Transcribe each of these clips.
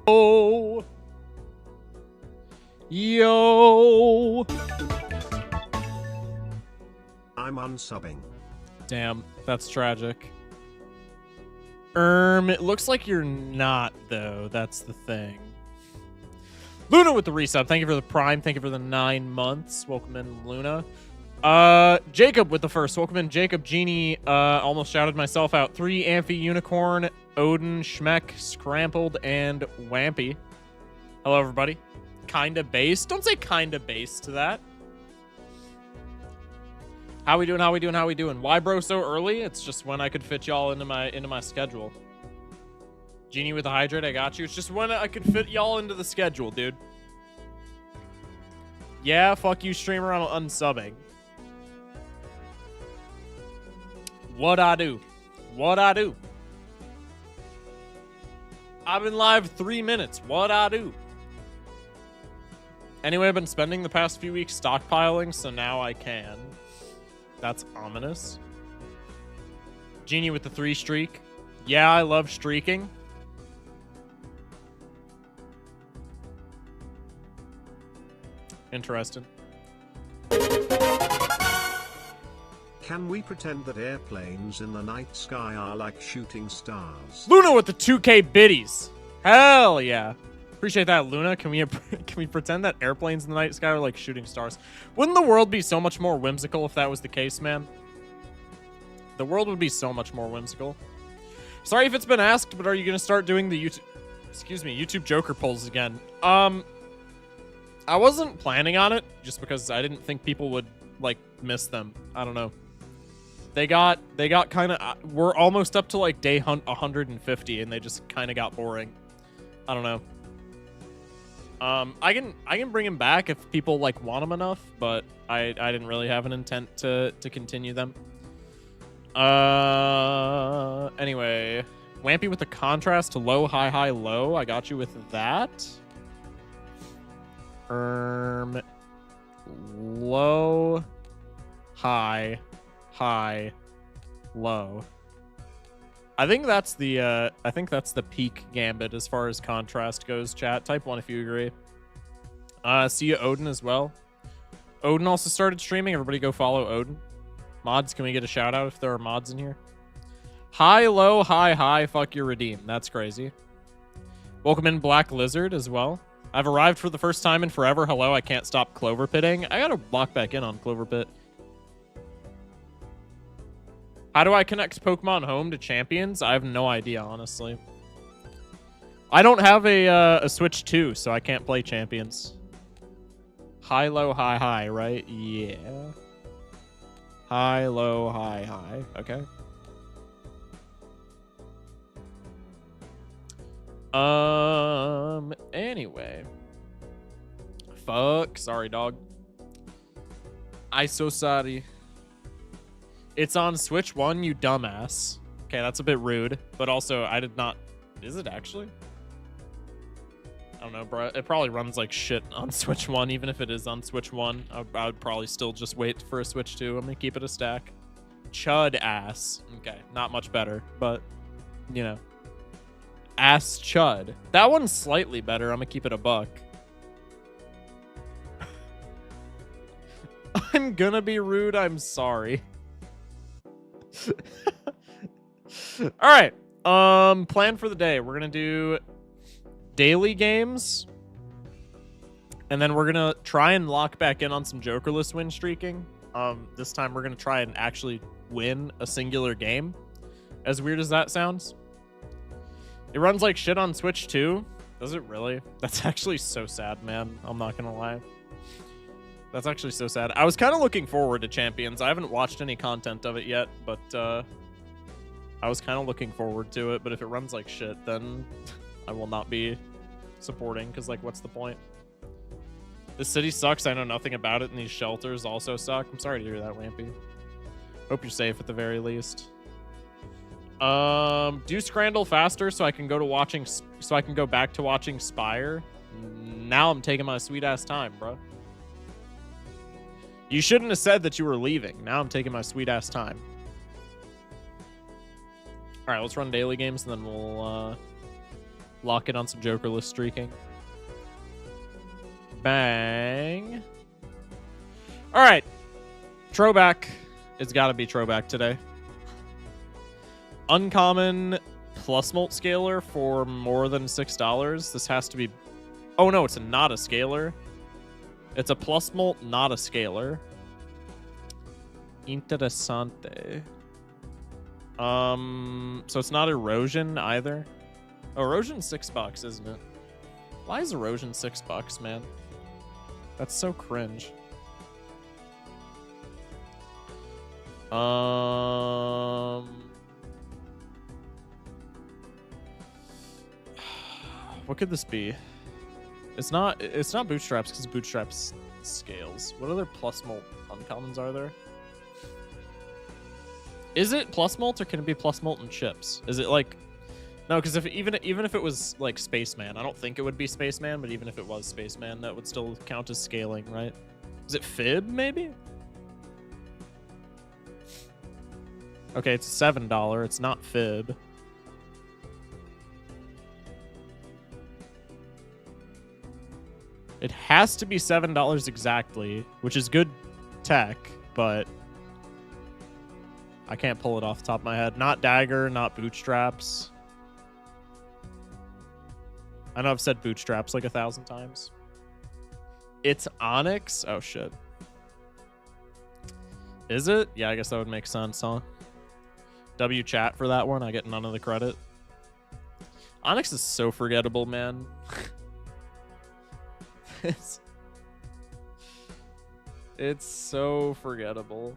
Oh. Yo. I'm unsubbing. Damn, that's tragic. It looks like you're not, though. That's the thing. Luna with the resub. Thank you for the prime. Thank you for the 9 months. Welcome in, Luna. Jacob with the first. Welcome in, Jacob. Genie, almost shouted myself out. 3 Amphi, Unicorn, Odin, Schmeck, Scrampled, and Wampy. Hello, everybody. Kinda base. Don't say kinda base to that. How we doing? How we doing? How we doing? Why bro so early? It's just when I could fit y'all into my schedule. Genie with the hydrate, I got you. It's just when I could fit y'all into the schedule, dude. Yeah, fuck you, streamer. I'm unsubbing. What I do? What I do? I've been live 3 minutes. What I do? Anyway, I've been spending the past few weeks stockpiling, so now I can. That's ominous. Genie with the 3 streak. Yeah, I love streaking. Interesting. Can we pretend that airplanes in the night sky are like shooting stars? Luna with the 2K biddies. Hell yeah. Appreciate that, Luna. Can we pretend that airplanes in the night sky are like shooting stars? Wouldn't the world be so much more whimsical if that was the case, man? The world would be so much more whimsical. Sorry if it's been asked, but are you going to start doing the YouTube Joker polls again? I wasn't planning on it just because I didn't think people would like miss them. I don't know. They got kind of, we're almost up to like day 150 and they just kind of got boring. I don't know. I can bring him back if people like want him enough, but I didn't really have an intent to continue them. Anyway, Wampy with the contrast to low, high, high, low. I got you with that. Low, high, high, low. I think that's the peak gambit as far as contrast goes, chat. Type 1 if you agree. See you, Odin, as well. Odin also started streaming. Everybody go follow Odin. Mods, can we get a shout out if there are mods in here? High, low, high, high, fuck your redeem. That's crazy. Welcome in, Black Lizard, as well. I've arrived for the first time in forever. Hello, I can't stop Clover Pitting. I gotta lock back in on Clover Pit. How do I connect Pokemon Home to Champions? I have no idea, honestly. I don't have a Switch 2, so I can't play Champions. High, low, high, high, right? Yeah. High, low, high, high. Okay. Anyway. Fuck. Sorry, dog. I so sorry. It's on Switch 1, you dumbass. Okay, that's a bit rude. But also, I did not... Is it actually? I don't know, bro. It probably runs like shit on Switch 1, even if it is on Switch 1. I would probably still just wait for a Switch 2. I'm gonna keep it a stack. Chud ass. Okay, not much better, but, you know. Ass chud. That one's slightly better. I'm gonna keep it a buck. I'm gonna be rude. I'm sorry. All right. Plan for the day. We're gonna do daily games, and then we're gonna try and lock back in on some Jokerless win streaking. This time we're gonna try and actually win a singular game. As weird as that sounds. It runs like shit on Switch too. Does it really? That's actually so sad, man. I'm not gonna lie. That's actually so sad. I was kind of looking forward to Champions. I haven't watched any content of it yet, but I was kind of looking forward to it. But if it runs like shit, then I will not be supporting, because, like, what's the point? This city sucks. I know nothing about it, and these shelters also suck. I'm sorry to hear that, Wampy. Hope you're safe at the very least. Do Scrandle faster so I can go back to watching Spire. Now I'm taking my sweet ass time, bro. You shouldn't have said that you were leaving. Now I'm taking my sweet ass time. All right, let's run daily games and then Lock in on some Jokerless streaking. Bang. All right. Throwback. It's got to be throwback today. Uncommon plus mult scaler for more than $6. This has to be... Oh, no, it's not a scaler. It's a plus mult, not a scaler. Interessante. So it's not erosion either. Oh, erosion's $6, isn't it? Why is erosion $6, man? That's so cringe. What could this be? It's not bootstraps because bootstraps scales. What other plus mult uncommons are there? Is it plus mult or can it be plus mult and chips? Is it like... No, because even if it was like Spaceman, I don't think it would be Spaceman, but even if it was Spaceman, that would still count as scaling, right? Is it Fib, maybe? Okay, it's $7. It's not Fib. It has to be $7 exactly, which is good tech, but I can't pull it off the top of my head. Not Dagger, not Bootstraps. I know I've said Bootstraps like 1,000 times. It's Onyx? Oh, shit. Is it? Yeah, I guess that would make sense, huh? W chat for that one. I get none of the credit. Onyx is so forgettable, man. It's so forgettable.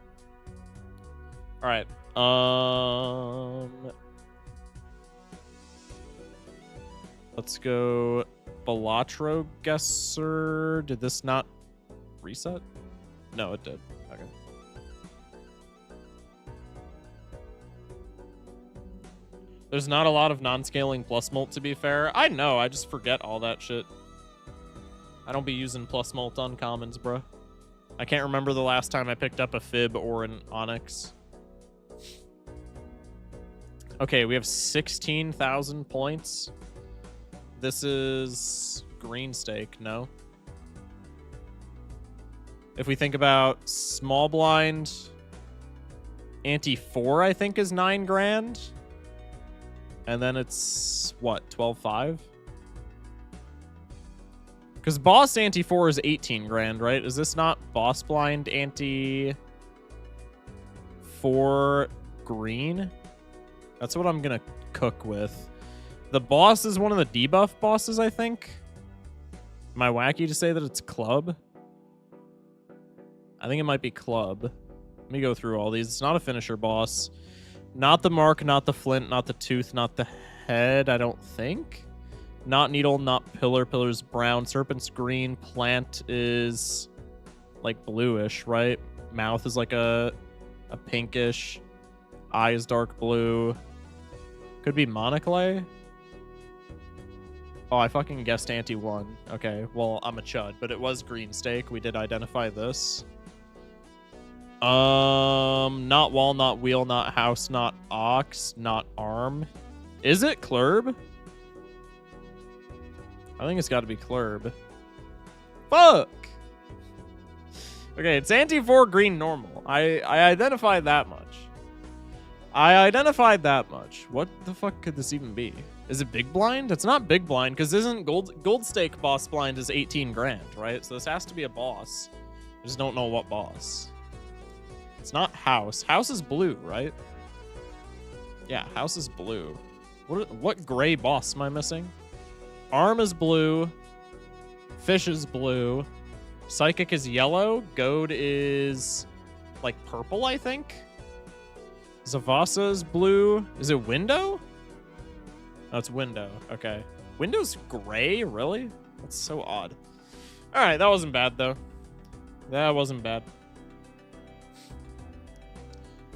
All right. Let's go Balatro Guesser. Did this not reset? No, it did. Okay. There's not a lot of non-scaling plus mult, to be fair. I know, I just forget all that shit. I don't be using plus mult uncommons, bro. I can't remember the last time I picked up a Fib or an Onyx. Okay, we have 16,000 points. This is green stake, no? If we think about small blind, ante 4, I think is 9 grand. And then it's, what, 12.5? Because boss ante 4 is 18 grand, right? Is this not boss blind ante 4 green? That's what I'm going to cook with. The boss is one of the debuff bosses, I think. Am I wacky to say that it's club? I think it might be club. Let me go through all these. It's not a finisher boss. Not the mark, not the flint, not the tooth, not the head, I don't think. Not needle, not pillar. Pillar's brown. Serpent's green. Plant is like bluish, right? Mouth is like a pinkish. Eye is dark blue. Could be monoclay. Oh, I fucking guessed ante 1. Okay, well, I'm a chud, but it was green stake. We did identify this. Not wall, not wheel, not house, not ox, not arm. Is it Clurb? I think it's got to be Clurb. Fuck! Okay, it's ante 4 green normal. I identified that much. What the fuck could this even be? Is it big blind? It's not big blind, because isn't gold stake boss blind is 18 grand, right? So this has to be a boss. I just don't know what boss. It's not house. House is blue, right? Yeah, house is blue. What gray boss am I missing? Arm is blue. Fish is blue. Psychic is yellow. Goad is like purple, I think. Zavasa is blue. Is it window? Oh, it's window. Okay. Window's gray? Really? That's so odd. All right, that wasn't bad, though. That wasn't bad.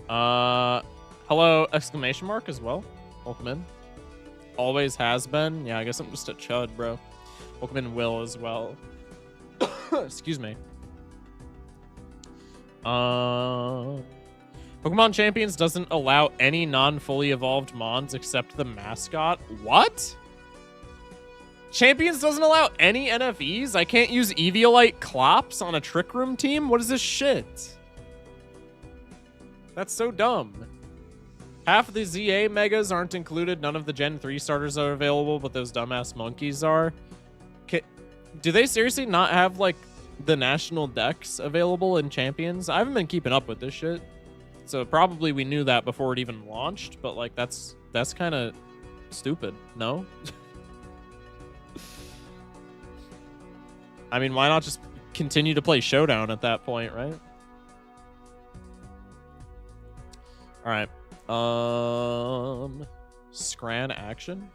Hello, exclamation mark as well. Welcome in. Always has been. Yeah, I guess I'm just a chud, bro. Welcome in, Will, as well. Excuse me. Pokemon Champions doesn't allow any non-fully evolved mons except the mascot. What? Champions doesn't allow any NFEs? I can't use Eviolite Clops on a Trick Room team? What is this shit? That's so dumb. Half of the ZA megas aren't included. None of the Gen 3 starters are available, but those dumbass monkeys are. Do they seriously not have, like, the national decks available in Champions? I haven't been keeping up with this shit. So probably we knew that before it even launched, but, like, that's kind of stupid, no? I mean, why not just continue to play Showdown at that point, right? All right. Scran action.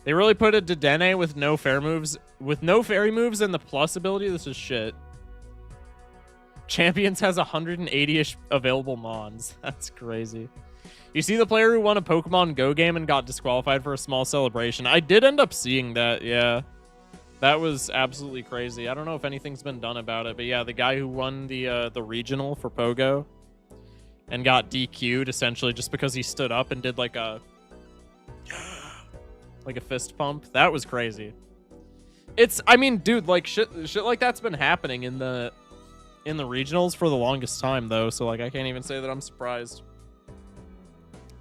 They really put a Dedenne with no fairy moves, and the plus ability. This is shit. Champions has 180-ish available mons. That's crazy. You see the player who won a Pokemon Go game and got disqualified for a small celebration? I did end up seeing that, yeah. That was absolutely crazy. I don't know if anything's been done about it, but yeah, the guy who won the regional for Pogo and got DQ'd essentially just because he stood up and did like a fist pump. That was crazy. I mean, dude, like shit like that's been happening in the regionals for the longest time though, so like I can't even say that I'm surprised.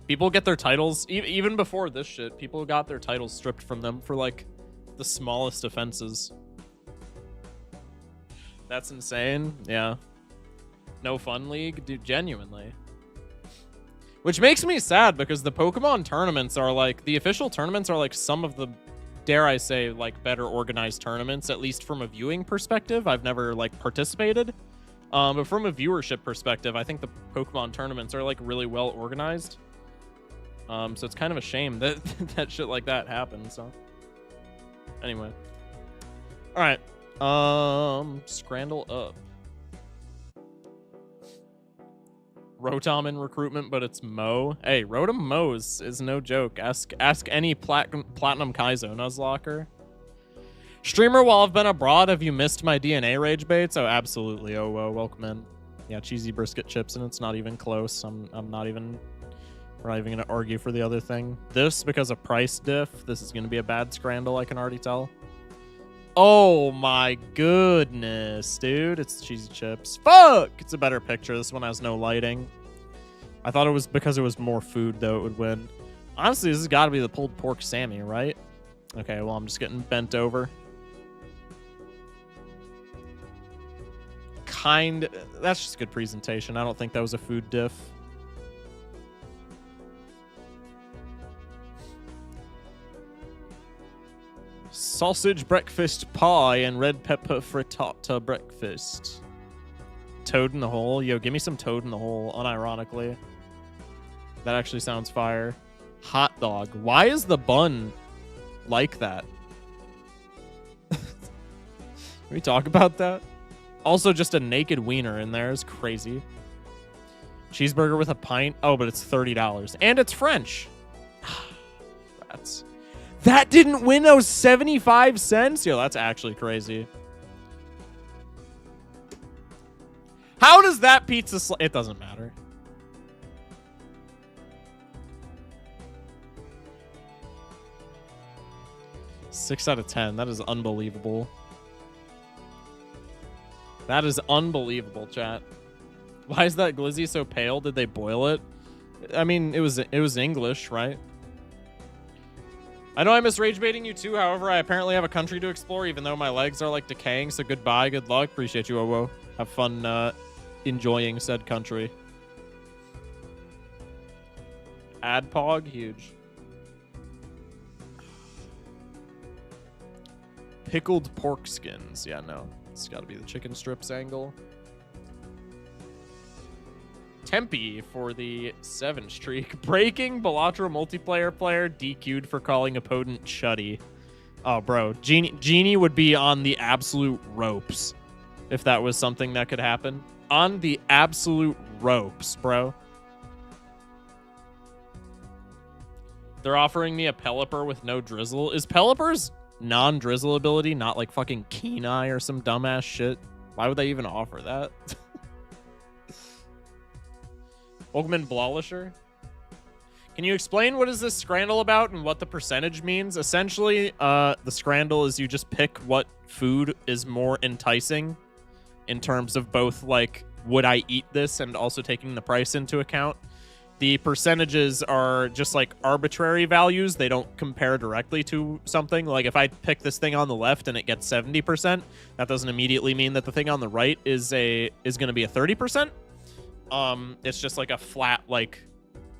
People get their titles even before this shit. People got their titles stripped from them for like the smallest offenses. That's insane. Yeah. No fun league, dude, genuinely. Which makes me sad because the Pokemon tournaments are like, the official tournaments are like some of the, dare I say, like better organized tournaments, at least from a viewing perspective. I've never like participated. But from a viewership perspective, I think the Pokemon tournaments are like really well organized. So it's kind of a shame that that shit like that happens. So anyway, all right. Scrandle up. Rotom in recruitment, but it's Mo. Hey, Rotom Mo's is no joke. Ask any Platinum Kaizo Nuzlocke. Streamer, while I've been abroad, have you missed my DNA rage baits? Oh, absolutely. Oh, whoa, welcome in. Yeah, cheesy brisket chips, and it's not even close. We're not even gonna argue for the other thing. This, because of price diff, this is gonna be a bad scrandle, I can already tell. Oh my goodness, dude. It's cheesy chips. Fuck! It's a better picture. This one has no lighting. I thought it was because it was more food, though, it would win. Honestly, this has got to be the pulled pork Sammy, right? Okay, well, I'm just getting bent over. That's just good presentation. I don't think that was a food diff. Sausage breakfast pie and red pepper frittata breakfast. Toad in the hole. Yo, give me some toad in the hole, unironically. That actually sounds fire. Hot dog. Why is the bun like that? Can we talk about that? Also, just a naked wiener in there is crazy. Cheeseburger with a pint. Oh, but it's $30. And it's French. Rats. That didn't win those 75 cents? Yo, that's actually crazy. How does that pizza it doesn't matter. Six out of 10. That is unbelievable. That is unbelievable, chat. Why is that glizzy so pale? Did they boil it? I mean, it was English, right? I know I miss rage baiting you too. However, I apparently have a country to explore, even though my legs are like decaying. So goodbye, good luck. Appreciate you, Owo. Have fun enjoying said country. Adpog, huge. Pickled pork skins. Yeah, no. It's got to be the chicken strips angle. Tempe for the 7 streak. Breaking Balatro multiplayer player DQ'd for calling opponent chuddy. Oh, bro. Genie would be on the absolute ropes if that was something that could happen. On the absolute ropes, bro. They're offering me a Pelipper with no drizzle. Is Pelipper's non-drizzle ability not like fucking Kenai or some dumbass shit? Why would they even offer that? Welcome in, Blawlisher. Can you explain what is this scrandle about and what the percentage means? Essentially, the scrandle is you just pick what food is more enticing in terms of both, like, would I eat this and also taking the price into account. The percentages are just, like, arbitrary values. They don't compare directly to something. Like, if I pick this thing on the left and it gets 70%, that doesn't immediately mean that the thing on the right is going to be a 30%. It's just like a flat, like...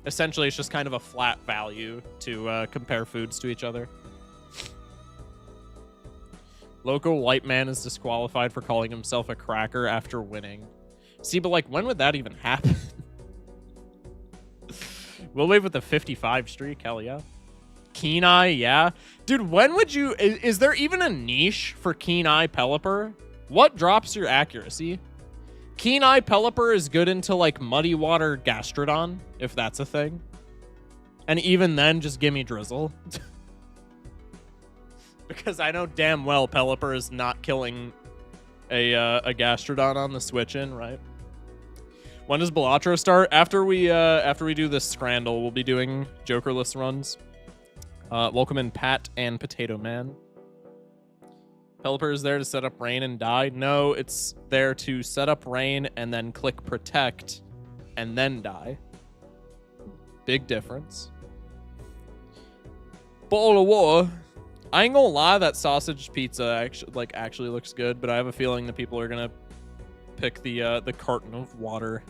Essentially, it's just kind of a flat value to compare foods to each other. Local white man is disqualified for calling himself a cracker after winning. See, but like, when would that even happen? We'll wave with the 55 streak, hell yeah. Keen Eye, yeah. Dude, when would you... Is there even a niche for Keen Eye Pelipper? What drops your accuracy? Keen Eye Pelipper is good into, like, Muddy Water Gastrodon, if that's a thing. And even then, just give me Drizzle. Because I know damn well Pelipper is not killing a Gastrodon on the switch-in, right? When does Balatro start? After we do this Scrandle, we'll be doing Jokerless runs. Welcome in Pat and Potato Man. Pelipper is there to set up rain and die. No, it's there to set up rain and then click protect and then die. Big difference. Bowl of water. I ain't gonna lie, that sausage pizza actually looks good, but I have a feeling that people are gonna pick the carton of water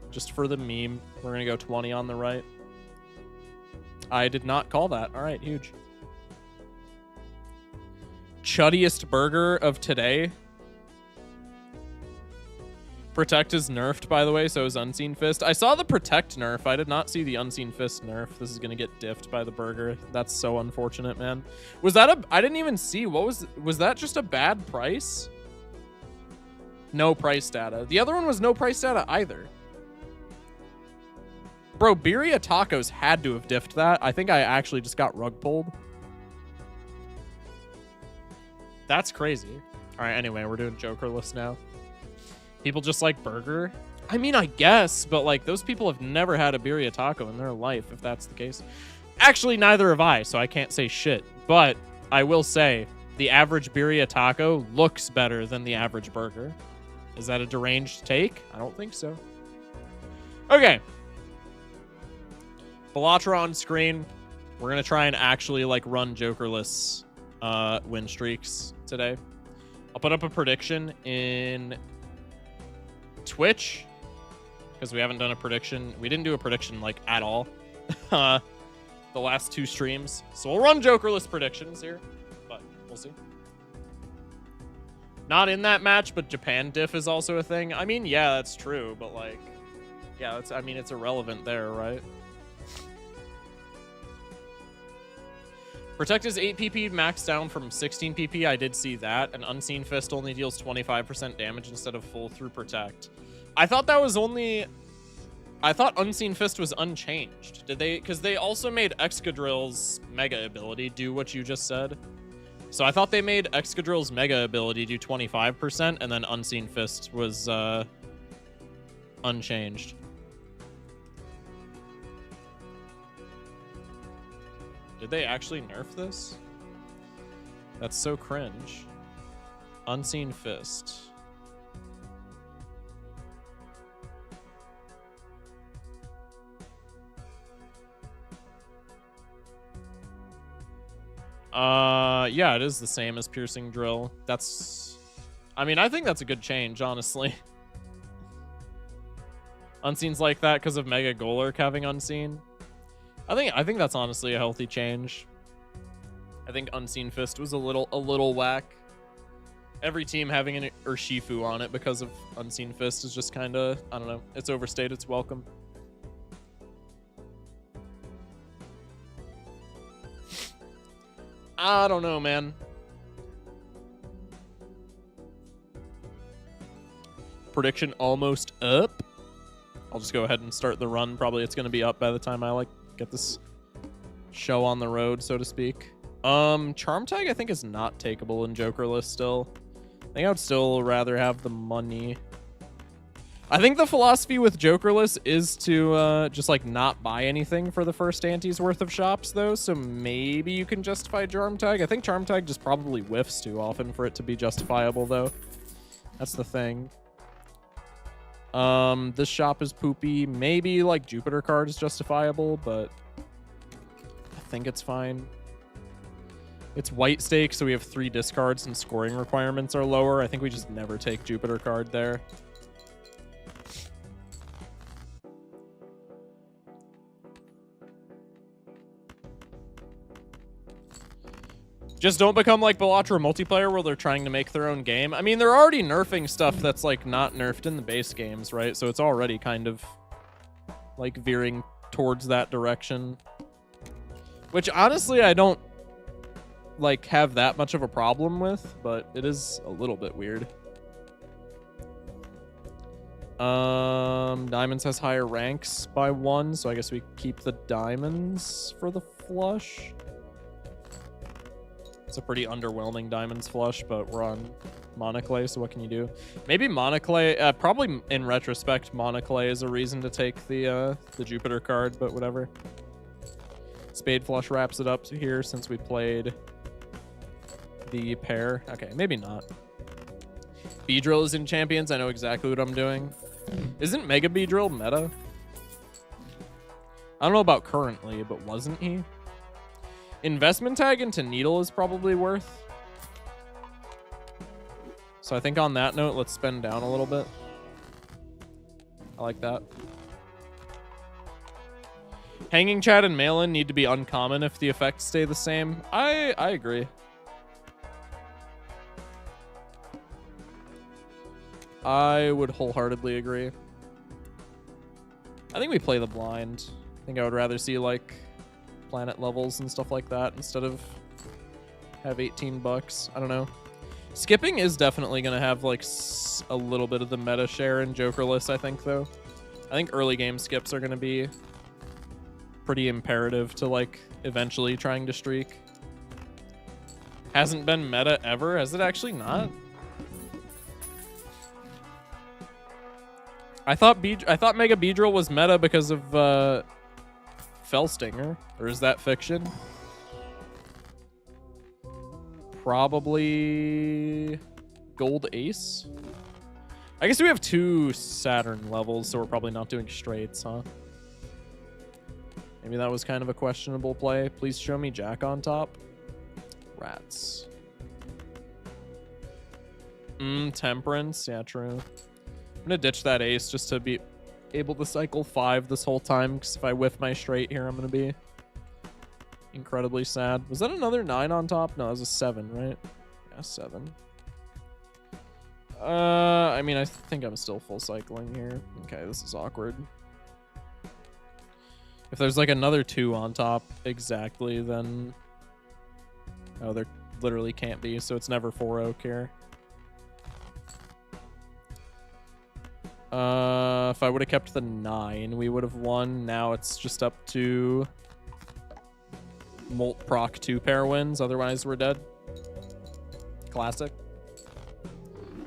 just for the meme. We're gonna go 20 on the right. I did not call that. All right, huge. Chuddiest burger of today. Protect is nerfed, by the way, so is Unseen Fist. I saw the Protect nerf. I did not see the Unseen Fist nerf. This is gonna get diffed by the burger. That's so unfortunate, man. Was that I didn't even see. What was that just a bad price? No price data. The other one was no price data either. Bro, Birria Tacos had to have diffed that. I think I actually just got rug pulled. That's crazy. All right, anyway, we're doing Jokerless now. People just like burger? I mean, I guess, but like those people have never had a birria taco in their life, if that's the case. Actually, neither have I, so I can't say shit. But I will say the average birria taco looks better than the average burger. Is that a deranged take? I don't think so. Okay. Balatro on screen. We're going to try and actually like run Jokerless win streaks today. I'll put up a prediction in Twitch because we haven't done a prediction. We didn't do a prediction like at all the last two streams. So we'll run Jokerless predictions here, but we'll see. Not in that match, but Japan diff is also a thing. I mean, yeah, that's true, but like, yeah, I mean, it's irrelevant there, right? Protect is 8 PP max down from 16 PP. I did see that. And Unseen Fist only deals 25% damage instead of full through Protect. I thought that was only... I thought Unseen Fist was unchanged. Did they... Because they also made Excadrill's Mega ability do what you just said. So I thought they made Excadrill's Mega ability do 25%, and then Unseen Fist was unchanged. Did they actually nerf this? That's so cringe. Unseen Fist. Yeah, it is the same as Piercing Drill. That's... I mean, I think that's a good change, honestly. Unseen's like that because of Mega Golurk having Unseen. I think that's honestly a healthy change. I think Unseen Fist was a little whack. Every team having an Urshifu on it because of Unseen Fist is just kind of, I don't know, it's overstayed its welcome. I don't know, man. Prediction almost up. I'll just go ahead and start the run. Probably it's going to be up by the time I like get this show on the road, so to speak. Charm Tag I think is not takeable in Jokerless still. I think I would still rather have the money. I think the philosophy with Jokerless is to just like not buy anything for the first ante's worth of shops though, so maybe you can justify Charm Tag. I think Charm Tag just probably whiffs too often for it to be justifiable though. That's the thing. This shop is poopy. Maybe like Jupiter card is justifiable, but I think it's fine. It's white stake, so we have 3 discards and scoring requirements are lower. I think we just never take Jupiter card there. Just don't become like BALATRO multiplayer where they're trying to make their own game. I mean, they're already nerfing stuff that's like not nerfed in the base games, right? So it's already kind of like veering towards that direction. Which honestly, I don't like have that much of a problem with, but it is a little bit weird. Diamonds has higher ranks by 1, so I guess we keep the diamonds for the flush. It's a pretty underwhelming diamonds flush, but we're on Monoclay, so what can you do? Maybe Monoclay, probably in retrospect, Monoclay is a reason to take the Jupiter card, but whatever. Spade flush wraps it up here since we played the pair. Okay, maybe not. Beedrill is in Champions. I know exactly what I'm doing. Isn't Mega Beedrill meta? I don't know about currently, but wasn't he? Investment tag into Needle is probably worth. So I think on that note, let's spend down a little bit. I like that. Hanging Chat and Mail-In need to be uncommon if the effects stay the same. I agree. I would wholeheartedly agree. I think we play the blind. I think I would rather see like planet levels and stuff like that instead of have 18 bucks. I don't know. Skipping is definitely going to have like a little bit of the meta share in Jokerless, I think, though. I think early game skips are going to be pretty imperative to like eventually trying to streak. Hasn't been meta ever. Has it actually not? I thought Mega Beedrill was meta because of Fellstinger, or is that fiction? Probably Gold Ace. I guess we have 2 Saturn levels, so we're probably not doing straights, huh? Maybe that was kind of a questionable play. Please show me Jack on top. Rats. Temperance. Yeah, true. I'm gonna ditch that ace just to be able to cycle 5 this whole time, because if I whiff my straight here, I'm gonna be incredibly sad. Was that another 9 on top? No, that was a 7, right? Yeah, 7. I mean, I think I'm still full cycling here. Okay, this is awkward. If there's like another 2 on top exactly, then... Oh, there literally can't be, so it's never 4 oak here. If I would have kept the 9, we would have won. Now it's just up to Molt proc 2 pair wins. Otherwise, we're dead. Classic.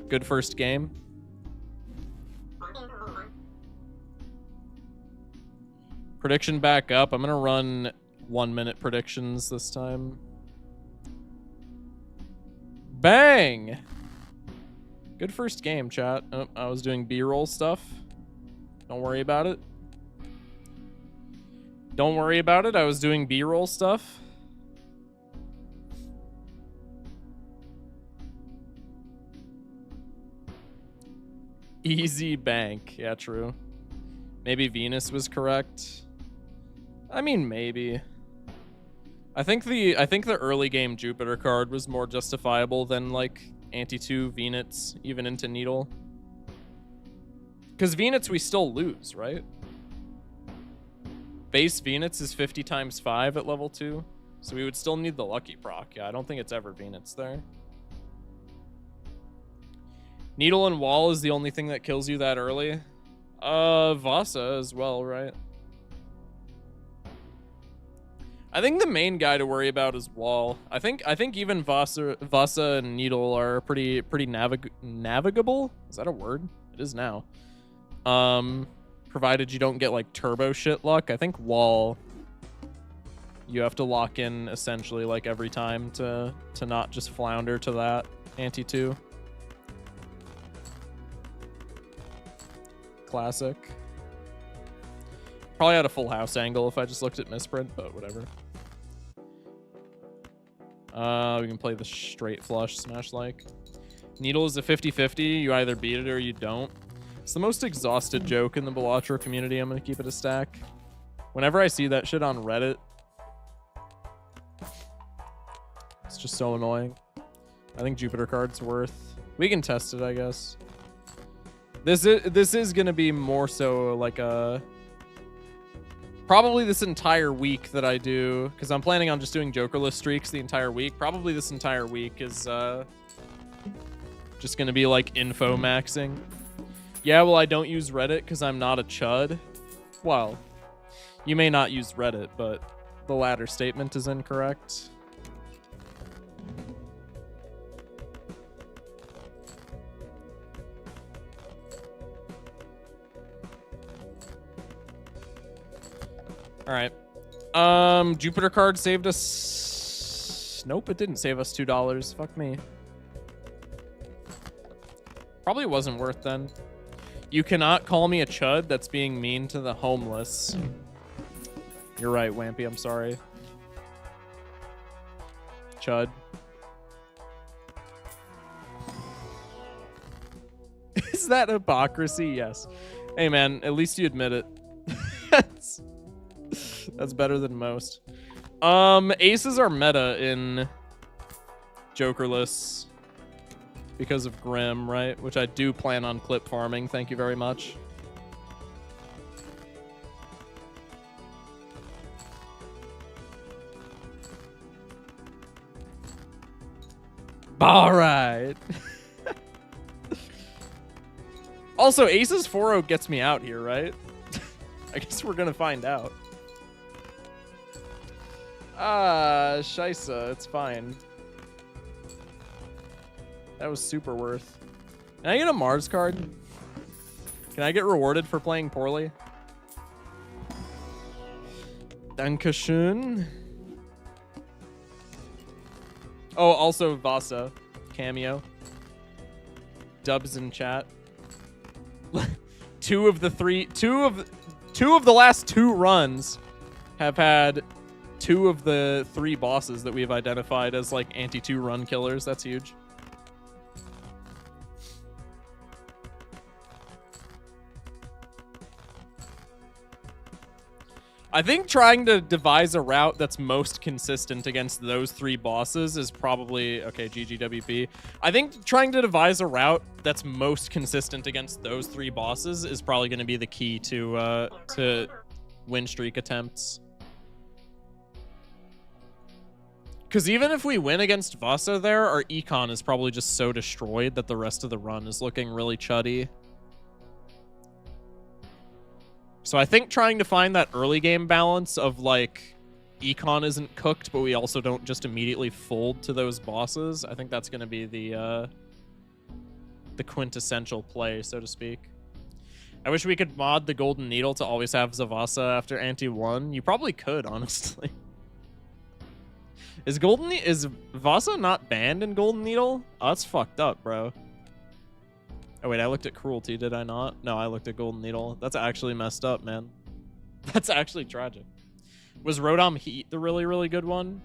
Good first game. Prediction back up. I'm going to run 1-minute predictions this time. Bang! Good first game, chat. Oh, I was doing B-roll stuff. Don't worry about it. Don't worry about it. I was doing B-roll stuff. Easy bank. Yeah, true. Maybe Venus was correct. I mean, maybe. I think the early game Jupiter card was more justifiable than like Anti-2 Venus, even into Needle. Because Venus we still lose, right? Base Venus is 50 times 5 at level 2. So we would still need the lucky proc. Yeah, I don't think it's ever Venus there. Needle and Wall is the only thing that kills you that early. Vasa as well, right? I think the main guy to worry about is Wall. I think even Vasa and Needle are pretty navigable. Is that a word? It is now. Provided you don't get like turbo shit luck. I think wall, you have to lock in essentially like every time to not just flounder to that ante 2. Classic. Probably had a full house angle if I just looked at misprint, but whatever. We can play the straight flush smash like. Needle is a 50-50. You either beat it or you don't. It's the most exhausted joke in the BALATRO community. I'm going to keep it a stack. Whenever I see that shit on Reddit, it's just so annoying. I think Jupiter card's worth. We can test it, I guess. This is going to be more so like a... Probably this entire week that I do, because I'm planning on just doing Jokerless streaks the entire week. Probably this entire week is just going to be like info maxing. Yeah, well, I don't use Reddit because I'm not a chud. Well, you may not use Reddit, but the latter statement is incorrect. All right. Jupiter card saved us. Nope, it didn't save us $2. Fuck me. Probably wasn't worth then. You cannot call me a chud. That's being mean to the homeless. You're right, Wampy. I'm sorry. Chud. Is that hypocrisy? Yes. Hey, man, at least you admit it. That's better than most. Aces are meta in Jokerless because of Grim, right? Which I do plan on clip farming. Thank you very much. All right. Also, Aces 4-0 gets me out here, right? I guess we're gonna find out. Ah, scheisse, it's fine. That was super worth. Can I get a Mars card? Can I get rewarded for playing poorly? Dankeschön. Oh, also Vasa. Cameo. Dubs in chat. two of the last 2 runs have had 2 of the 3 bosses that we have identified as like anti-2 run killers. That's huge. I think trying to devise a route that's most consistent against those 3 bosses is probably... Okay, GGWP. I think trying to devise a route that's most consistent against those 3 bosses is probably going to be the key to win streak attempts. Because even if we win against Vasa there, our econ is probably just so destroyed that the rest of the run is looking really chuddy. So I think trying to find that early game balance of like econ isn't cooked, but we also don't just immediately fold to those bosses. I think that's going to be the quintessential play, so to speak. I wish we could mod the Golden Needle to always have Zavasa after Ante 1. You probably could, honestly. Is Vasa not banned in Golden Needle? Oh, that's fucked up, bro. Oh, wait, I looked at Cruelty, did I not? No, I looked at Golden Needle. That's actually messed up, man. That's actually tragic. Was Rodom Heat the really, really good one?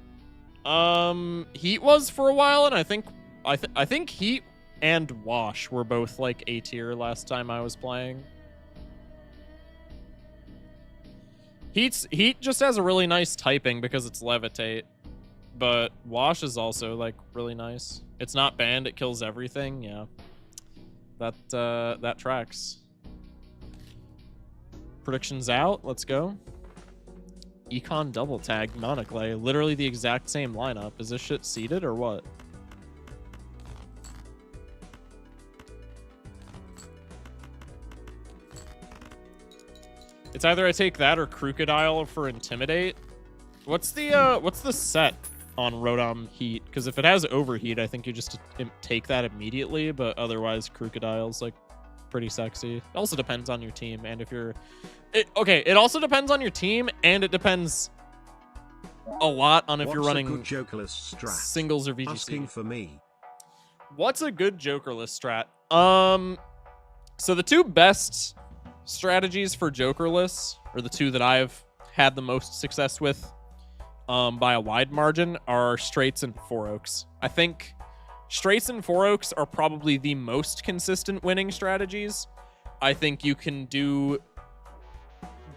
Heat was for a while, and I think Heat and Wash were both like A tier last time I was playing. Heat just has a really nice typing because it's Levitate. But Wash is also like really nice. It's not banned, it kills everything, yeah. That tracks. Predictions out. Let's go. Econ double tag Monoclay. Literally the exact same lineup. Is this shit seeded or what? It's either I take that or Crocodile for Intimidate. What's the set on Rodom Heat? Because if it has Overheat, I think you just take that immediately, but otherwise Crocodile's like pretty sexy. It also depends on your team and if you're... it also depends on your team, and it depends a lot on if you're running a good jokerless strat? Singles or VGC. Asking for me. What's a good jokerless strat? So the two best strategies for jokerless, or the two that I've had the most success with by a wide margin, are straights and four oaks. I think straights and four oaks are probably the most consistent winning strategies. I think you can do...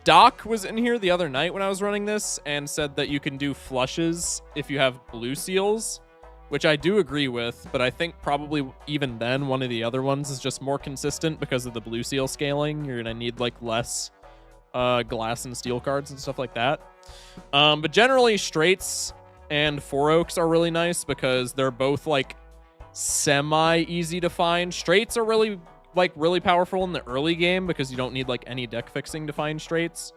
Doc was in here the other night when I was running this and said that you can do flushes if you have blue seals, which I do agree with, but I think probably even then one of the other ones is just more consistent because of the blue seal scaling. You're gonna need like less glass and steel cards and stuff like that. But generally straights and four oaks are really nice because they're both like semi easy to find. Straights are really powerful in the early game because you don't need like any deck fixing to find straights.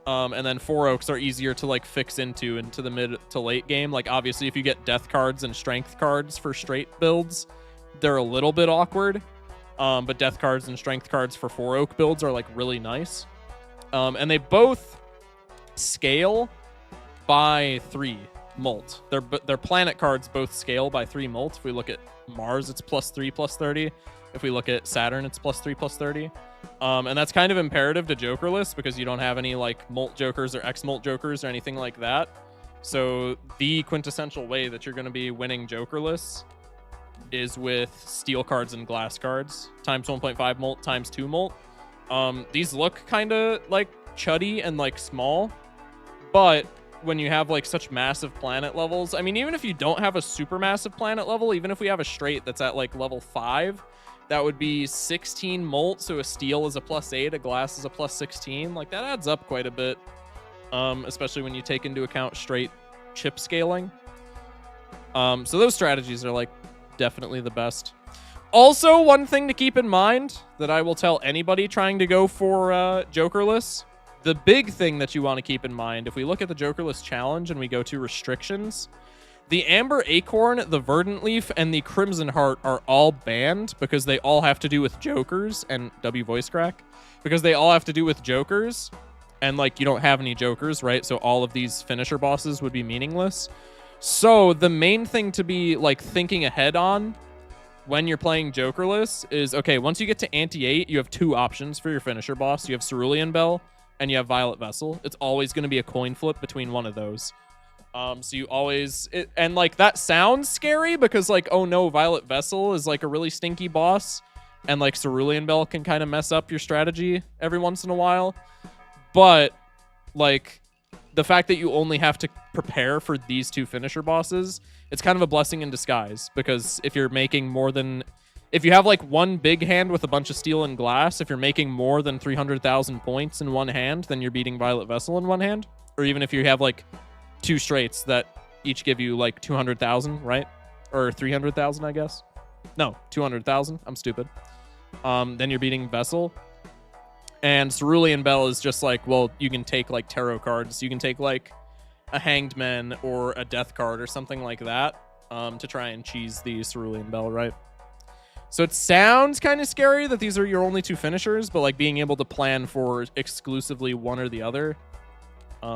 And then four oaks are easier to like fix into the mid to late game. Like obviously if you get death cards and strength cards for straight builds, they're a little bit awkward. But death cards and strength cards for four oak builds are like really nice. And they both scale by 3 molt. Their planet cards both scale by 3 molt. If we look at Mars, it's +3 +30. If we look at Saturn, it's +3 +30. And that's kind of imperative to jokerless because you don't have any like molt jokers or X-molt jokers or anything like that. So the quintessential way that you're going to be winning jokerless is with steel cards and glass cards times 1.5 molt times 2 molt. These look kind of like chuddy and like small, but when you have like such massive planet levels, I mean, even if you don't have a super massive planet level, even if we have a straight that's at like level 5, that would be 16 molt, so a steel is a +8, a glass is a +16. Like, that adds up quite a bit, especially when you take into account straight chip scaling. So those strategies are, like, definitely the best. Also, one thing to keep in mind that I will tell anybody trying to go for jokerless, the big thing that you want to keep in mind, if we look at the jokerless challenge and we go to restrictions, the Amber Acorn, the Verdant Leaf, and the Crimson Heart are all banned because they all have to do with jokers, and W voice crack, because they all have to do with jokers, and like you don't have any jokers, right? So all of these finisher bosses would be meaningless. So the main thing to be like thinking ahead on when you're playing jokerless is, okay, once you get to Ante 8, you have 2 options for your finisher boss. You have Cerulean Bell and you have Violet Vessel. It's always going to be a coin flip between one of those. So you always, and like that sounds scary because like, oh no, Violet Vessel is like a really stinky boss, and like Cerulean Bell can kind of mess up your strategy every once in a while. But like the fact that you only have to prepare for these 2 finisher bosses, it's kind of a blessing in disguise, because if you're making more than, if you have like one big hand with a bunch of steel and glass, if you're making more than 300,000 points in one hand, then you're beating Violet Vessel in one hand. Or even if you have like 2 straights that each give you like 200,000, right? Or 300,000, I guess. No, 200,000. I'm stupid. Then you're beating Vessel. And Cerulean Bell is just like, well, you can take like tarot cards. You can take like a Hanged Man or a Death card or something like that to try and cheese the Cerulean Bell, right? So it sounds kind of scary that these are your only 2 finishers, but like being able to plan for exclusively one or the other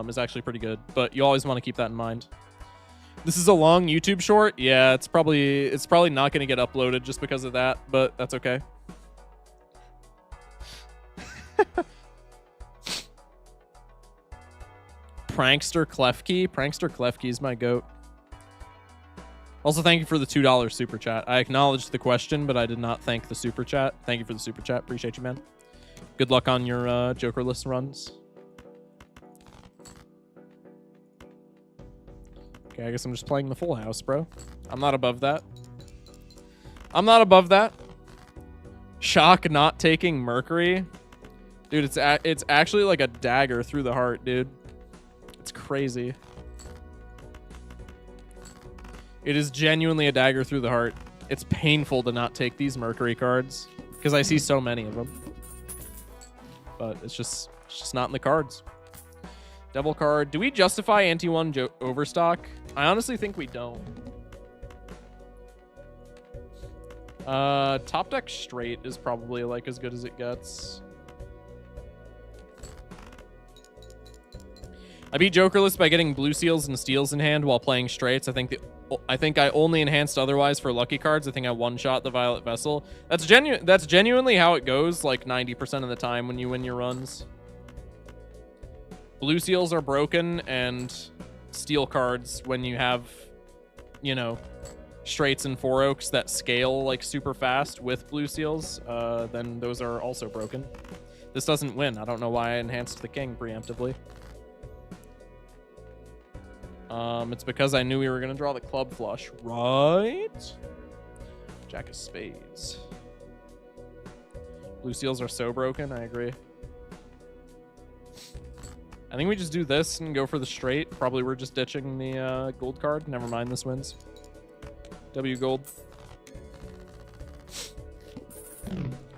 is actually pretty good, but you always want to keep that in mind. This is a long YouTube short. Yeah, it's probably not going to get uploaded just because of that, but that's okay. Prankster Klefkey. Prankster Klefkey is my goat. Also, thank you for the $2 super chat. I acknowledged the question, but I did not thank the super chat. Thank you for the super chat. Appreciate you, man. Good luck on your jokerless runs. Okay, I guess I'm just playing the full house, bro. I'm not above that. I'm not above that. Shock not taking Mercury. Dude, it's actually like a dagger through the heart, dude. It's crazy. It is genuinely a dagger through the heart. It's painful to not take these Mercury cards because I see so many of them. But it's just not in the cards. Devil card. Do we justify Ante 1 overstock? I honestly think we don't. Top deck straight is probably like as good as it gets. I beat Jokerless by getting blue seals and steals in hand while playing straights. I think I only enhanced otherwise for lucky cards. I think I one-shot the Violet Vessel. That's genuinely how it goes, like 90% of the time when you win your runs. Blue seals are broken, and steel cards, when you have, you know, straights and four oaks that scale like super fast with blue seals, then those are also broken. This doesn't win. I don't know why I enhanced the king preemptively. It's because I knew we were going to draw the club flush, right? Jack of spades. Blue seals are so broken, I agree. I think we just do this and go for the straight. Probably we're just ditching the gold card. Never mind, this wins. W gold.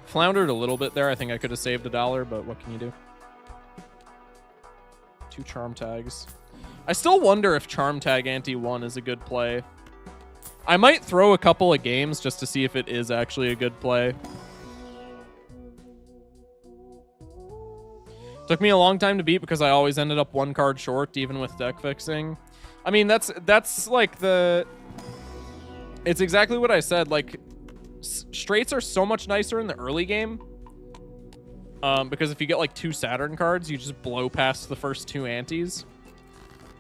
Floundered a little bit there. I think I could have saved $1, but what can you do? 2 charm tags. I still wonder if charm tag ante 1 is a good play. I might throw a couple of games just to see if it is actually a good play. Took me a long time to beat because I always ended up 1 card short, even with deck fixing. I mean, that's like the... It's exactly what I said. Like, straights are so much nicer in the early game. Because if you get like 2 Saturn cards, you just blow past the first 2 antes.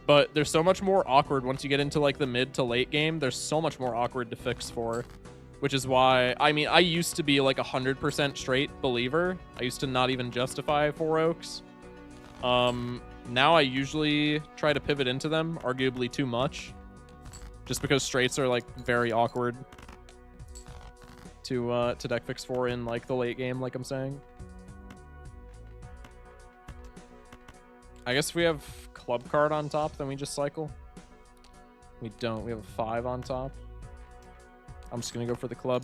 But they're so much more awkward once you get into like the mid to late game. They're so much more awkward to fix for. Which is why, I mean, I used to be like 100% straight believer. I used to not even justify 4 oaks. Now I usually try to pivot into them, arguably too much. Just because straights are like very awkward to deck fix for in like the late game, like I'm saying. I guess if we have club card on top, then we just cycle. We don't. We have a 5 on top. I'm just going to go for the club.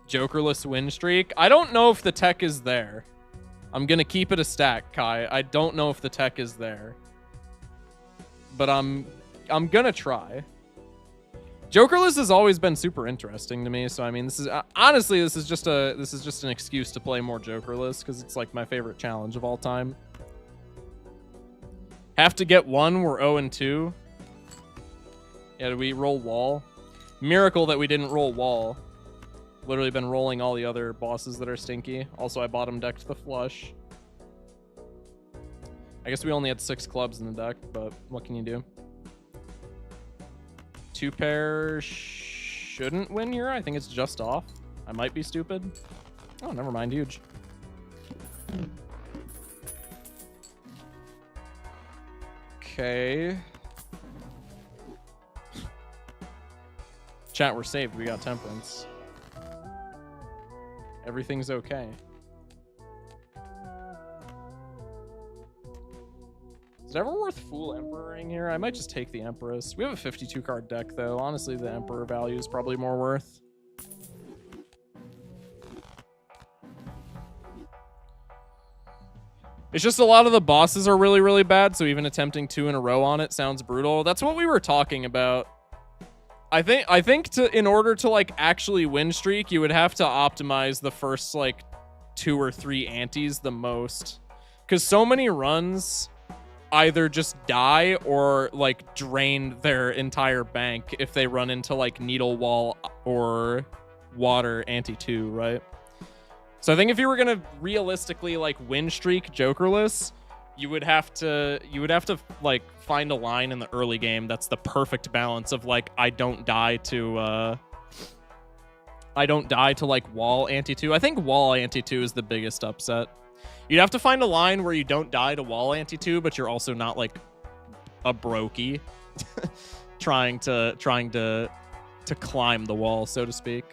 Jokerless win streak. I don't know if the tech is there. I'm going to keep it a stack, Kai. I don't know if the tech is there. But I'm going to try. Jokerless has always been super interesting to me, so I mean, this is honestly this is just an excuse to play more Jokerless because it's like my favorite challenge of all time. Have to get 1. We're 0-2. Yeah, did we roll wall? Miracle that we didn't roll wall. Literally been rolling all the other bosses that are stinky. Also, I bottom decked the flush. I guess we only had 6 clubs in the deck, but what can you do? 2 pair shouldn't win here. I think it's just off. I might be stupid. Oh, never mind. Huge. Okay. Chat, we're saved. We got temperance. Everything's okay. Is it ever worth full Emperoring here? I might just take the Empress. We have a 52 card deck, though. Honestly, the Emperor value is probably more worth. It's just a lot of the bosses are really, really bad, so even attempting 2 in a row on it sounds brutal. That's what we were talking about. I think in order to like actually win streak, you would have to optimize the first like 2 or 3 antes the most, because so many runs either just die or like drain their entire bank if they run into like needle wall or water ante 2, right? So I think if you were gonna realistically like win streak Jokerless, you would have to like find a line in the early game that's the perfect balance of like I don't die to like wall ante 2. I think wall ante 2 is the biggest upset. You'd have to find a line where you don't die to wall ante 2, but you're also not like a brokey trying to climb the wall, so to speak.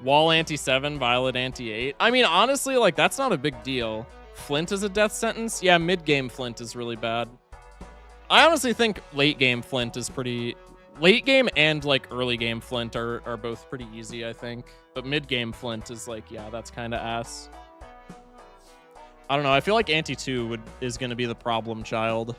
Wall ante 7, violet ante 8. I mean, honestly, like that's not a big deal. Flint is a death sentence? Yeah, mid-game Flint is really bad. I honestly think late-game Flint is pretty... Late-game and, like, early-game Flint are both pretty easy, I think. But mid-game Flint is, like, yeah, that's kind of ass. I don't know. I feel like ante 2 is going to be the problem child.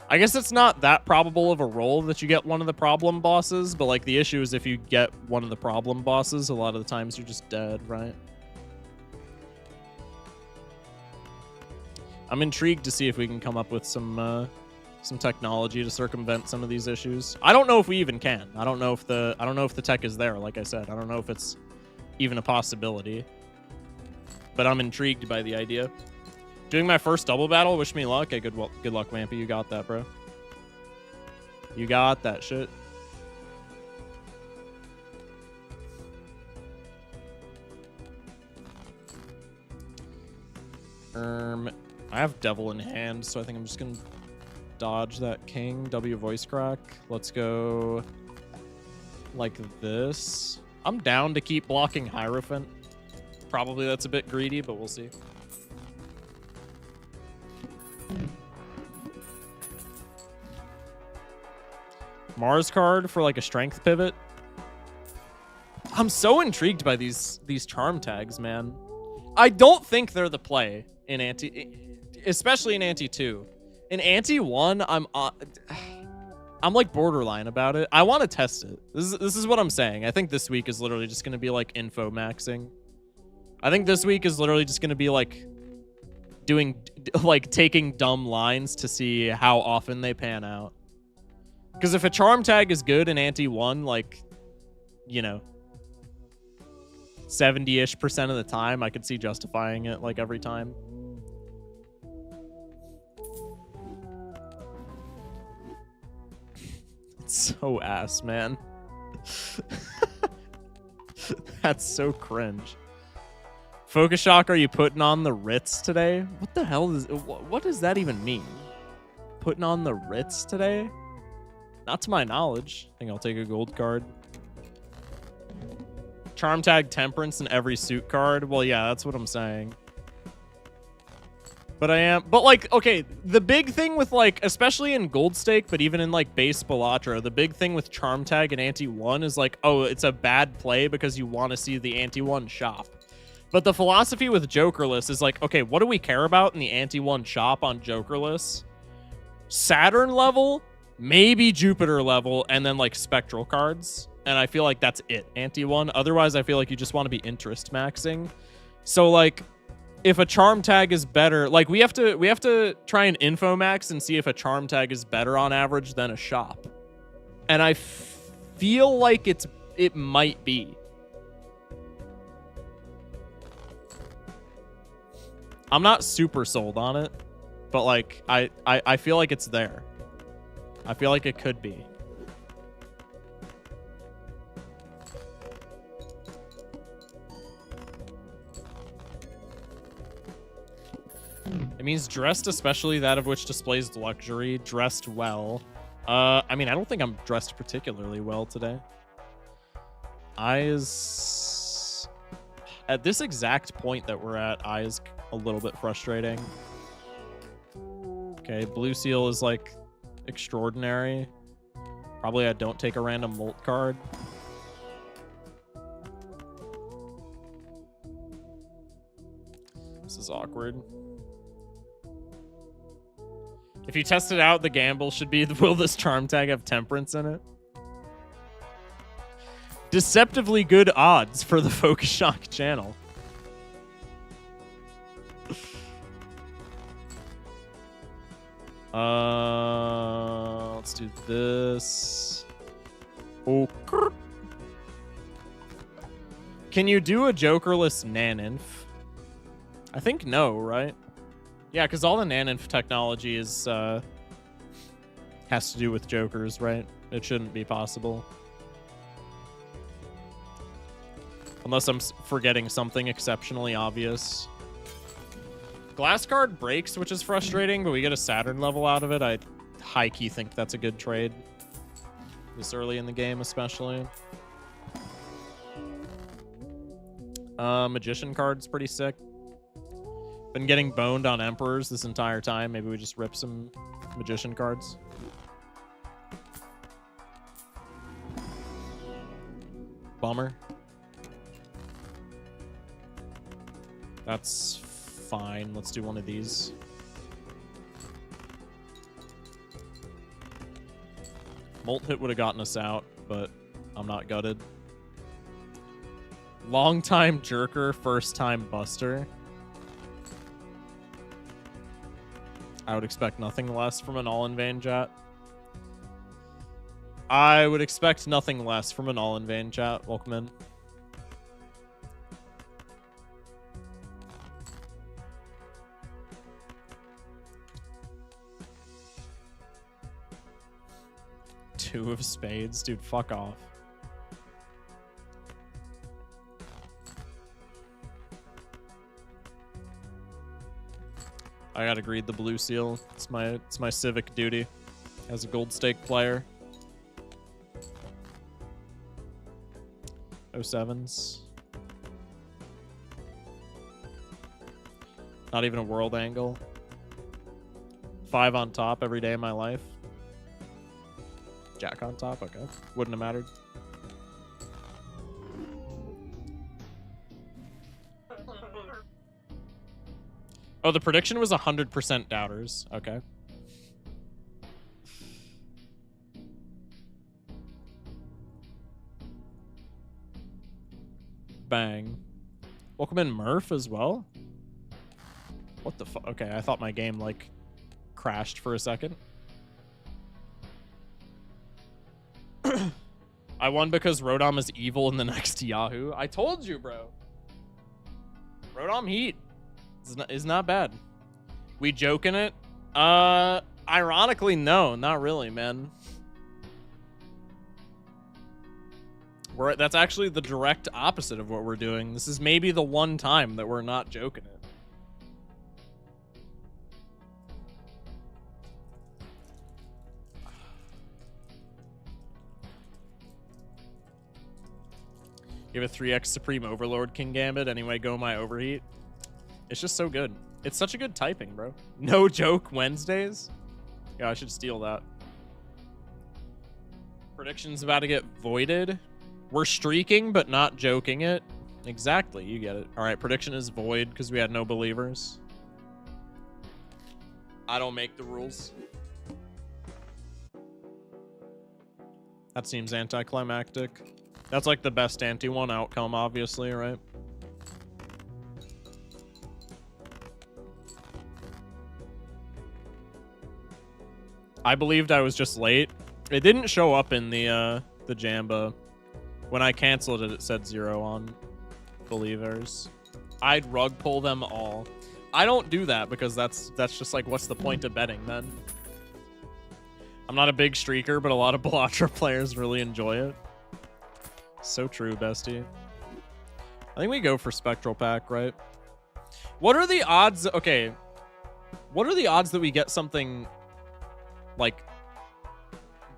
I guess it's not that probable of a roll that you get one of the problem bosses, but like the issue is if you get one of the problem bosses, a lot of the times you're just dead, right? I'm intrigued to see if we can come up with some technology to circumvent some of these issues. I don't know if we even can. I don't know if the tech is there, like I said. I don't know if it's even a possibility. But I'm intrigued by the idea. Doing my first double battle, wish me luck. Hey, good luck, Wampy. You got that, bro. You got that shit. I have Devil in hand, so I think I'm just gonna dodge that king. W voice crack. Let's go like this. I'm down to keep blocking Hierophant. Probably that's a bit greedy, but we'll see. Mars card for like a strength pivot. I'm so intrigued by these charm tags, man. I don't think they're the play in especially in Ante 2. In Ante 1, I'm like borderline about it. I want to test it. This is what I'm saying. I think this week is literally just going to be like info maxing. I think this week is literally just going to be like taking dumb lines to see how often they pan out. Because if a charm tag is good in Ante 1, like, you know, 70-ish% of the time, I could see justifying it like every time. It's so ass, man. That's so cringe. Focus Shock, are you putting on the Ritz today? What the hell what does that even mean? Putting on the Ritz today? Not to my knowledge. I think I'll take a gold card. Charm tag Temperance in every suit card. Well, yeah, that's what I'm saying. But like, okay, the big thing with like, especially in Gold Stake, but even in like base Balatro, the big thing with Charm Tag and Ante 1 is like, oh, it's a bad play because you want to see the Ante 1 shop. But the philosophy with Jokerless is like, okay, what do we care about in the Ante 1 shop on Jokerless? Saturn level, maybe Jupiter level, and then like Spectral cards. And I feel like that's it, Ante 1. Otherwise, I feel like you just want to be interest maxing. So like, if a charm tag is better, like we have to try and info max and see if a charm tag is better on average than a shop. And I feel like it might be. I'm not super sold on it, but like I feel like it's there. I feel like it could be. It means dressed, especially that of which displays luxury, dressed well. I mean, I don't think I'm dressed particularly well today. Eyes... At this exact point that we're at, eye is a little bit frustrating. Okay, blue seal is like extraordinary. Probably I don't take a random molt card. This is awkward. If you test it out, the gamble should be, will this charm tag have Temperance in it? Deceptively good odds for the Focus Shock channel. Let's do this. Oh. Can you do a Jokerless Naninf? I think no, right? Yeah, because all the Naninf technology is has to do with Jokers, right? It shouldn't be possible. Unless I'm forgetting something exceptionally obvious. Glass card breaks, which is frustrating, but we get a Saturn level out of it. I high-key think that's a good trade. This early in the game, especially. Magician card's pretty sick. Been getting boned on Emperors this entire time. Maybe we just rip some Magician cards. Bummer. That's fine. Let's do one of these. Molt hit would have gotten us out, but I'm not gutted. Long time jerker, first time buster. I would expect nothing less from an all-in-vain chat. I would expect nothing less from an all-in-vain chat. Welcome in. Two of spades? Dude, fuck off. I gotta greed the blue seal. It's my civic duty as a gold stake player. 07s. Not even a world angle. 5 on top every day of my life. Jack on top, okay. Wouldn't have mattered. Oh, the prediction was 100% doubters. Okay. Bang. Welcome in Murph as well. What the fuck? Okay, I thought my game, like, crashed for a second. I won because Rodom is evil in the next Yahoo. I told you, bro. Rodom Heat is not bad. We joking it? Ironically, no, not really, man. That's actually the direct opposite of what we're doing. This is maybe the one time that we're not joking it. You have a 3x Supreme Overlord King Gambit. Anyway, go my overheat. It's just so good. It's such a good typing, bro. No joke Wednesdays. Yeah, I should steal that. Prediction's about to get voided. We're streaking, but not joking it. Exactly, you get it. All right, prediction is void because we had no believers. I don't make the rules. That seems anticlimactic. That's like the best anti-1 outcome, obviously, right? I believed I was just late. It didn't show up in the Jamba. When I canceled it, it said 0 on believers. I'd rug pull them all. I don't do that because that's just like, what's the point of betting then? I'm not a big streaker, but a lot of BALATRO players really enjoy it. So true, bestie. I think we go for Spectral Pack, right? What are the odds? Okay. What are the odds that we get something like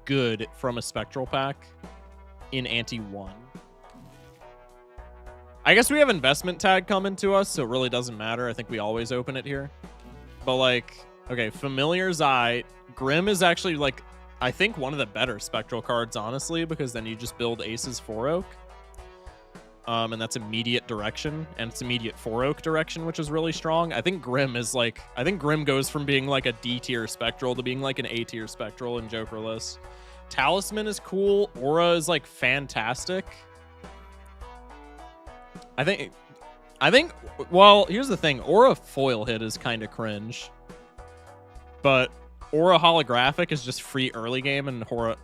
good from a Spectral Pack in Anti-1? I guess we have investment tag coming to us, so it really doesn't matter. I think we always open it here. But like, okay, Familiar's Eye. Grim is actually like, I think one of the better Spectral cards, honestly, because then you just build Aces 4-Oak. And that's immediate direction, and it's immediate 4-Oak direction, which is really strong. I think Grim is like, I think Grim goes from being like a D tier Spectral to being like an A tier Spectral in Jokerless. Talisman is cool. Aura is like fantastic. I think, well, here's the thing. Aura foil hit is kind of cringe. But Aura holographic is just free early game, and Aura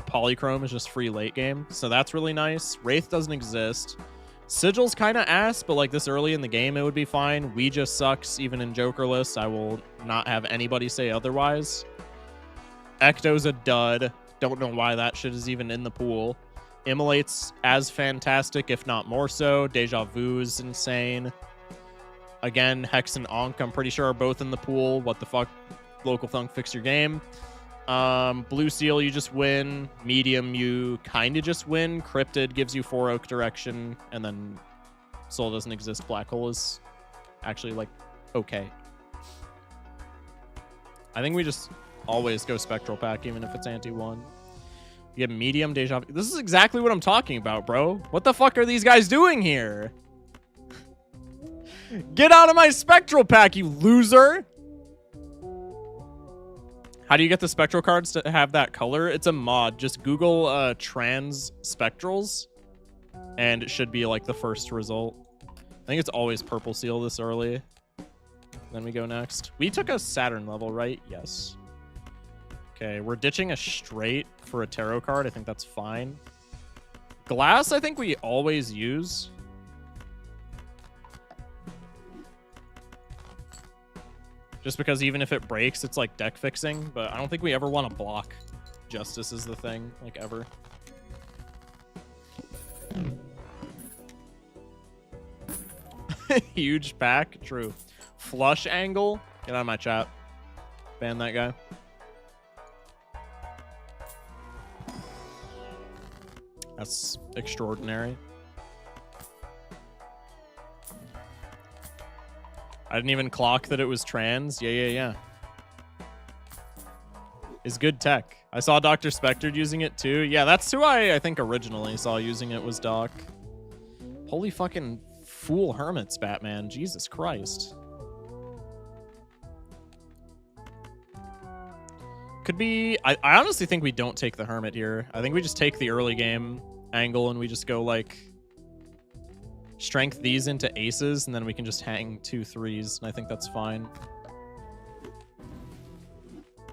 polychrome is just free late game. So that's really nice. Wraith doesn't exist. Sigil's kind of ass, but like this early in the game, it would be fine. Ouija sucks, even in Jokerless. I will not have anybody say otherwise. Ecto's a dud. Don't know why that shit is even in the pool. Immolate's as fantastic, if not more so. Deja Vu's insane. Again, Hex and Ankh, I'm pretty sure, are both in the pool. What the fuck? Local Thunk, fix your game. Blue Seal, you just win. Medium, you kind of just win. Cryptid gives you 4-Oak direction. And then Soul doesn't exist. Black Hole is actually, like, okay. I think we just always go Spectral Pack, even if it's Anti-1. You get Medium, Deja Vu. This is exactly what I'm talking about, bro. What the fuck are these guys doing here? Get out of my Spectral Pack, you loser! How do you get the spectral cards to have that color? It's a mod. Just Google trans spectrals, and it should be like the first result. I think it's always purple seal this early. Then we go next. We took a Saturn level, right? Yes. Okay, we're ditching a straight for a tarot card. I think that's fine. Glass, I think we always use. Just because even if it breaks, it's like deck fixing. But I don't think we ever want to block. Justice is the thing, like ever. Huge pack, true. Flush angle. Get out of my chat. Ban that guy. That's extraordinary. I didn't even clock that it was trans. Yeah. Is good tech. I saw Dr. Spectre using it too. Yeah, that's who I think originally saw using it was Doc. Holy fucking fool hermits, Batman. Jesus Christ. Could be... I honestly think we don't take the hermit here. I think we just take the early game angle and we just go like... strength these into aces, and then we can just hang 2 3s, and I think that's fine.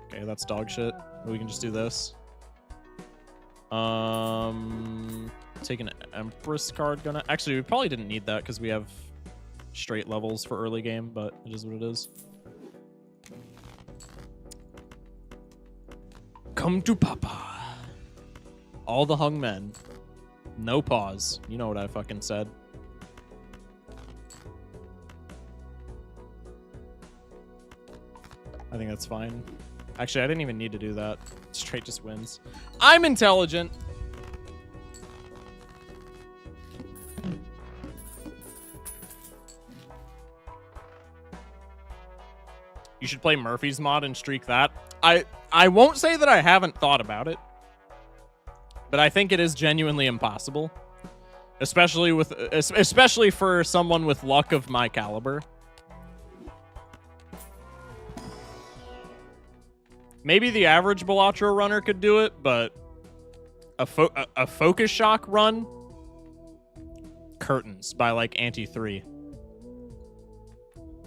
Okay, that's dog shit. We can just do this. Take an Empress card. Actually, we probably didn't need that because we have straight levels for early game, but it is what it is. Come to Papa. All the hung men. No pause. You know what I fucking said. I think that's fine. Actually, I didn't even need to do that. Straight just wins. I'm intelligent. You should play Murphy's mod and streak that. I won't say that I haven't thought about it, but I think it is genuinely impossible, especially for someone with luck of my caliber. Maybe the average Balatro runner could do it, but a focus shock run, curtains by like ante 3.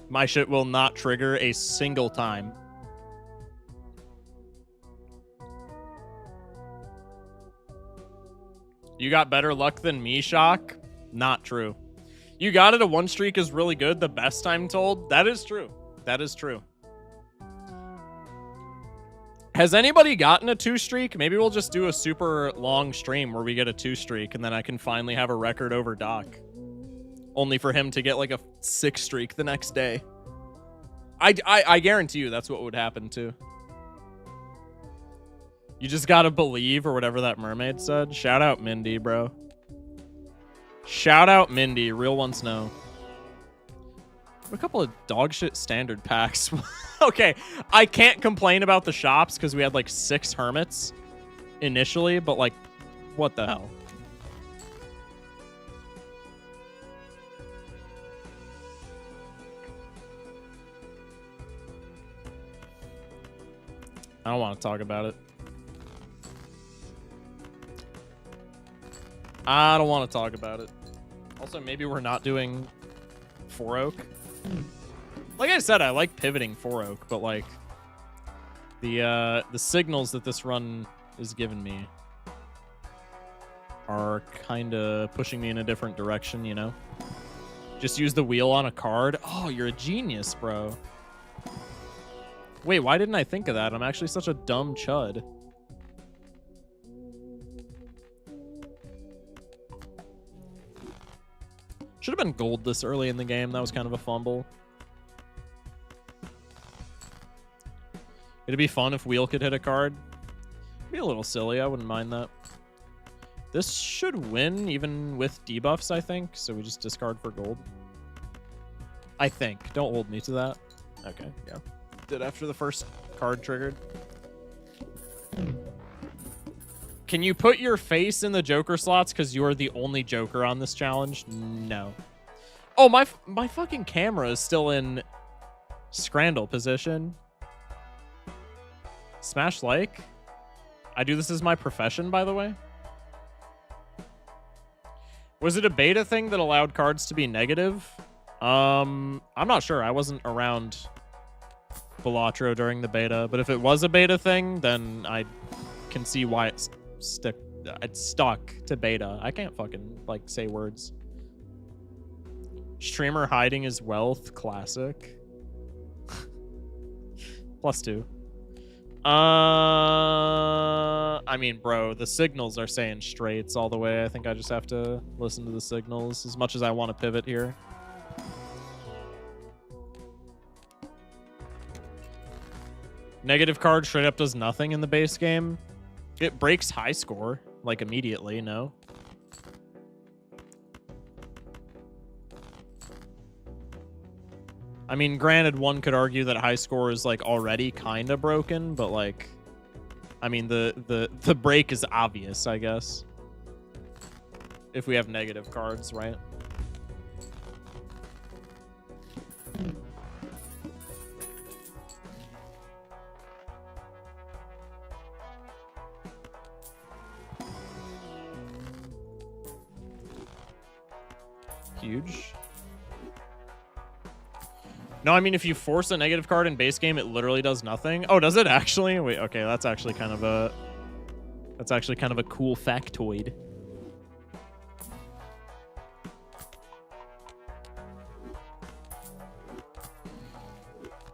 My shit will not trigger a single time. You got better luck than me, Shock? Not true. You got it, a 1 streak is really good. The best I'm told. That is true. That is true. Has anybody gotten a 2 streak? Maybe we'll just do a super long stream where we get a 2 streak and then I can finally have a record over Doc. Only for him to get like a 6 streak the next day. I guarantee you that's what would happen too. You just gotta believe, or whatever that mermaid said. Shout out Mindy, bro. Shout out Mindy. Real ones know. A couple of dog shit standard packs. Okay, I can't complain about the shops because we had like 6 hermits initially, but like, what the hell? I don't want to talk about it. I don't want to talk about it. Also, maybe we're not doing 4 oak. Like I said, I like pivoting 4 oak, but like the signals that this run is giving me are kind of pushing me in a different direction, you know? Just use the wheel on a card. Oh, you're a genius, bro. Wait, why didn't I think of that? I'm actually such a dumb chud. Should have been gold this early in the game. That was kind of a fumble. It'd be fun if wheel could hit a card. It'd be a little silly. I wouldn't mind that. This should win even with debuffs, I think. So we just discard for gold. I think. Don't hold me to that. Okay, yeah. Did after the first card triggered. Can you put your face in the Joker slots because you're the only Joker on this challenge? No. Oh, my fucking camera is still in Scrandle position. Smash like? I do this as my profession, by the way. Was it a beta thing that allowed cards to be negative? I'm not sure. I wasn't around Balatro during the beta, but if it was a beta thing, then I can see why it's stuck to beta. I can't fucking like say words. Streamer hiding his wealth, classic. +2. I mean, bro, the signals are saying straights all the way. I think I just have to listen to the signals as much as I want to pivot here. Negative card straight up does nothing in the base game. It breaks high score, like, immediately, no? I mean, granted, one could argue that high score is, like, already kind of broken, but, like, I mean, the break is obvious, I guess. If we have negative cards, right? Huge. No, I mean, if you force a negative card in base game, it literally does nothing. Oh, does it actually? Wait, okay, that's actually kind of a cool factoid.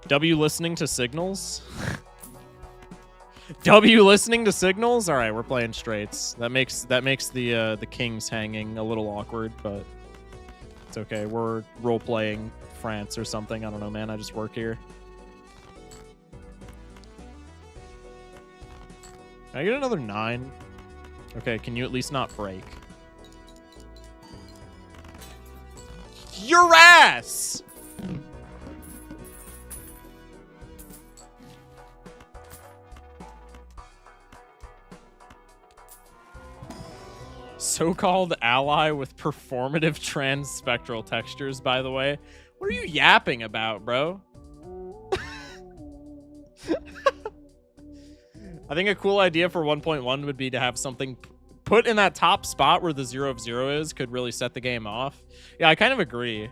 W listening to signals? W listening to signals? All right, we're playing straights. That makes the kings hanging a little awkward, but it's okay. We're role playing France or something. I don't know, man. I just work here. Can I get another 9? Okay, can you at least not break? Your ass! So-called ally with performative trans-spectral textures, by the way. What are you yapping about, bro? I think a cool idea for 1.1 would be to have something put in that top spot where the 0 of 0 is, could really set the game off. Yeah, I kind of agree.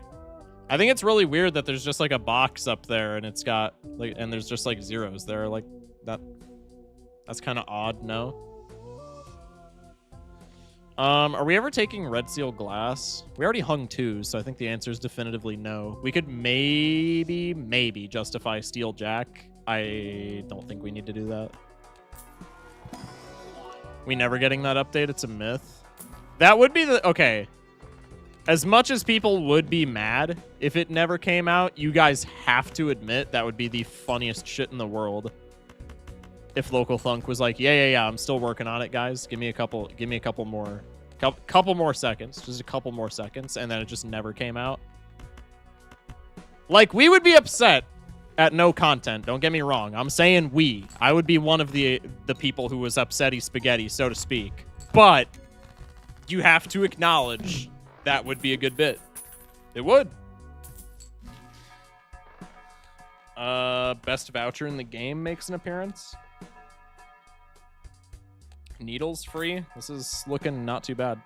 I think it's really weird that there's just like a box up there and it's got like, and there's just like zeros there. Like that's kind of odd, no? Are we ever taking red seal glass? We already hung 2, so I think the answer is definitively no. We could maybe justify steel jack. I don't think we need to do that. We never getting that update. It's a myth. That would be the... Okay. As much as people would be mad if it never came out, you guys have to admit that would be the funniest shit in the world. If Local Thunk was like, yeah, I'm still working on it, guys. Give me a couple more seconds. Just a couple more seconds, and then it just never came out. Like, we would be upset at no content. Don't get me wrong. I'm saying we. I would be one of the people who was upsetty spaghetti, so to speak. But you have to acknowledge that would be a good bit. It would. Best voucher in the game makes an appearance. Needles free. This is looking not too bad.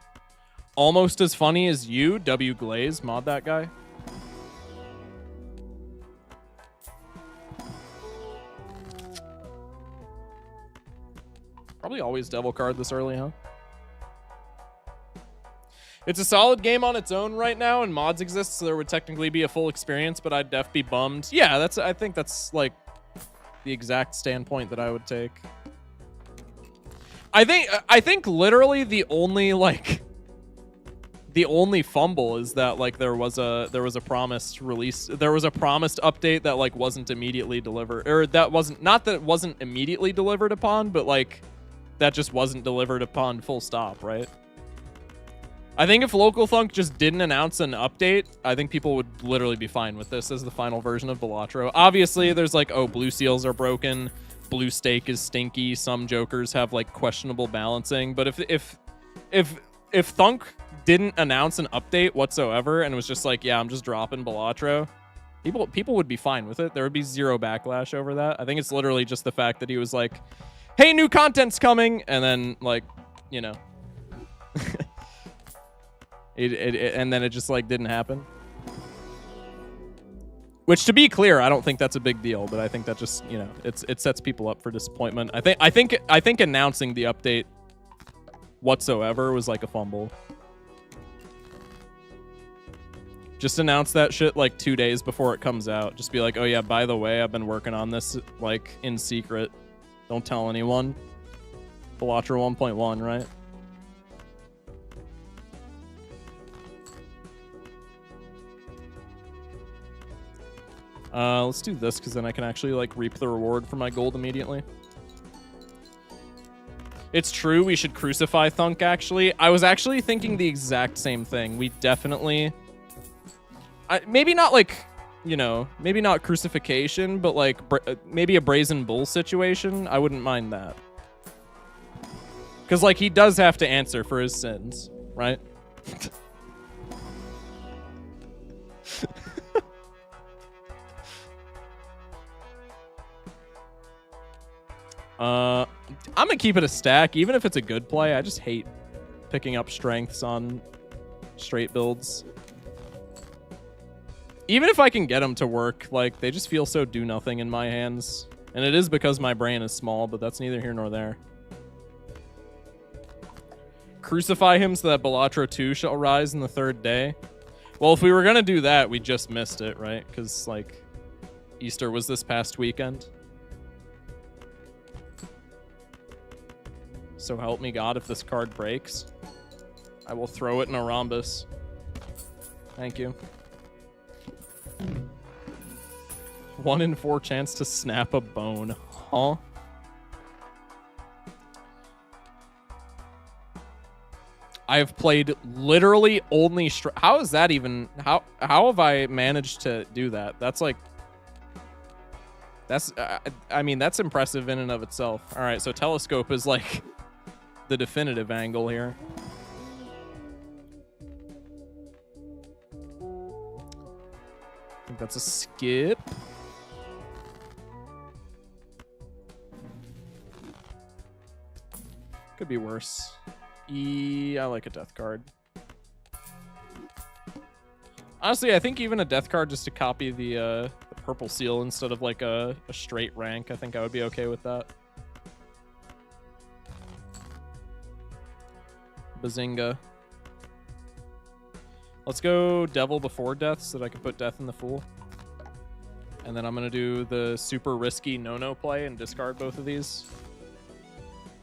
Almost as funny as you, W Glaze. Mod that guy. Probably always devil card this early, huh? It's a solid game on its own right now, and mods exist, so there would technically be a full experience, but I'd def be bummed. Yeah, I think that's like the exact standpoint that I would take. I think literally the only fumble is that like there was a promised release, there was a promised update that like wasn't immediately delivered, or that wasn't, not that it wasn't immediately delivered upon, but like that just wasn't delivered upon full stop, right? I think if Local Thunk just didn't announce an update, I think people would literally be fine with this as the final version of Balatro. Obviously, there's like, oh, blue seals are broken, blue stake is stinky, some jokers have like questionable balancing, but if Thunk didn't announce an update whatsoever and was just like, yeah, I'm just dropping Balatro, People would be fine with it. There would be zero backlash over that. I think it's literally just the fact that he was like, hey, new content's coming, and then like, you know, and then it just like didn't happen. Which, to be clear, I don't think that's a big deal, but I think that just, you know, it sets people up for disappointment. I think announcing the update whatsoever was like a fumble. Just announce that shit like 2 days before it comes out. Just be like, oh yeah, by the way, I've been working on this like in secret. Don't tell anyone. BALATRO 1.1, right? Let's do this because then I can actually like reap the reward for my gold immediately. It's true, we should crucify Thunk actually. I was actually thinking the exact same thing. We definitely... maybe not like, you know, maybe not crucifixion, but like maybe a brazen bull situation. I wouldn't mind that. Because like he does have to answer for his sins, right? I'm gonna keep it a stack, even if it's a good play. I just hate picking up strengths on straight builds. Even if I can get them to work, like, they just feel so do-nothing in my hands. And it is because my brain is small, but that's neither here nor there. Crucify him so that BALATRO 2 shall rise in the third day. Well, if we were gonna do that, we just missed it, right? Because, like, Easter was this past weekend. So help me God, if this card breaks, I will throw it in a rhombus. Thank you. 1 in 4 chance to snap a bone. Huh? I have played literally only how is that even how have I managed to do that? That's like that's I mean that's impressive in and of itself. All right, so telescope is like the definitive angle here. I think that's a skip. Could be worse. I like a death card. Honestly, I think even a death card just to copy the purple seal instead of like a straight rank, I think I would be okay with that. Bazinga. Let's go Devil before Death so that I can put Death in the Fool. And then I'm going to do the super risky no-no play and discard both of these.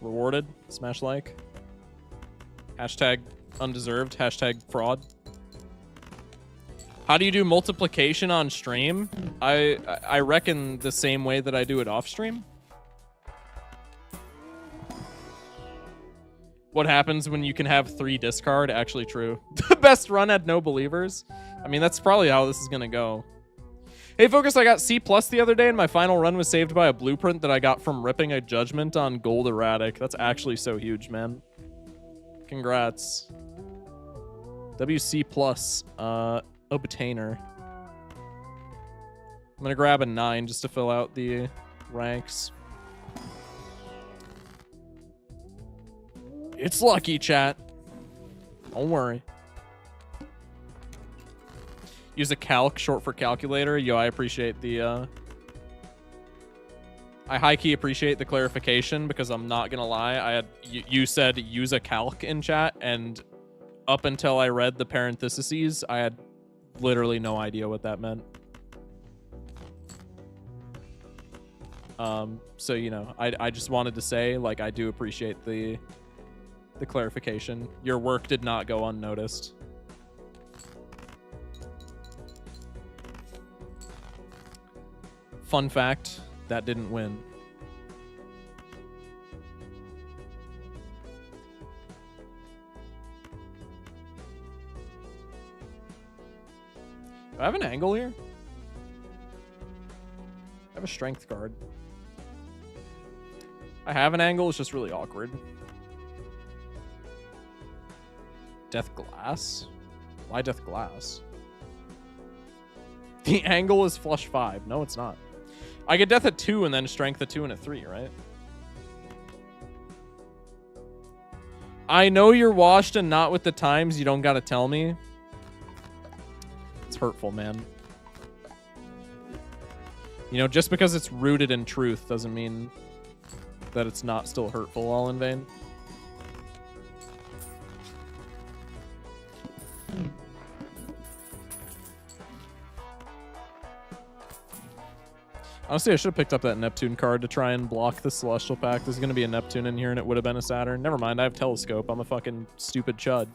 Rewarded. Smash like. Hashtag undeserved. Hashtag fraud. How do you do multiplication on stream? I reckon the same way that I do it off stream. What happens when you can have 3 discard? Actually true. The best run had no believers. I mean, that's probably how this is going to go. Hey, Focus, I got C+ the other day, and my final run was saved by a blueprint that I got from ripping a judgment on Gold Erratic. That's actually so huge, man. Congrats. WC+, obtainer. I'm going to grab a 9 just to fill out the ranks. It's lucky, chat. Don't worry. Use a calc, short for calculator. Yo, I appreciate the, I high-key appreciate the clarification because I'm not gonna lie. You said use a calc in chat, and up until I read the parentheses, I had literally no idea what that meant. So, you know, I just wanted to say, like, I do appreciate the clarification. Your work did not go unnoticed. Fun fact, that didn't win. Do I have an angle here? I have a strength card. I have an angle, it's just really awkward. Death Glass? Why Death Glass? The angle is flush 5. No, it's not. I get death at 2 and then strength at 2 and at 3, right? I know you're washed and not with the times. You don't gotta tell me. It's hurtful, man. You know, just because it's rooted in truth doesn't mean that it's not still hurtful all in vain. Honestly, I should have picked up that Neptune card to try and block the Celestial Pack. There's going to be a Neptune in here, and it would have been a Saturn. Never mind, I have Telescope. I'm a fucking stupid chud.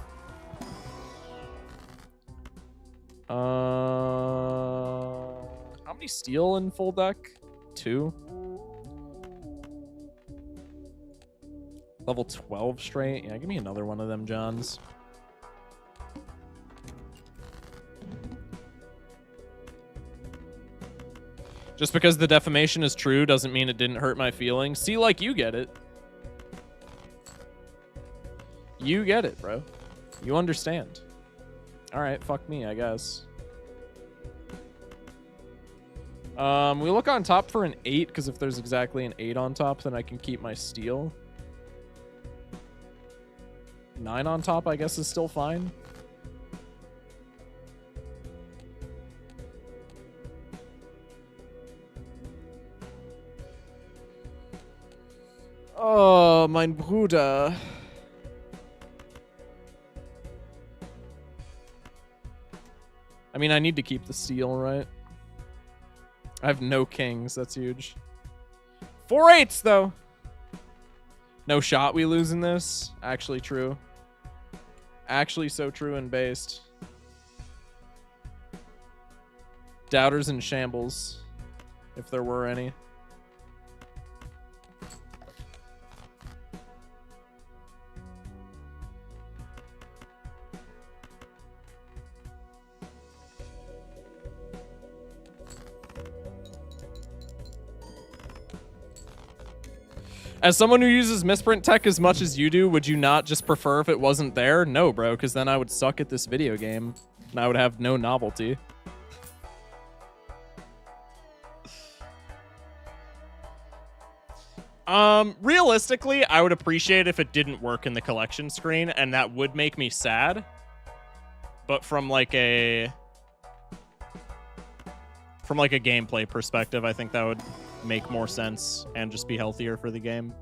How many steel in full deck? 2. Level 12 straight. Yeah, give me another one of them, Johns. Just because the defamation is true doesn't mean it didn't hurt my feelings. See, like, you get it. You get it, bro. You understand. All right, fuck me, I guess. We look on top for an 8, because if there's exactly an 8 on top, then I can keep my steel. 9 on top, I guess, is still fine. Oh, mein Bruder. I mean, I need to keep the steel, right? I have no kings. That's huge. 4 8s, though. No shot we lose in this. Actually true. Actually so true and based. Doubters in shambles, if there were any. As someone who uses misprint tech as much as you do, would you not just prefer if it wasn't there? No, bro, because then I would suck at this video game, and I would have no novelty. Realistically, I would appreciate if it didn't work in the collection screen, and that would make me sad. But from like a gameplay perspective, I think that would make more sense and just be healthier for the game.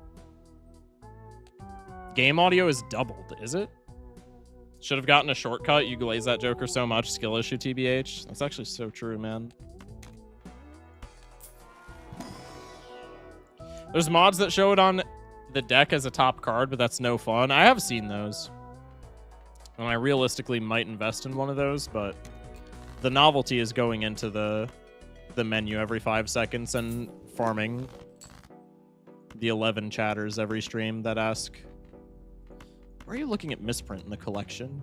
Game audio is doubled, is it? Should have gotten a shortcut. You glaze that Joker so much. Skill issue, TBH. That's actually so true, man. There's mods that show it on the deck as a top card, but that's no fun. I have seen those. And I realistically might invest in one of those, but the novelty is going into the menu every 5 seconds and farming the 11 chatters every stream that ask, where are you looking at misprint in the collection?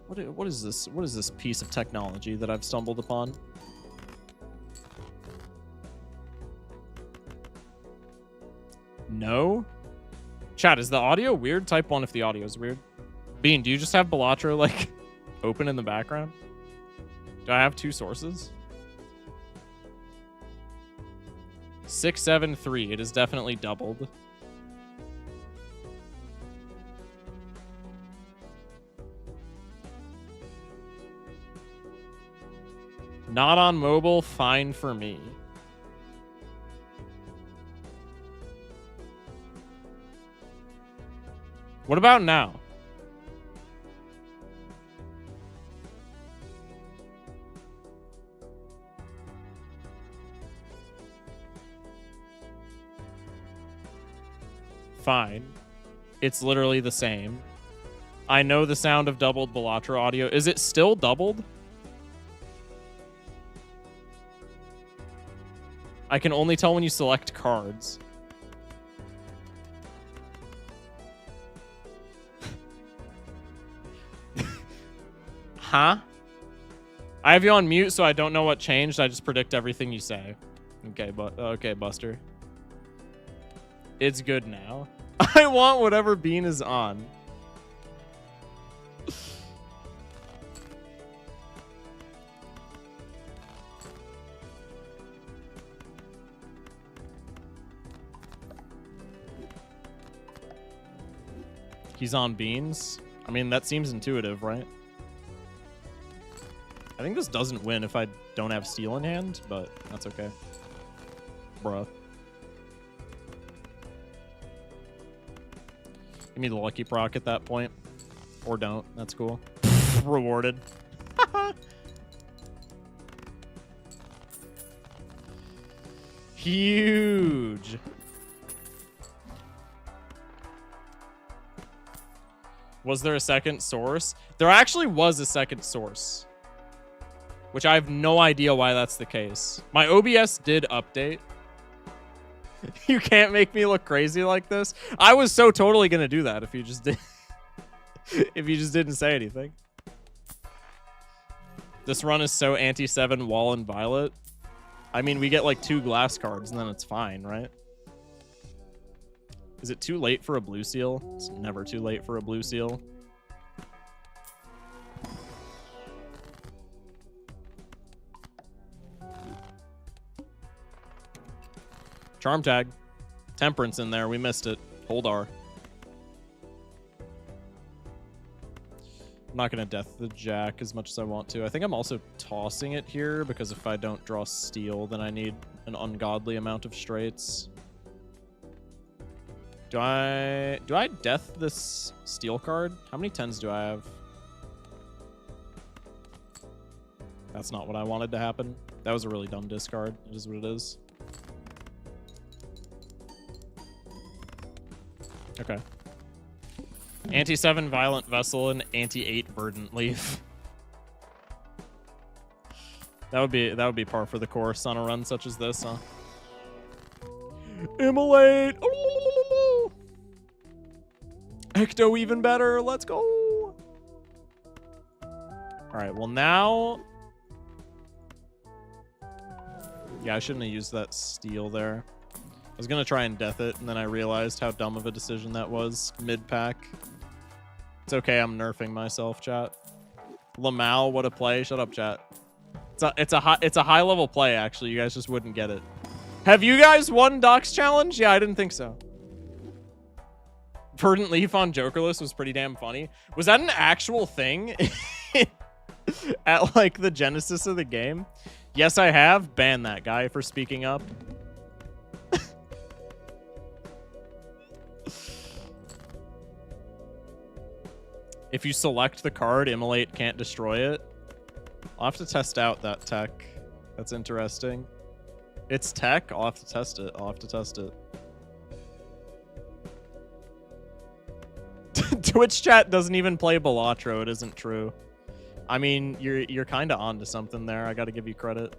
What is this? What is this piece of technology that I've stumbled upon? No? Chat, is the audio weird? Type 1 if the audio is weird. Bean, do you just have Balatro, like, open in the background? Do I have 2 sources? 673. It is definitely doubled. Not on mobile, fine for me. What about now? Fine. It's literally the same. I know the sound of doubled Balatro audio. Is it still doubled? I can only tell when you select cards. Huh? I have you on mute, so I don't know what changed. I just predict everything you say. Okay, but okay, Buster. It's good now. I want whatever Bean is on. He's on beans. I mean, that seems intuitive, right? I think this doesn't win if I don't have steel in hand, but that's okay. Bruh. Give me the lucky proc at that point. Or don't. That's cool. Rewarded. Huge. Was there a second source? There actually was a second source, which I have no idea why that's the case. My OBS did update. You can't make me look crazy like this. I was so totally gonna do that if you just did. If you just didn't say anything. This run is so anti-7 wall and violet. I mean, we get like 2 glass cards and then it's fine, right? Is it too late for a blue seal? It's never too late for a blue seal. Charm tag. Temperance in there. We missed it. Hold R. I'm not going to death the jack as much as I want to. I think I'm also tossing it here because if I don't draw steel, then I need an ungodly amount of straights. Do I death this steel card? How many 10s do I have? That's not what I wanted to happen. That was a really dumb discard. It is what it is. Okay. Anti-7 Violent Vessel and anti-8 Verdant Leaf. That would be par for the course on a run such as this, huh? Immolate! Oh! Ecto even better. Let's go. All right. Well, now. Yeah, I shouldn't have used that steel there. I was gonna try and death it, and then I realized how dumb of a decision that was mid-pack. It's okay. I'm nerfing myself, chat. Lamau, what a play! Shut up, chat. It's a high level play. Actually, you guys just wouldn't get it. Have you guys won Doc's challenge? Yeah, I didn't think so. Verdant Leaf on Jokerless was pretty damn funny. Was that an actual thing at like the genesis of the game? Yes, I have. Ban that guy for speaking up. If you select the card, Immolate can't destroy it. I'll have to test out that tech. That's interesting. It's tech? I'll have to test it. I'll have to test it. Twitch chat doesn't even play Balatro. It isn't true. I mean, you're kind of onto something there. I got to give you credit.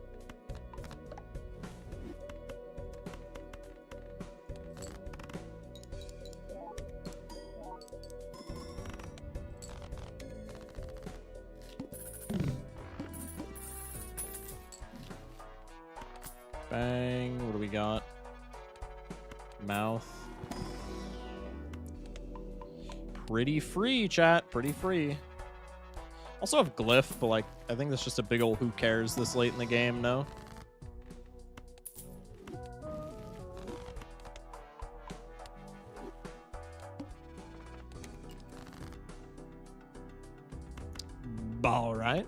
Bang. What do we got? Mouth. Pretty free, chat. Pretty free. Also have Glyph, but like, I think that's just a big old who cares this late in the game, no? All right.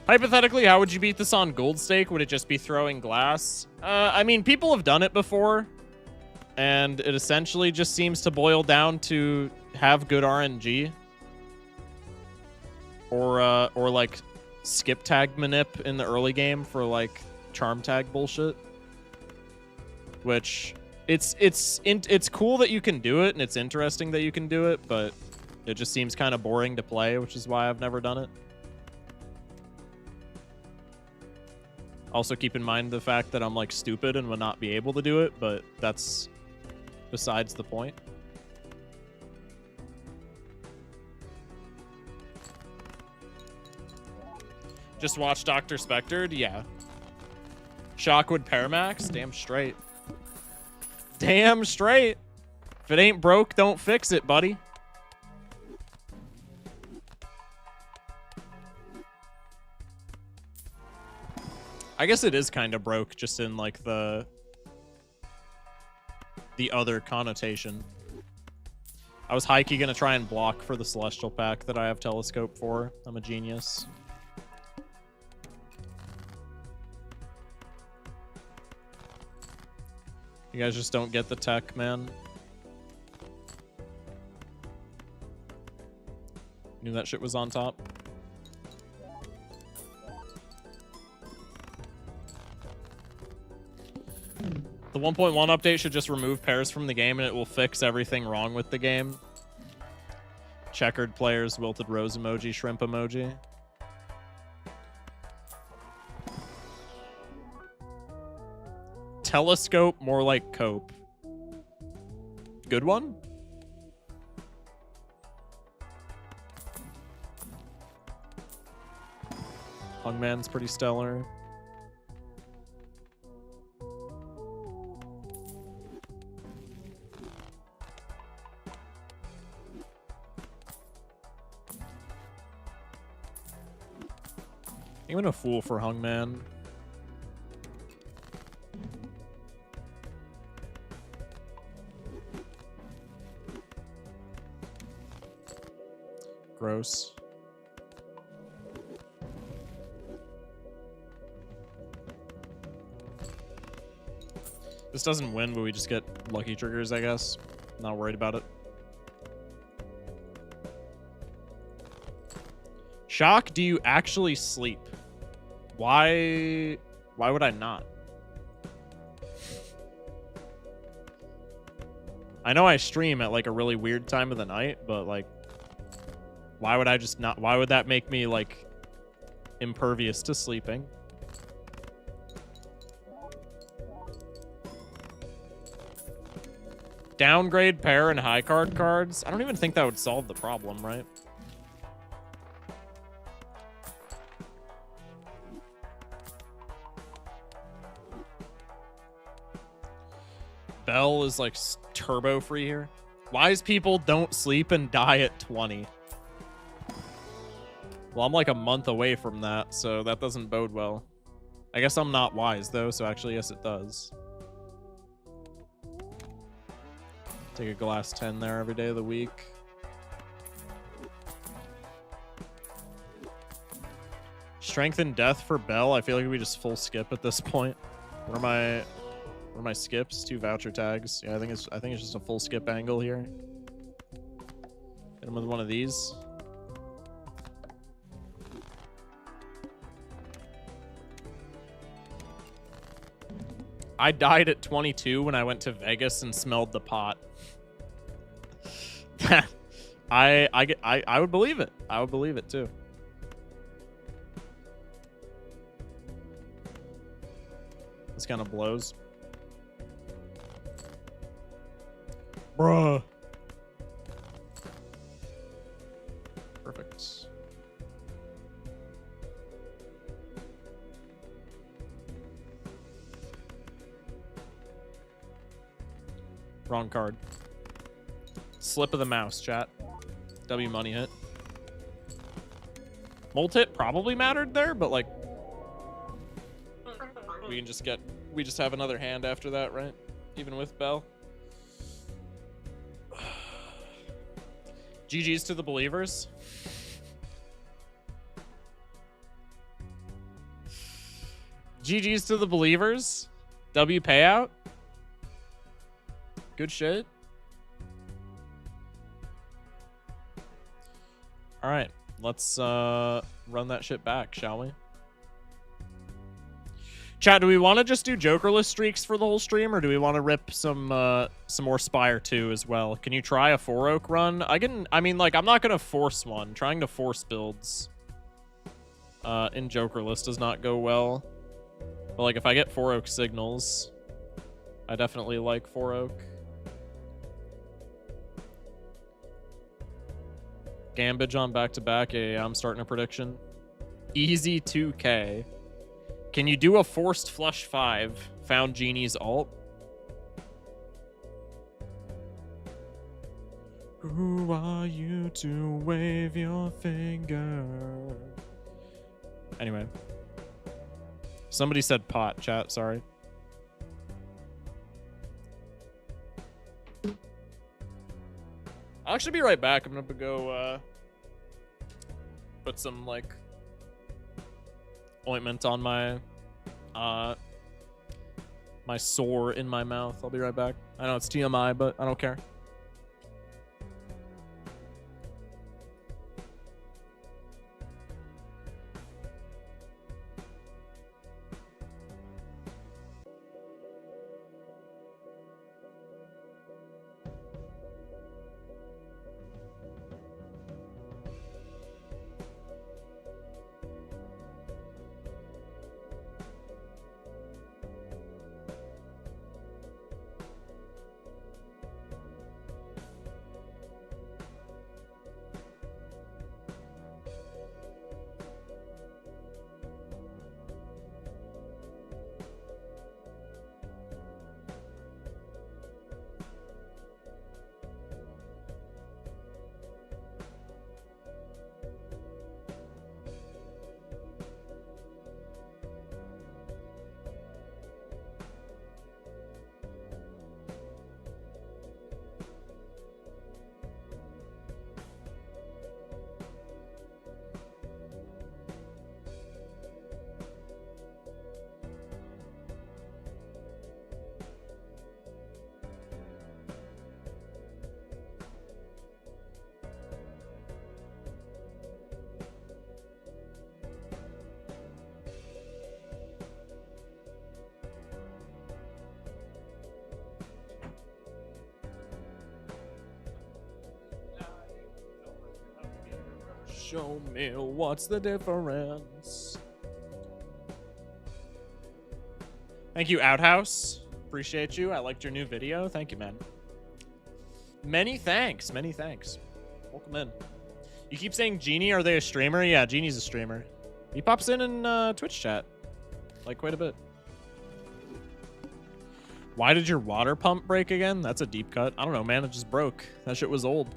Hypothetically, how would you beat this on Gold Stake? Would it just be throwing glass? I mean, people have done it before, and it essentially just seems to boil down to have good RNG, or like skip tag manip in the early game for like charm tag bullshit. Which it's cool that you can do it, and it's interesting that you can do it, but it just seems kind of boring to play, which is why I've never done it. Also, keep in mind the fact that I'm like stupid and would not be able to do it, but that's besides the point. Just watch Dr. Spectre? Yeah. Shockwood Paramax? Damn straight. Damn straight. If it ain't broke, don't fix it, buddy. I guess it is kind of broke, just in like the other connotation. I was high-key gonna try and block for the Celestial Pack that I have Telescope for. I'm a genius. You guys just don't get the tech, man. Knew that shit was on top. The 1.1 update should just remove pairs from the game and it will fix everything wrong with the game. Checkered players, wilted rose emoji, shrimp emoji. Telescope, more like cope. Good one? Hungman's pretty stellar. Even a fool for Hungman. Gross. This doesn't win, but we just get lucky triggers, I guess. Not worried about it. Shock, do you actually sleep? Why would I not? I know I stream at like a really weird time of the night, but like, why would I just not? Why would that make me like impervious to sleeping? Downgrade pair and high card cards? I don't even think that would solve the problem, right? Bell is like turbo free here. Wise people don't sleep and die at 20. Well, I'm like a month away from that, so that doesn't bode well. I guess I'm not wise though, so actually yes it does. Take a glass 10 there every day of the week. Strength and death for Bell. I feel like we just full skip at this point. What are my skips? 2 voucher tags. Yeah, I think it's just a full skip angle here. Hit him with one of these. I died at 22 when I went to Vegas and smelled the pot. I would believe it. I would believe it too. This kind of blows. Bruh. Perfect. Wrong card. Slip of the mouse, chat. W money hit. Molt hit probably mattered there, but like we just have another hand after that, right? Even with Bell. GG's to the believers. GG's to the believers. W payout. Good shit. All right, let's run that shit back, shall we? Chat, do we want to just do Jokerless streaks for the whole stream, or do we want to rip some more Spire 2 as well? Can you try a 4 Oak run? I mean, like, I'm not gonna force one. Trying to force builds in Jokerless does not go well. But like, if I get 4 Oak signals, I definitely like 4 Oak. Gambage on back-to-back. Yeah, I'm starting a prediction. Easy 2K. Can you do a forced flush 5? Found Genie's alt. Who are you to wave your finger? Anyway. Somebody said pot, chat, sorry. I'll actually be right back. I'm gonna go put some like ointment on my my sore in my mouth. I'll be right back. I know it's TMI, but I don't care. Show me what's the difference. Thank you, Outhouse. Appreciate you. I liked your new video. Thank you, man. Many thanks. Many thanks. Welcome in. You keep saying Genie. Are they a streamer? Yeah, Genie's a streamer. He pops in Twitch chat. Like, quite a bit. Why did your water pump break again? That's a deep cut. I don't know, man. It just broke. That shit was old.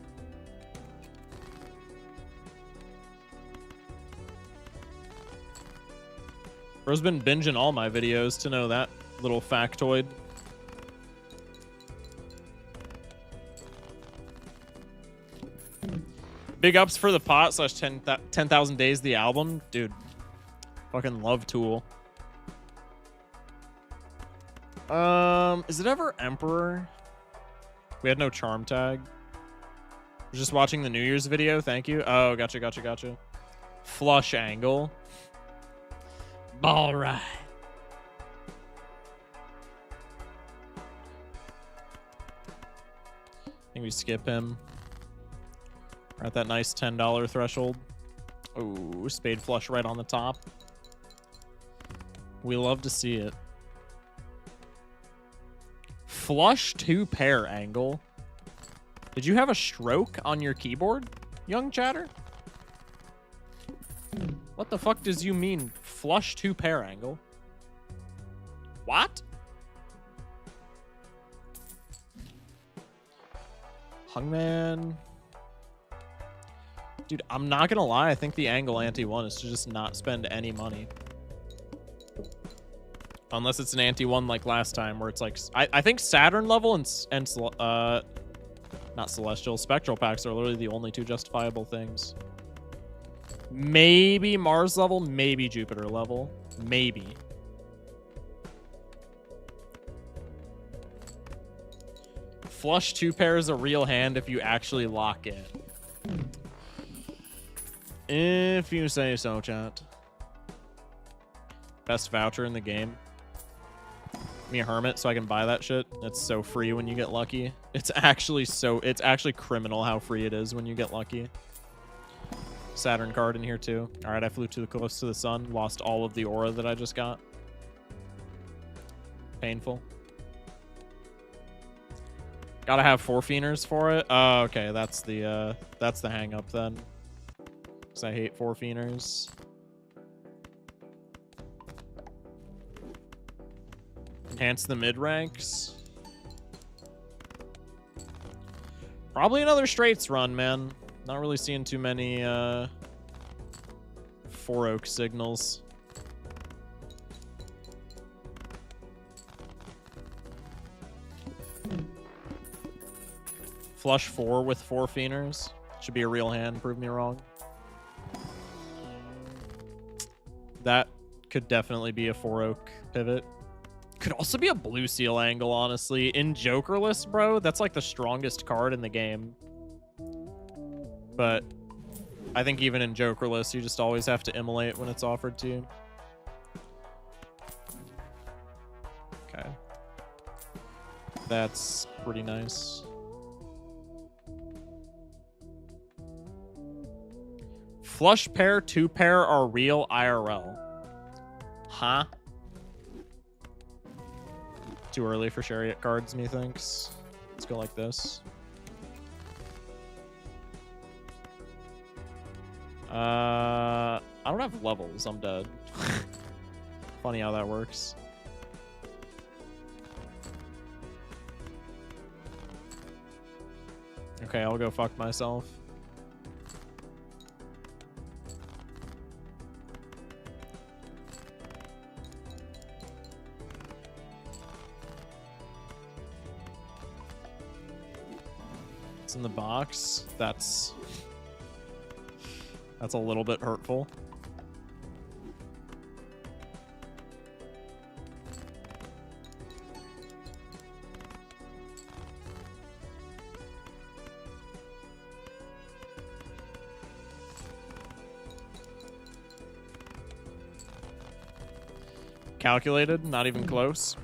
Bro's been binging all my videos to know that little factoid. Big ups for the pot slash 10,000 days the album. Dude, fucking love Tool. Is it ever Emperor? We had no charm tag. We're just watching the New Year's video. Thank you. Oh, gotcha. Flush angle. All right. I think we skip him. We're at that nice $10 threshold. Oh, spade flush right on the top. We love to see it. Flush 2 pair angle. Did you have a stroke on your keyboard, young chatter? What the fuck does you mean flush 2 pair angle? What? Hungman. Dude, I'm not gonna lie. I think the angle ante one is to just not spend any money. Unless it's an ante one like last time where it's like... I think Saturn level and not Celestial, Spectral packs are literally the only 2 justifiable things. Maybe Mars level, maybe Jupiter level. Maybe. Flush 2 pair is a real hand if you actually lock in. If you say so, chat. Best voucher in the game. Give me a hermit so I can buy that shit. It's so free when you get lucky. It's actually criminal how free it is when you get lucky. Saturn card in here too. All right, I flew too close to the sun. Lost all of the aura that I just got. Painful. Gotta have 4 Fienders for it. Oh, okay. That's the hang up then. Because I hate 4 Fienders. Enhance the mid ranks. Probably another straights run, man. Not really seeing too many 4 oak signals. Flush 4 with 4 Fienders. Should be a real hand, prove me wrong. That could definitely be a 4-oak pivot. Could also be a blue seal angle, honestly. In Jokerless, bro, that's like the strongest card in the game. But I think even in Jokerless, you just always have to immolate when it's offered to you. Okay. That's pretty nice. Flush pair, 2 pair are real IRL. Huh? Too early for chariot cards, methinks. Let's go like this. I don't have levels. I'm dead. Funny how that works. Okay, I'll go fuck myself. It's in the box. That's a little bit hurtful. Calculated, not even close.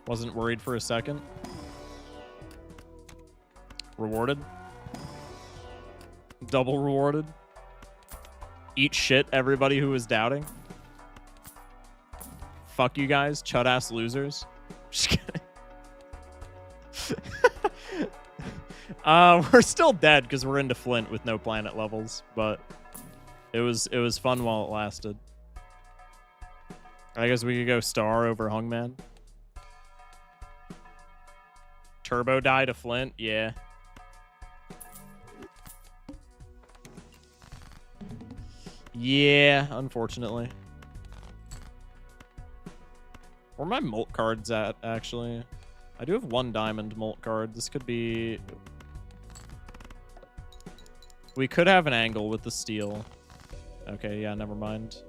Wasn't worried for a second. Rewarded. Double rewarded. Eat shit, everybody who was doubting. Fuck you guys, chud-ass losers. Just kidding. We're still dead because we're into Flint with no planet levels, but it was fun while it lasted. I guess we could go Star over Hungman. Turbo die to Flint, yeah. Yeah, unfortunately. Where are my molt cards at, actually? I do have 1 diamond molt card. This could be... We could have an angle with the steel. Okay, yeah, never mind.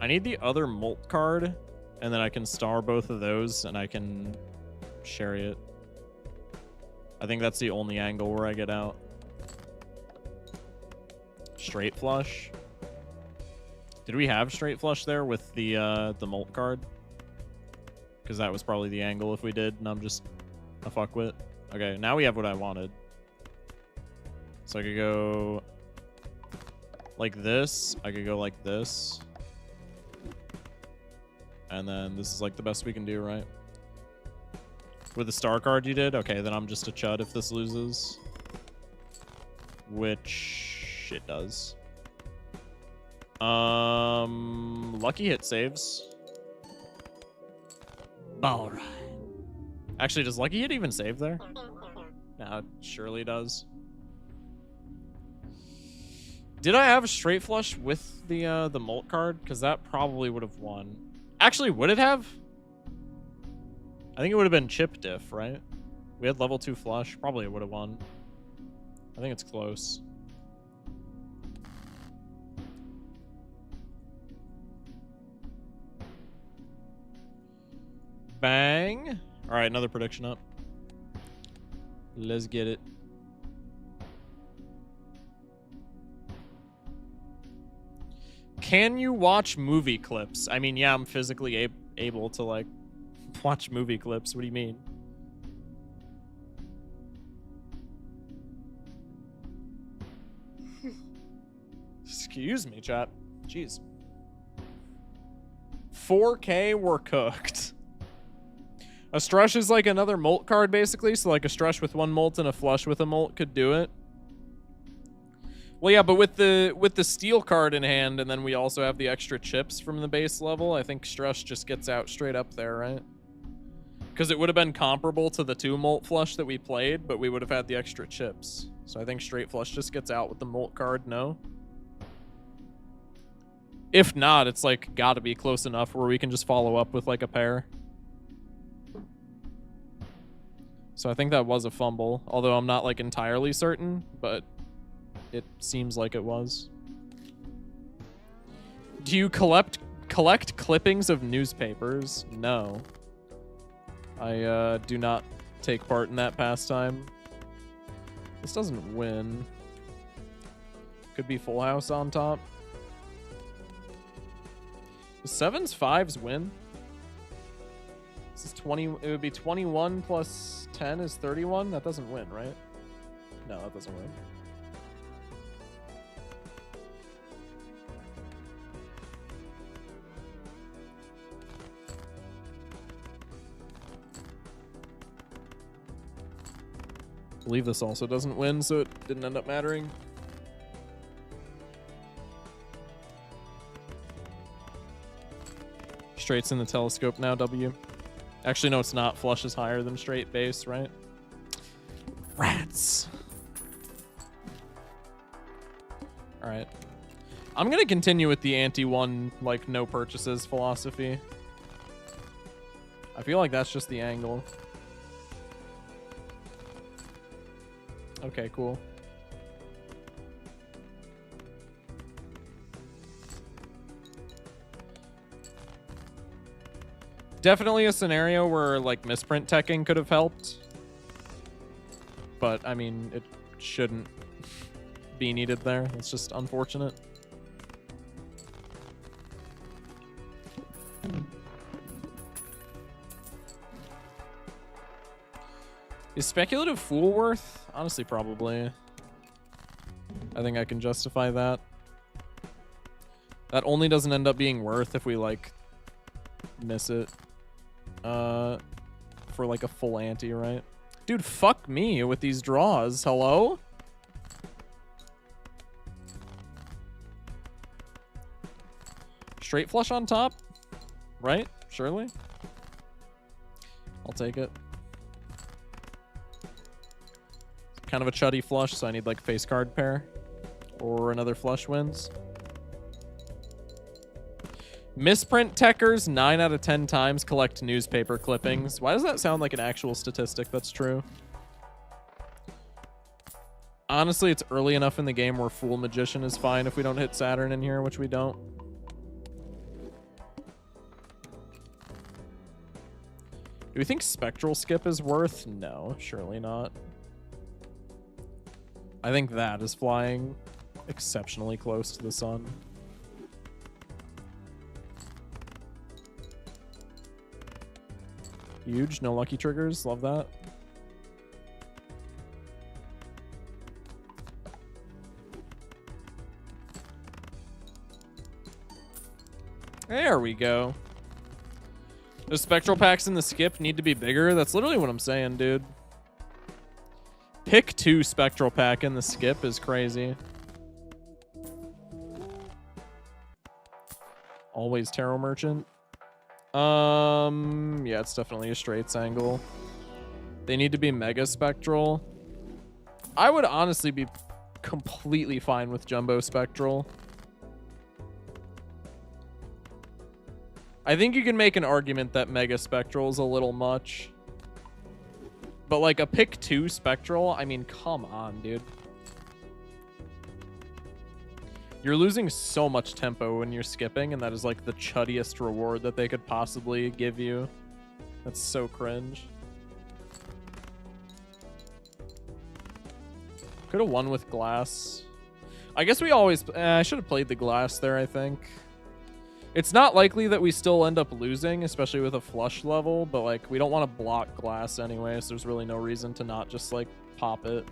I need the other molt card, and then I can star both of those, and I can chariot. I think that's the only angle where I get out. Straight flush. Did we have straight flush there with the molt card? Because that was probably the angle if we did, and I'm just a fuckwit. Okay, now we have what I wanted. So I could go like this. I could go like this. And then this is like the best we can do, right? With the star card you did? Okay, then I'm just a chud if this loses. Which it does. Lucky hit saves. Alright. Actually, does Lucky hit even save there? No, it surely does. Did I have a straight flush with the molt card? Because that probably would have won. Actually, would it have? I think it would have been chip diff, right? We had level 2 flush. Probably it would have won. I think it's close. Bang. All right, another prediction up. Let's get it. Can you watch movie clips? I mean, yeah, I'm physically able to, like, watch movie clips. What do you mean? Excuse me, chat. Jeez. 4K, we're cooked. A Strush is like another molt card, basically. So, like, a Strush with 1 molt and a flush with a molt could do it. Well, yeah, but with the steel card in hand, and then we also have the extra chips from the base level, I think Strush just gets out straight up there, right? Because it would have been comparable to the 2 Molt Flush that we played, but we would have had the extra chips. So I think Straight Flush just gets out with the Molt card, no? If not, it's like gotta be close enough where we can just follow up with like a pair. So I think that was a fumble, although I'm not like entirely certain, but it seems like it was. Do you collect clippings of newspapers? No. I do not take part in that pastime. This doesn't win. Could be Full House on top. The 7s, 5s win. This is 20. It would be 21 plus 10 is 31. That doesn't win, right? No, that doesn't win. I believe this also doesn't win, so it didn't end up mattering. Straight's in the telescope now, W. Actually, no, it's not. Flush is higher than straight base, right? Rats. All right. I'm going to continue with the anti-1, like, no purchases philosophy. I feel like that's just the angle. Okay, cool. Definitely a scenario where, like, misprint teching could have helped. But, I mean, it shouldn't be needed there. It's just unfortunate. Is Speculative Fool worth? Honestly, probably. I think I can justify that. That only doesn't end up being worth if we, like, miss it. For, like, a full ante, right? Dude, fuck me with these draws. Hello? Straight flush on top? Right? Surely? I'll take it. Kind of a chuddy flush, so I need like face card pair. Or another flush wins. Misprint techers 9 out of 10 times collect newspaper clippings. Why does that sound like an actual statistic that's true? Honestly, it's early enough in the game where Fool Magician is fine if we don't hit Saturn in here, which we don't. Do we think Spectral Skip is worth? No, surely not. I think that is flying exceptionally close to the sun. Huge, no lucky triggers. Love that. There we go. The spectral packs in the skip need to be bigger. That's literally what I'm saying, dude. Pick 2 spectral pack in the skip is crazy. Always Tarot Merchant. Yeah, it's definitely a straights angle. They need to be mega spectral. I would honestly be completely fine with jumbo spectral. I think you can make an argument that mega spectral is a little much. But like a pick 2 spectral, I mean, come on, dude. You're losing so much tempo when you're skipping, and that is like the chuddiest reward that they could possibly give you. That's so cringe. Could have won with glass. I guess we always... I should have played the glass there, I think. It's not likely that we still end up losing, especially with a flush level, but like we don't want to block glass anyway, so there's really no reason to not just like pop it.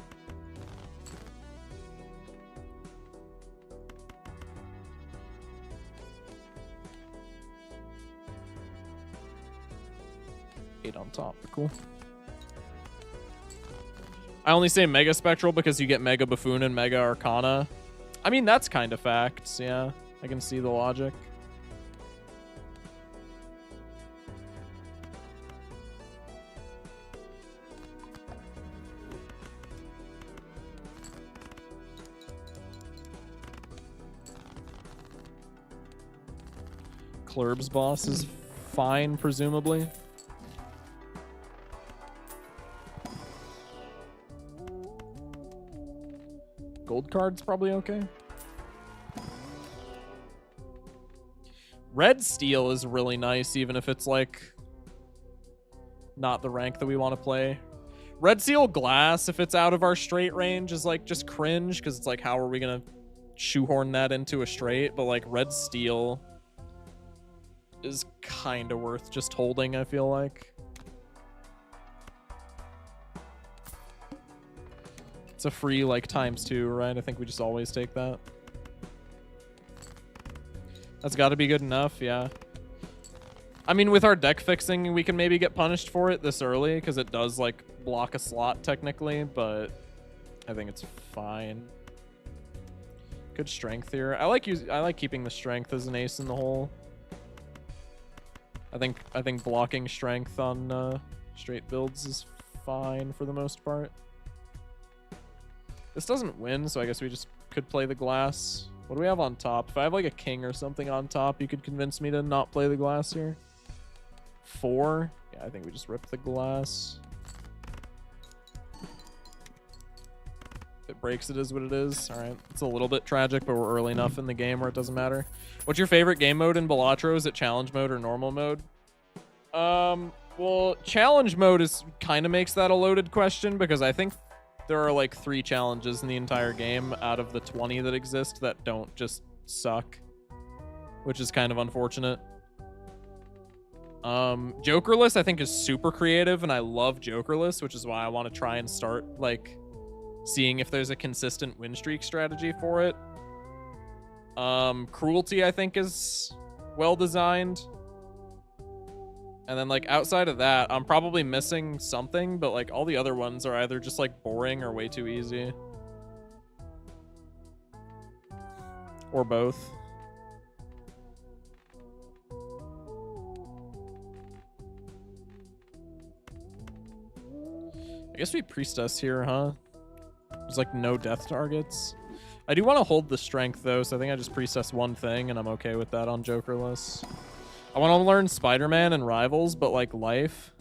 On top, cool. I only say mega spectral because you get mega buffoon and mega arcana. I mean, that's kind of facts. Yeah, I can see the logic. Clurb's boss is fine, presumably. Gold card's probably okay. Red steel is really nice, even if it's like not the rank that we want to play. Red seal glass, if it's out of our straight range, is like just cringe, because it's like, how are we gonna shoehorn that into a straight? But like red steel is kind of worth just holding, I feel like. It's a free like ×2, right? I think we just always take that. That's got to be good enough, yeah. I mean, with our deck fixing, we can maybe get punished for it this early, because it does like block a slot technically, but I think it's fine. Good strength here. I like keeping the strength as an ace in the hole. I think blocking strength on straight builds is fine for the most part. This doesn't win, so I guess we just could play the glass. What do we have on top? If I have like a king or something on top, you could convince me to not play the glass here. 4? Yeah, I think we just rip the glass. If it breaks, it is what it is. All right. It's a little bit tragic, but we're early enough in the game where it doesn't matter. What's your favorite game mode in Balatro? Is it challenge mode or normal mode? Well, challenge mode is kind of makes that a loaded question, because I think there are like 3 challenges in the entire game out of the 20 that exist that don't just suck, which is kind of unfortunate. Jokerless I think is super creative, and I love Jokerless, which is why I want to try and start like seeing if there's a consistent win streak strategy for it. Cruelty I think is well designed. And then, like, outside of that, I'm probably missing something, but, like, all the other ones are either just, like, boring or way too easy. Or both. I guess we priestess here, huh? There's, like, no death targets. I do want to hold the strength, though, so I think I just priestess one thing, and I'm okay with that on Jokerless. I want to learn Spider-Man and Rivals, but like life.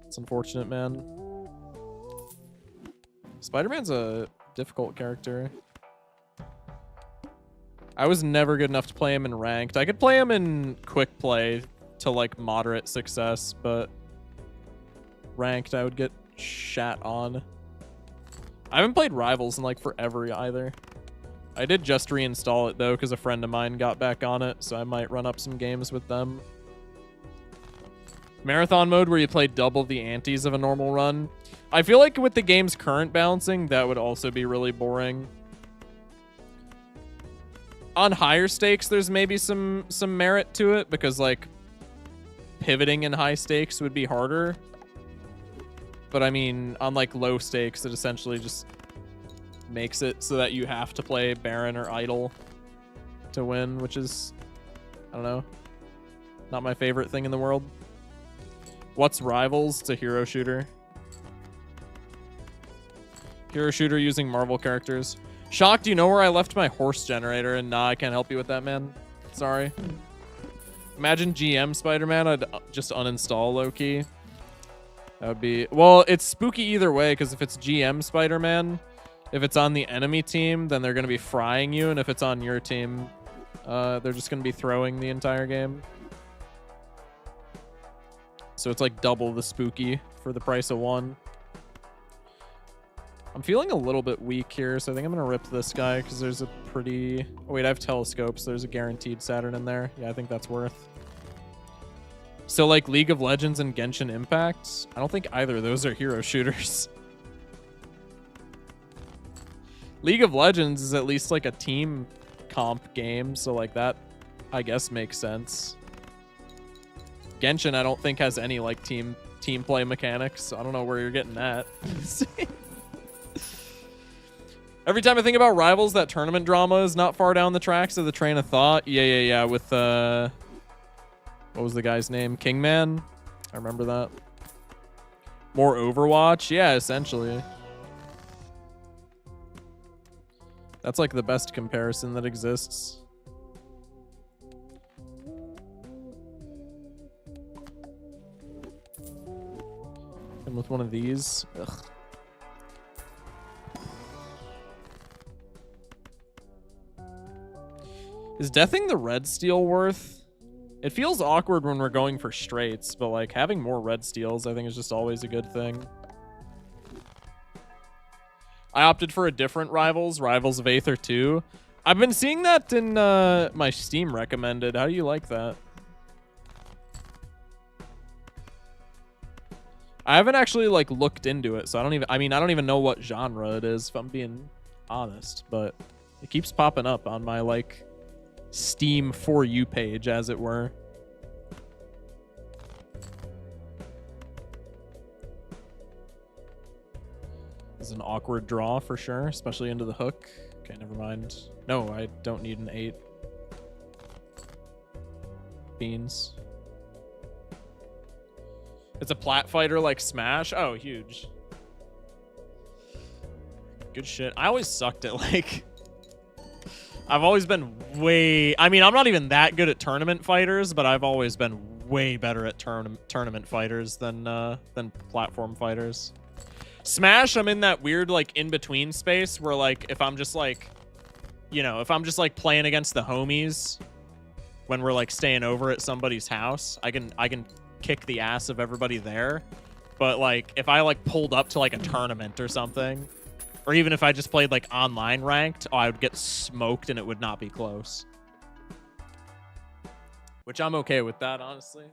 It's unfortunate, man. Spider-Man's a difficult character. I was never good enough to play him in ranked. I could play him in quick play to like moderate success, but ranked I would get shat on. I haven't played Rivals in like forever either. I did just reinstall it, though, because a friend of mine got back on it, so I might run up some games with them. Marathon mode, where you play double the antes of a normal run. I feel like with the game's current balancing, that would also be really boring. On higher stakes, there's maybe some merit to it, because, like, pivoting in high stakes would be harder. But, I mean, on, like, low stakes, it essentially just makes it so that you have to play Baron or Idol to win, which is, I don't know, not my favorite thing in the world. What's Rivals? It's a hero shooter. Hero shooter using Marvel characters. Shock, do you know where I left my horse generator? And nah, I can't help you with that, man. Sorry. Imagine GM Spider-Man, I'd just uninstall low-key. That would be... Well, it's spooky either way, because if it's GM Spider-Man, if it's on the enemy team, then they're going to be frying you, and if it's on your team, they're just going to be throwing the entire game. So it's like double the spooky for the price of 1. I'm feeling a little bit weak here, so I think I'm going to rip this guy, because there's a pretty... Oh, wait, I have telescopes. There's a guaranteed Saturn in there. Yeah, I think that's worth. So, like, League of Legends and Genshin Impact? I don't think either of those are hero shooters. League of Legends is at least like a team comp game, so like that I guess makes sense. Genshin I don't think has any like team play mechanics, so I don't know where you're getting that. Every time I think about Rivals, that tournament drama is not far down the tracks of the train of thought. Yeah, with what was the guy's name? Kingman? I remember that. More Overwatch? Yeah, essentially. That's like the best comparison that exists. with one of these. Ugh. Is deathing the red steel worth? It feels awkward when we're going for straights, but like having more red steels I think is just always a good thing. I opted for a different Rivals of Aether 2. I've been seeing that in my Steam recommended. How do you like that? I haven't actually like looked into it, so I don't even know what genre it is if I'm being honest, but it keeps popping up on my like Steam For You page, as it were. This is an awkward draw for sure, especially into the hook. Okay, never mind. No, I don't need an 8. Beans. It's a plat fighter like Smash. Oh, huge. Good shit. I always sucked at like... I've always been way... I mean, I'm not even that good at tournament fighters, but I've always been way better at tournament fighters than platform fighters. Smash, I'm in that weird like in-between space where like if I'm just like, you know, if I'm just like playing against the homies when we're like staying over at somebody's house, I can kick the ass of everybody there. But like if I like pulled up to like a tournament or something, or even if I just played like online ranked, I would get smoked and it would not be close. Which I'm okay with that, honestly.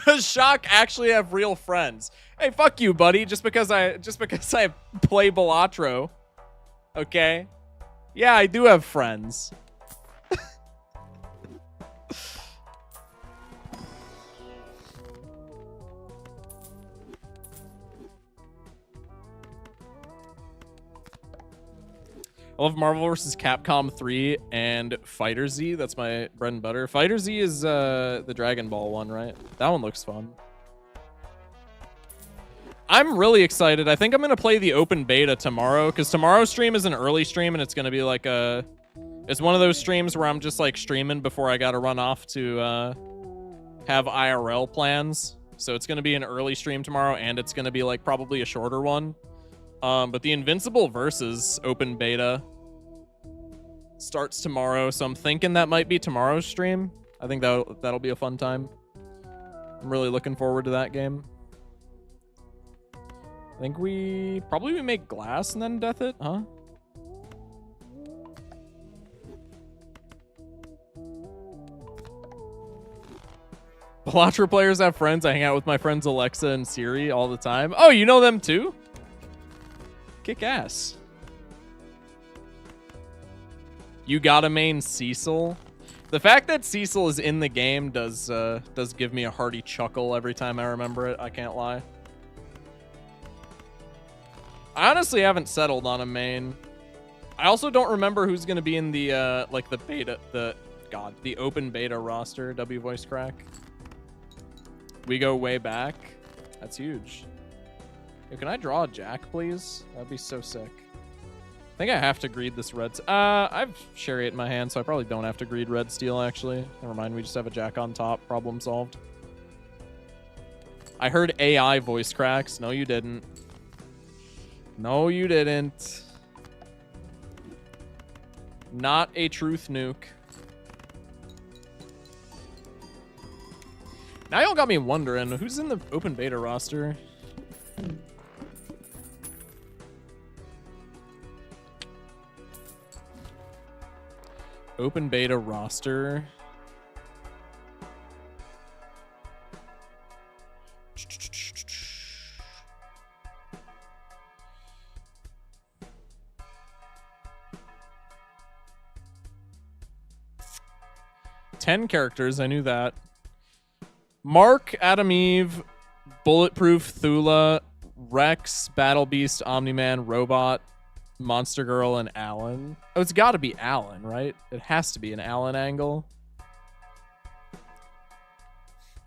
Does Shock actually have real friends? Hey, fuck you, buddy. Just because I play Balatro. Okay? Yeah, I do have friends. I love Marvel vs. Capcom 3 and Fighter Z. That's my bread and butter. Fighter Z is the Dragon Ball one, right? That one looks fun. I'm really excited. I think I'm going to play the open beta tomorrow, because tomorrow's stream is an early stream, and it's going to be like a... It's one of those streams where I'm just like streaming before I got to run off to have IRL plans. So it's going to be an early stream tomorrow, and it's going to be like probably a shorter one. But the Invincible Versus open beta starts tomorrow, so I'm thinking that might be tomorrow's stream. I think that'll be a fun time. I'm really looking forward to that game. I think we make glass and then death it, huh? Balatro players have friends. I hang out with my friends Alexa and Siri all the time. Oh, you know them too? Kick ass. You gotta main Cecil. The fact that Cecil is in the game does give me a hearty chuckle every time I remember it. I can't lie. I honestly haven't settled on a main. I also don't remember who's gonna be in the like the beta, the open beta roster. W voice crack. We go way back. That's huge. Yo, can I draw a jack, please? That'd be so sick. I think I have to greed this red. I have Chariot in my hand, so I probably don't have to greed red steel, actually. Never mind, we just have a jack on top. Problem solved. I heard AI voice cracks. No, you didn't. No, you didn't. Not a truth nuke. Now y'all got me wondering, who's in the open beta roster? Open beta roster. Ten characters, I knew that. Mark, Adam Eve, Bulletproof, Thula, Rex, Battle Beast, Omni-Man, Robot, Monster Girl, and Alan. Oh, it's got to be Alan, right? It has to be an Alan angle.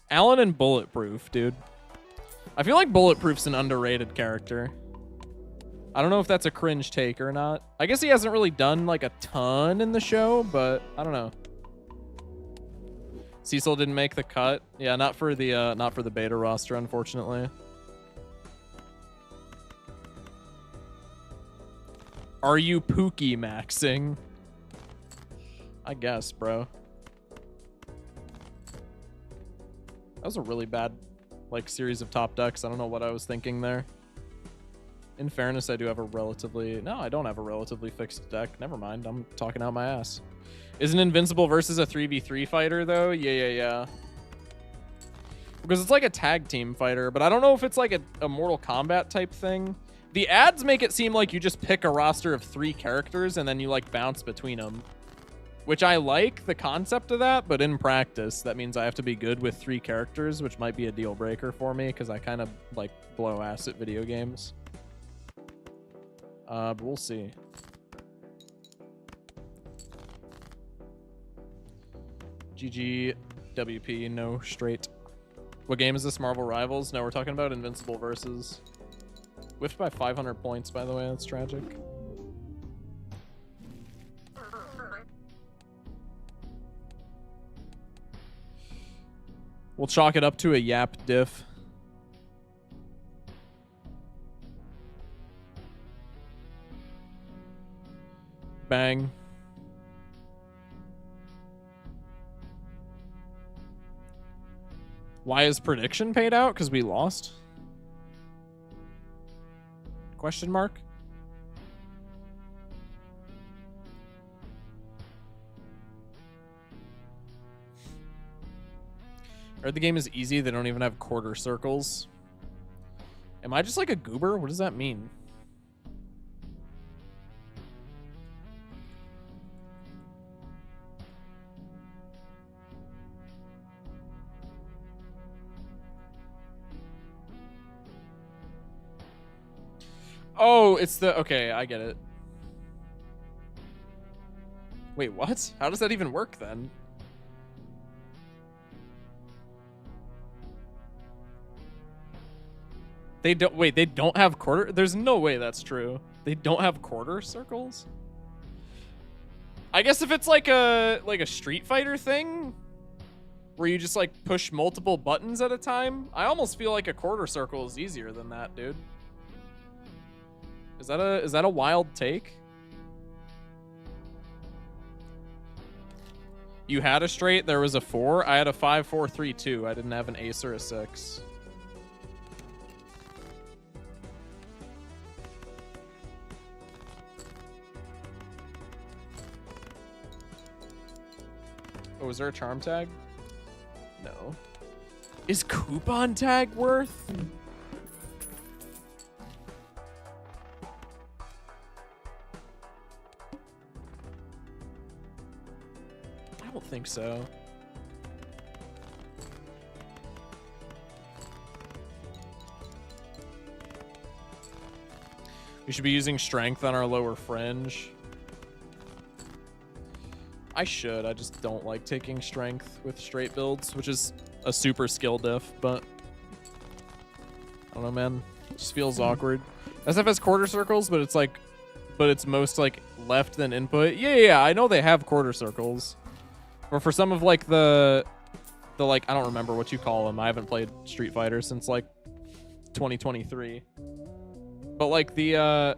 Alan and Bulletproof, dude. I feel like Bulletproof's an underrated character. I don't know if that's a cringe take or not. I guess he hasn't really done like a ton in the show, but I don't know. Cecil didn't make the cut. Yeah, not for the beta roster, unfortunately. Are you Pookie maxing? I guess, bro. That was a really bad, like, series of top decks. I don't know what I was thinking there. In fairness, I do have a relatively... No, I don't have a relatively fixed deck. Never mind. I'm talking out my ass. Isn't Invincible versus a 3v3 fighter, though? Yeah. Because it's like a tag team fighter, but I don't know if it's like a Mortal Kombat type thing. The ads make it seem like you just pick a roster of 3 characters and then you, like, bounce between them. Which I like the concept of that, but in practice, that means I have to be good with 3 characters, which might be a deal breaker for me because I kind of like blow ass at video games. But we'll see. GG, WP, no straight. What game is this? Marvel Rivals? No, we're talking about Invincible versus. Whiffed by 500 points, by the way. That's tragic. We'll chalk it up to a yap diff. Bang. Why is prediction paid out? Because we lost? Question mark? I heard the game is easy. They don't even have quarter circles. Am I just like a goober? What does that mean? Oh, it's the... Okay, I get it. Wait, what? How does that even work then? They don't... Wait, they don't have quarter... There's no way that's true. They don't have quarter circles? I guess if it's like a Street Fighter thing, where you just like push multiple buttons at a time, I almost feel like a quarter circle is easier than that, dude. Is that a wild take? You had a straight, there was a 4. I had a 5, 4, 3, 2. I didn't have an ace or a 6. Oh, is there a charm tag? No. Is coupon tag worth? I don't think so. We should be using strength on our lower fringe. I should. I just don't like taking strength with straight builds, which is a super skill diff, but I don't know, man. It just feels awkward. SF has quarter circles, but it's like, it's most like left than input. Yeah, I know they have quarter circles. Or for some of like the like, I don't remember what you call them. I haven't played Street Fighter since like 2023. But like the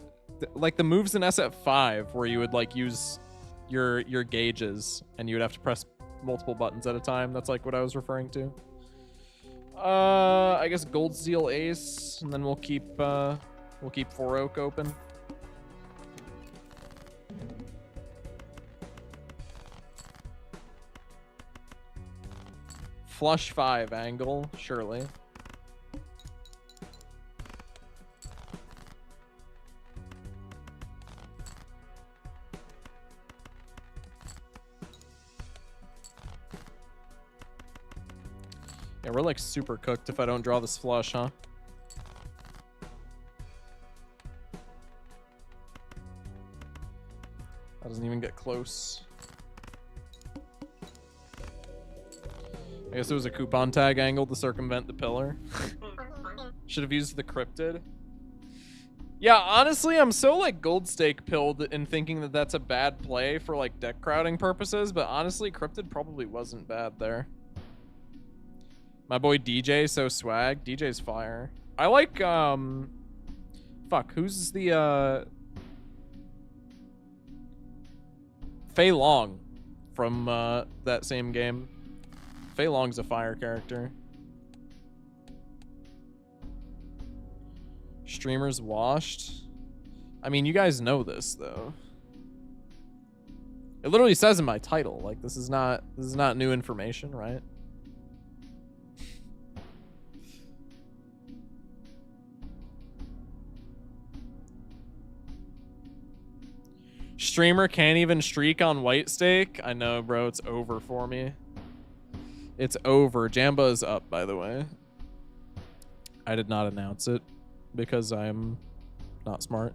moves in SF5 where you would like use your gauges and you would have to press multiple buttons at a time. That's like what I was referring to. I guess Gold Seal Ace, and then we'll keep 4 Oak open. Flush 5 angle, surely. Yeah, we're like super cooked if I don't draw this flush, huh? That doesn't even get close. I guess it was a coupon tag angle to circumvent the pillar. Should have used the cryptid. Yeah, honestly, I'm so like gold stake pilled in thinking that that's a bad play for like deck crowding purposes, but honestly, cryptid probably wasn't bad there. My boy DJ, so swag. DJ's fire. I like, fuck, who's the, Fei Long from, that same game. Fei Long's a fire character. Streamers washed. I mean, you guys know this, though. It literally says in my title, like, this is not new information, right? Streamer can't even streak on white stake. I know, bro. It's over for me. It's over. Jamba is up, by the way. I did not announce it because I'm not smart.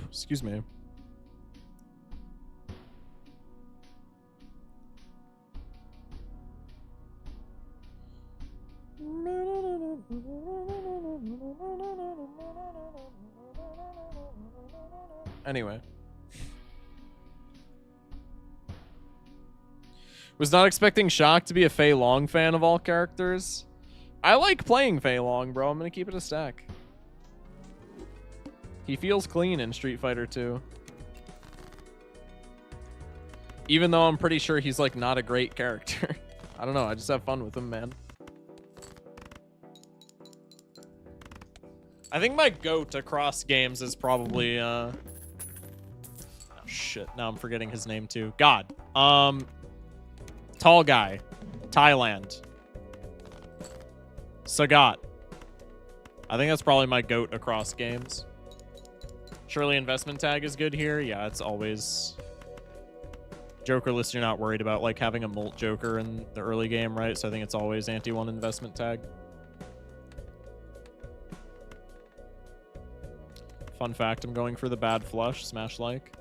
Excuse me. Anyway. Was not expecting Shock to be a Fei Long fan of all characters. I like playing Fei Long, bro. I'm gonna keep it a stack. He feels clean in Street Fighter 2. Even though I'm pretty sure he's like not a great character. I don't know, I just have fun with him, man. I think my GOAT across games is probably oh shit, now I'm forgetting his name too. God. Tall guy. Thailand. Sagat. I think that's probably my GOAT across games. Surely investment tag is good here. Yeah, it's always Jokerless. You're not worried about like having a Molt Joker in the early game, right? So I think it's always anti-1 investment tag. Fun fact, I'm going for the bad flush. Smash like.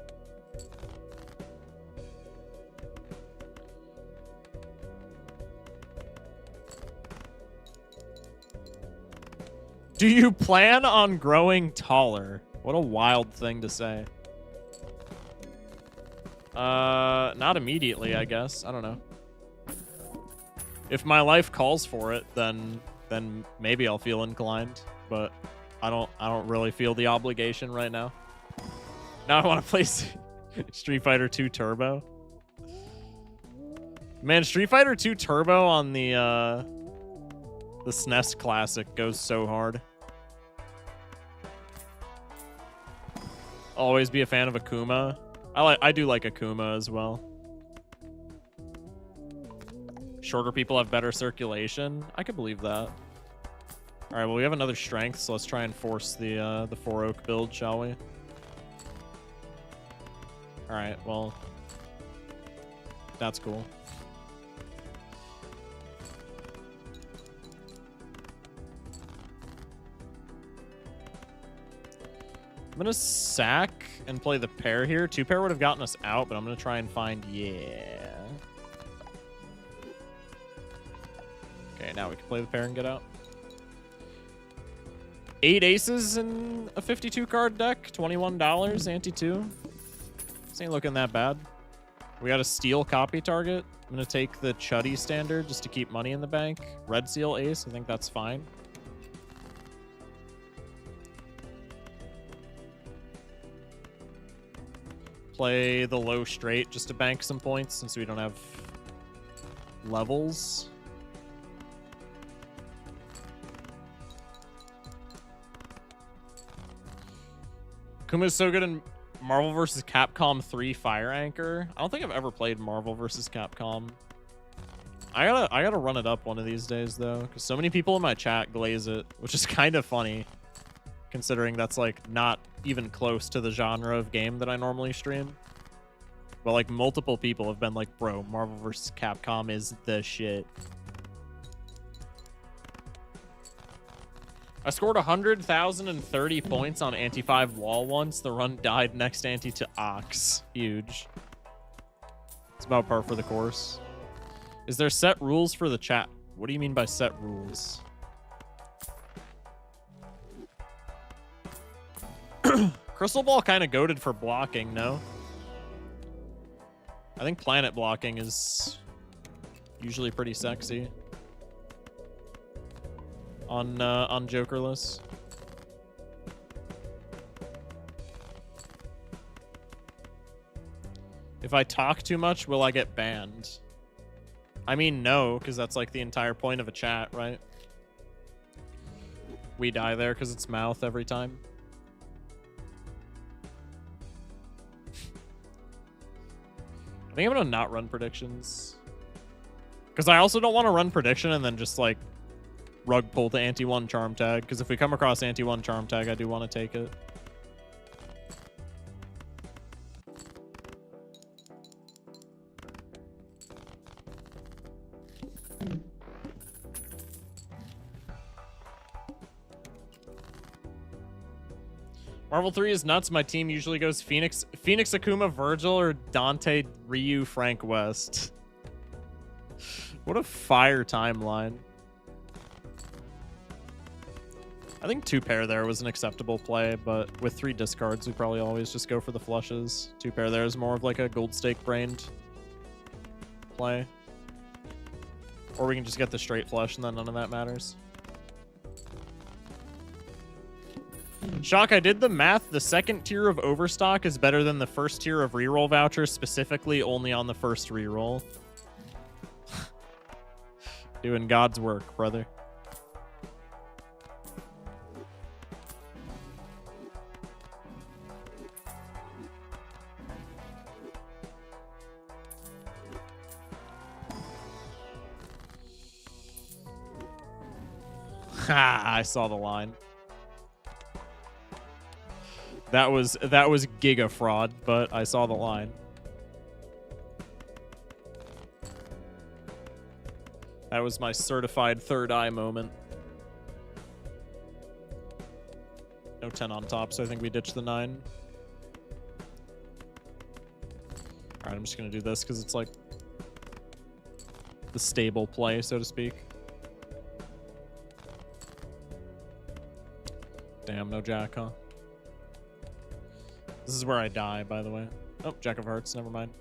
Do you plan on growing taller? What a wild thing to say. Not immediately, I guess. I don't know. If my life calls for it, then maybe I'll feel inclined, but I don't really feel the obligation right now. Now I want to play Street Fighter 2 Turbo. Man, Street Fighter 2 Turbo on the SNES Classic goes so hard. Always be a fan of Akuma. I do like Akuma as well. Shorter people have better circulation. I could believe that. All right, well, we have another strength, so let's try and force the 4 oak build, shall we? All right, well, that's cool. I'm gonna sack and play the pair here. 2-pair would have gotten us out, but I'm gonna try and find, yeah. Okay, now we can play the pair and get out. 8 aces in a 52 card deck, $21, ante-2. This ain't looking that bad. We got a steel copy target. I'm gonna take the Chuddy standard just to keep money in the bank. Red seal ace, I think that's fine. Play the low straight just to bank some points since we don't have levels. Kuma's so good in Marvel vs. Capcom 3 Fire Anchor. I don't think I've ever played Marvel vs. Capcom. I gotta run it up one of these days though, because so many people in my chat glaze it, which is kind of funny, considering that's like not even close to the genre of game that I normally stream. But like multiple people have been like, bro, Marvel vs. Capcom is the shit. I scored 100,030 points on anti-5 wall once. The run died next anti to Ox. Huge. It's about par for the course. Is there set rules for the chat? What do you mean by set rules? Crystal Ball kind of goated for blocking, no? I think planet blocking is usually pretty sexy on Jokerless. If I talk too much, will I get banned? I mean, no, because that's like the entire point of a chat, right? We die there because it's mouth every time. I think I'm gonna not run predictions. Because I also don't want to run prediction and then just like rug pull the anti-1 charm tag. Because if we come across anti-1 charm tag, I do want to take it. Marvel 3 is nuts. My team usually goes Phoenix, Akuma, Virgil, or Dante, Ryu, Frank West. What a fire timeline. I think 2-pair there was an acceptable play, but with 3 discards, we probably always just go for the flushes. 2-pair there is more of like a gold stake brained play. Or we can just get the straight flush and then none of that matters. Shock, I did the math. The second tier of Overstock is better than the first tier of reroll vouchers, specifically only on the first reroll. Doing God's work, brother. Ha! I saw the line. That was giga fraud, but I saw the line. That was my certified third eye moment. No 10 on top, so I think we ditched the 9. Alright, I'm just gonna do this because it's like the stable play, so to speak. Damn, no jack, huh? This is where I die, by the way. Oh, Jack of Hearts, never mind.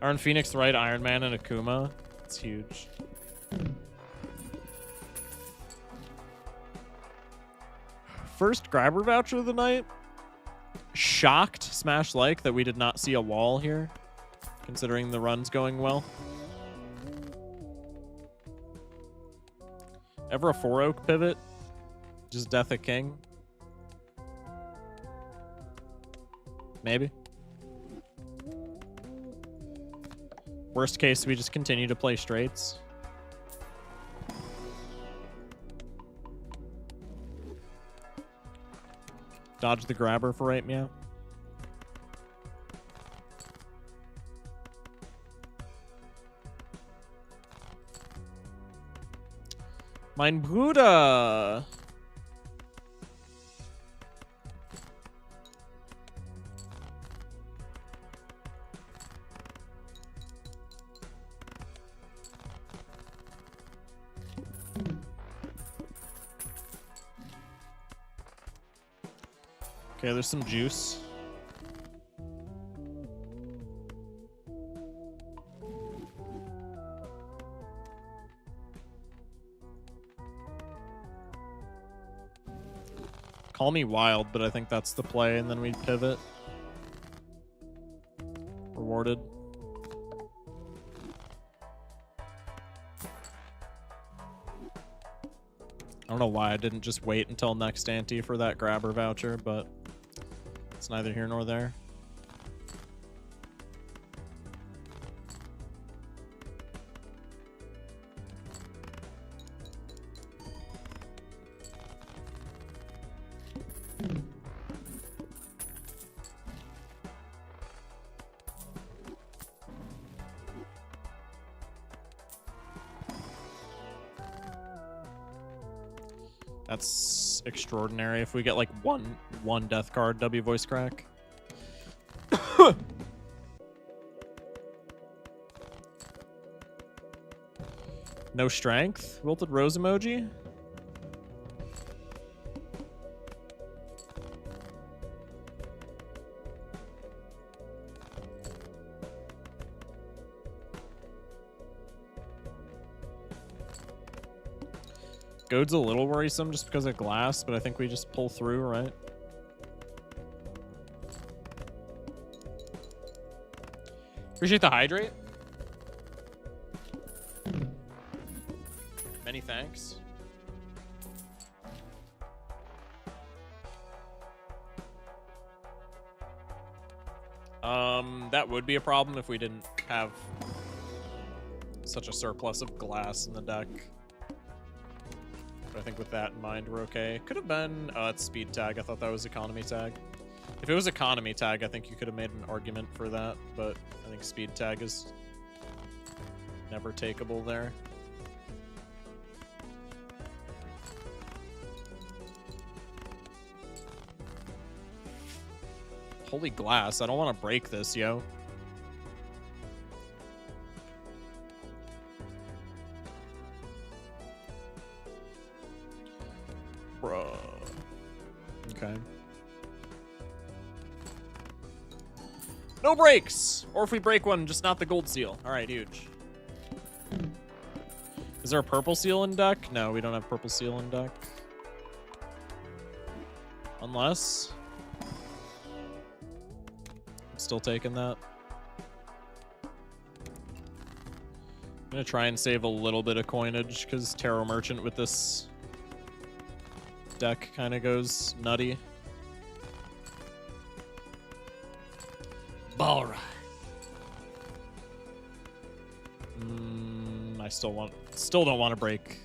Iron Phoenix, right, Iron Man, and Akuma. It's huge. First grabber voucher of the night. Shocked, smash like, that we did not see a wall here, considering the run's going well. Ever a 4-oak pivot? Just Death of King? Maybe. Worst case, we just continue to play straights. Dodge the grabber for right meow. Mein Bruder. Okay, there's some juice. Call me wild, but I think that's the play, and then we pivot. Rewarded. I don't know why I didn't just wait until next ante for that grabber voucher, but it's neither here nor there. That's extraordinary. If we get like one death card, W voice crack. No strength. Wilted rose emoji. Goad's a little worrisome just because of glass, but I think we just pull through, right? Appreciate the hydrate. Many thanks. That would be a problem if we didn't have such a surplus of glass in the deck. But I think with that in mind, we're okay. Could have been, it's speed tag. I thought that was economy tag. If it was economy tag, I think you could have made an argument for that, but I think speed tag is never takeable there. Holy glass, I don't want to break this, yo. Bruh. Okay. No breaks! Or if we break one, just not the gold seal. Alright, huge. Is there a purple seal in deck? No, we don't have purple seal in deck. Unless... I'm still taking that. I'm gonna try and save a little bit of coinage, because Tarot Merchant with this deck kind of goes nutty. Ballra. I still don't want to break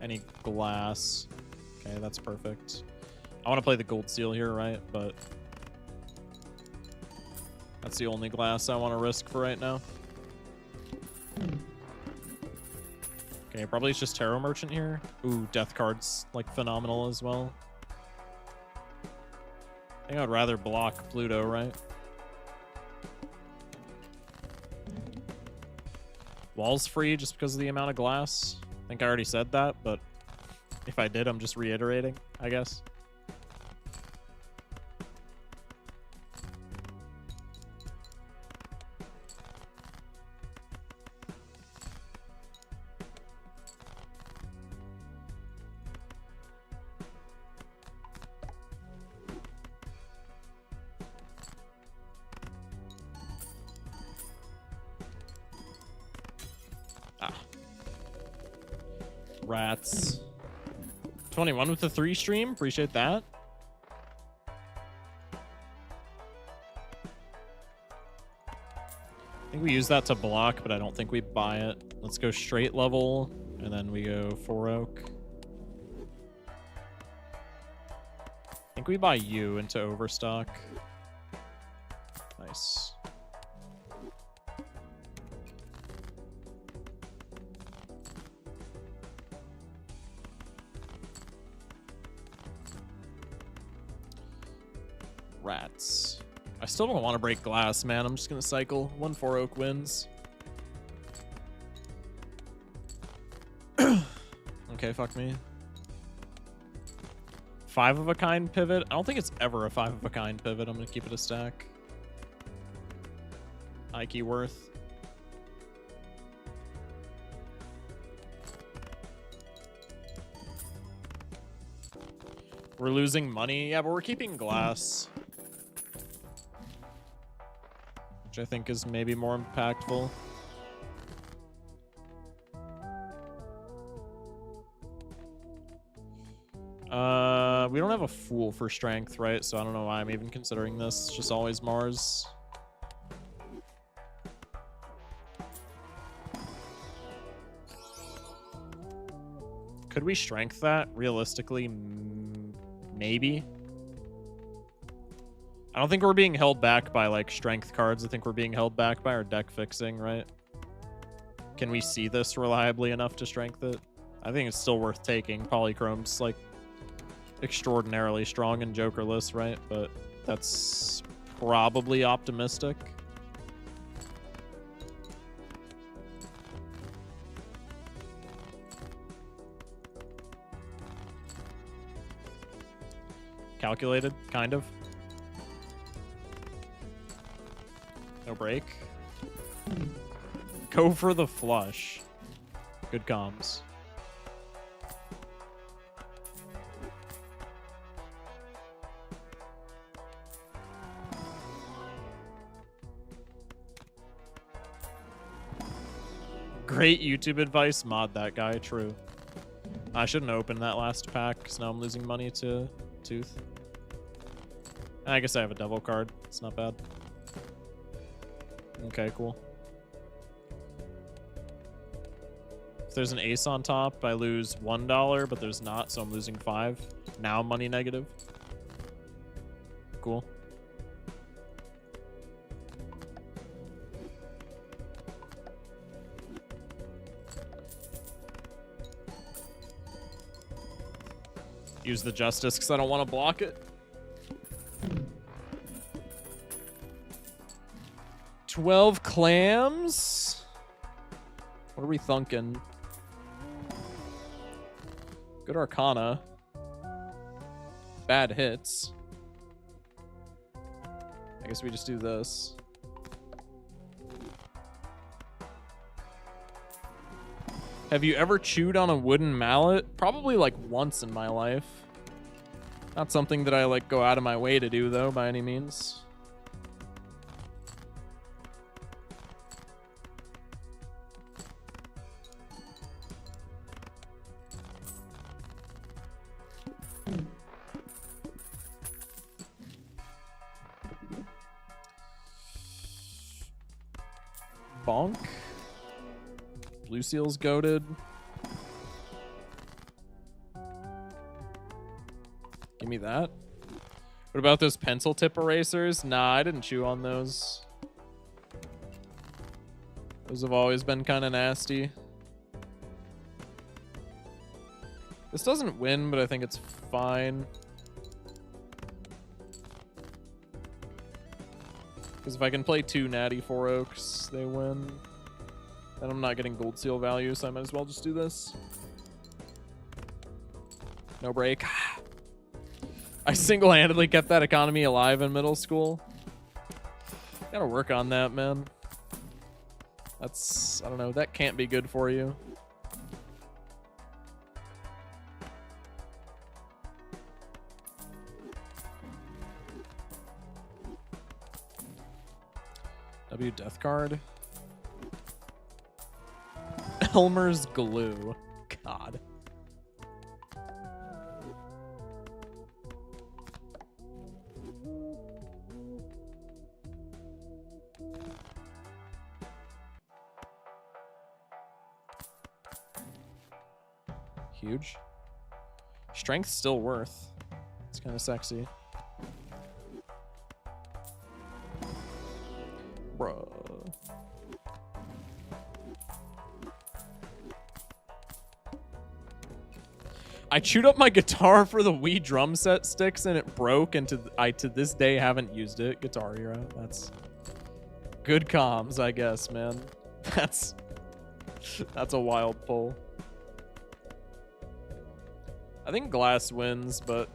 any glass. Okay, that's perfect. I want to play the gold seal here, right? But that's the only glass I want to risk for right now. Okay, probably it's just Tarot Merchant here. Ooh, Death card's like phenomenal as well. I think I'd rather block Pluto, right? Wall's free just because of the amount of glass. I think I already said that, but if I did, I'm just reiterating, I guess. Rats. 21 with the 3 stream. Appreciate that. I think we use that to block, but I don't think we buy it. Let's go straight level, and then we go 4 oak. I think we buy you into overstock. Nice. Rats. I still don't want to break glass, man. I'm just going to cycle. 1-4 oak wins. Okay, fuck me. 5 of a kind pivot. I don't think it's ever a 5 of a kind pivot. I'm going to keep it a stack. Ike worth. We're losing money. Yeah, but we're keeping glass, which I think is maybe more impactful. We don't have a Fool for strength, right? So I don't know why I'm even considering this. It's just always Mars. Could we strength that? Realistically, maybe. I don't think we're being held back by like strength cards. I think we're being held back by our deck fixing, right? Can we see this reliably enough to strength it? I think it's still worth taking. Polychrome's like extraordinarily strong in Jokerless, right? But that's probably optimistic. calculated, kind of. No break. Go for the flush. Good comms. Great YouTube advice. Mod that guy. True. I shouldn't open that last pack because now I'm losing money to Tooth. I guess I have a devil card. It's not bad. Okay, cool. If there's an ace on top, I lose $1, but there's not, so I'm losing 5. Now I'm money negative. Cool. Use the justice because I don't want to block it. 12 clams? What are we thunking? Good arcana. Bad hits. I guess we just do this. Have you ever chewed on a wooden mallet? Probably like once in my life. Not something that I like go out of my way to do though, by any means. Bonk. Blue Seal's goated. Give me that. What about those pencil tip erasers? Nah, I didn't chew on those. Those have always been kind of nasty. This doesn't win, but I think it's fine. Because if I can play 2 natty 4 oaks, they win. Then I'm not getting gold seal value, so I might as well just do this. No break. I single-handedly kept that economy alive in middle school. Gotta work on that, man. That's, I don't know, that can't be good for you. W death card. Elmer's glue. God. Huge. Strength's still worth. It's kind of sexy. Bruh. I chewed up my guitar for the Wii drum set sticks and it broke, and I to this day haven't used it. Guitar Hero. That's good comms, I guess, man. That's a wild pull. I think glass wins, but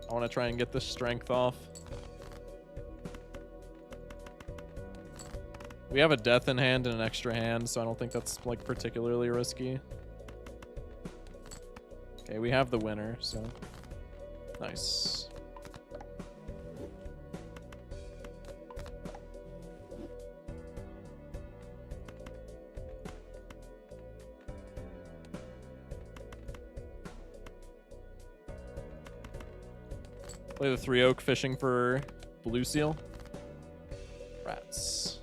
I want to try and get the strength off. We have a death in hand and an extra hand, so I don't think that's like particularly risky. Okay, we have the winner, so nice. Play the 3 oak fishing for blue seal. Rats.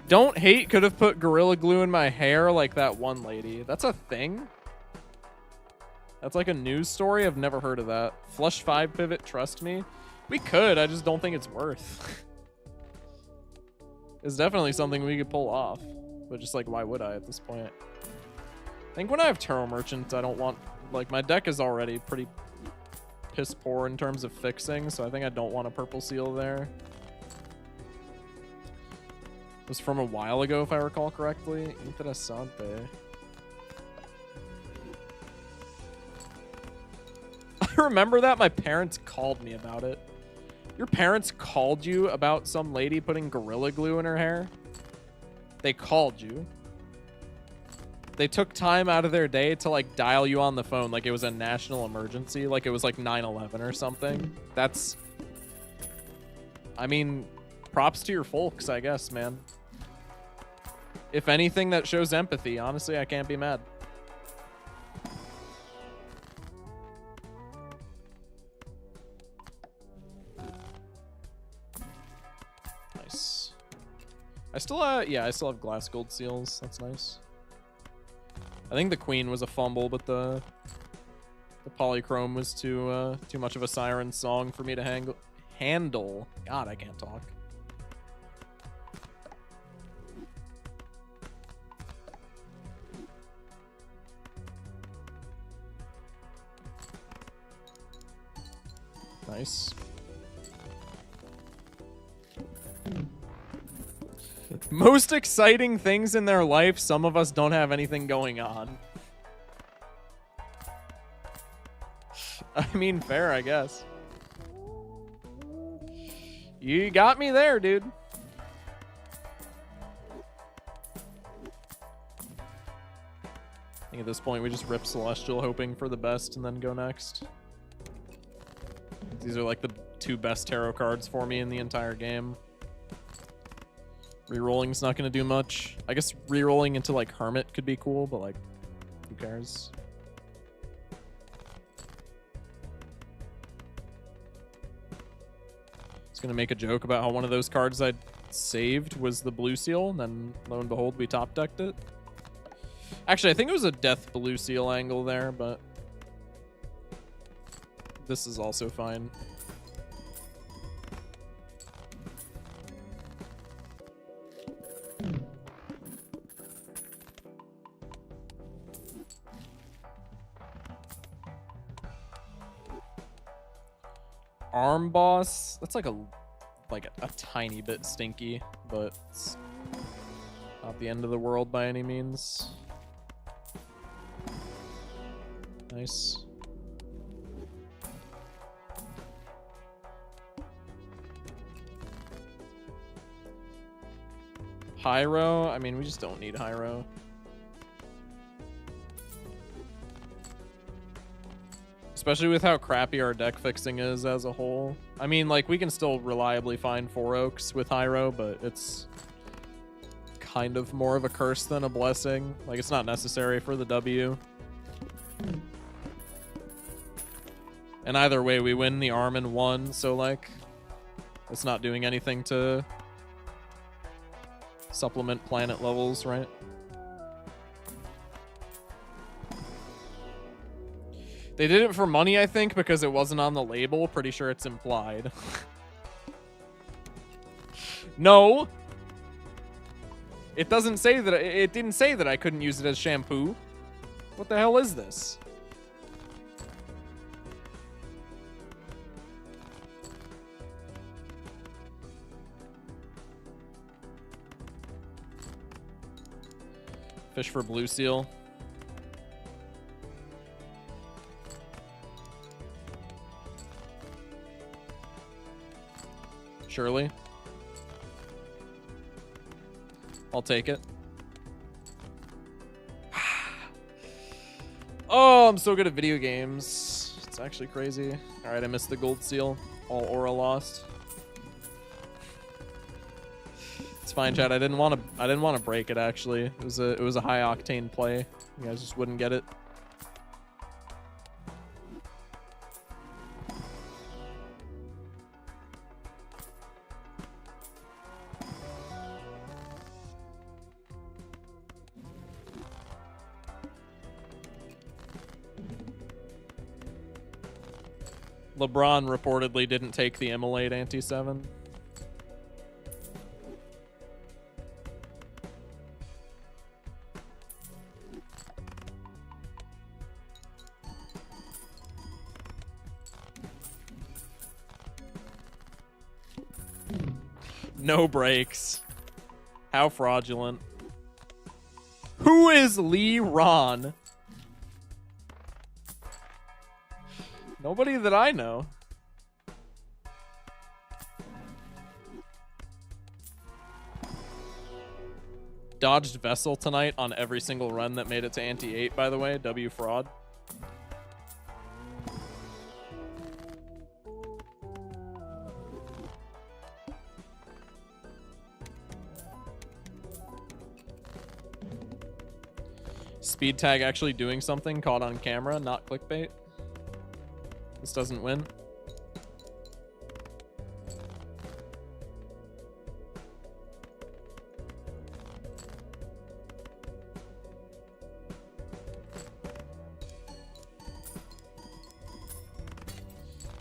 Don't hate could have put Gorilla Glue in my hair like that one lady. That's a thing? That's like a news story? I've never heard of that. Flush 5 pivot, trust me. We could, I just don't think it's worth. It's definitely something we could pull off. But just like, why would I at this point? I think when I have Tarot Merchant, I don't want... Like, my deck is already pretty piss poor in terms of fixing, so I think I don't want a purple seal there. was from a while ago, if I recall correctly. Interessante. I remember that my parents called me about it. Your parents called you about some lady putting Gorilla Glue in her hair? They called you. They took time out of their day to like dial you on the phone like it was a national emergency, like it was like 9/11 or something. That's, I mean, props to your folks, I guess, man. If anything, that shows empathy. Honestly, I can't be mad. Nice. I still have glass gold seals. That's nice. I think the queen was a fumble, but the polychrome was too much of a siren song for me to handle. God, I can't talk. Nice. Most exciting things in their life, some of us don't have anything going on. I mean, fair, I guess. You got me there, dude. I think at this point we just rip Celestial, hoping for the best, and then go next. These are like the two best tarot cards for me in the entire game. Rerolling's not going to do much. I guess rerolling into like Hermit could be cool, but like, who cares? I was going to make a joke about how one of those cards I'd saved was the blue seal, and then lo and behold, we top decked it. Actually, I think it was a death blue seal angle there, but this is also fine. Arm boss, that's like a tiny bit stinky, but it's not the end of the world by any means. Nice. Hyro, I mean, we just don't need Hyro. Especially with how crappy our deck fixing is as a whole. I mean, like, we can still reliably find 4 Oaks with Hyro, but it's kind of more of a curse than a blessing. Like, it's not necessary for the W. And either way, we win the arm in 1, so, like, it's not doing anything to supplement planet levels, right? They did it for money, I think, because it wasn't on the label. Pretty sure it's implied. No! It doesn't say that. It didn't say that I couldn't use it as shampoo. What the hell is this? Fish for blue seal. Surely. I'll take it. Oh, I'm so good at video games. It's actually crazy. All right, I missed the gold seal. All aura lost. It's fine, Chad. I didn't want to break it. Actually, it was a high octane play. You guys just wouldn't get it. LeBron reportedly didn't take the Immolate anti-7. No breaks. How fraudulent. Who is Lee Ron? Nobody that I know. Dodged Vessel tonight on every single run that made it to Ante 8, by the way. W fraud. Speed tag actually doing something, caught on camera, not clickbait. This doesn't win.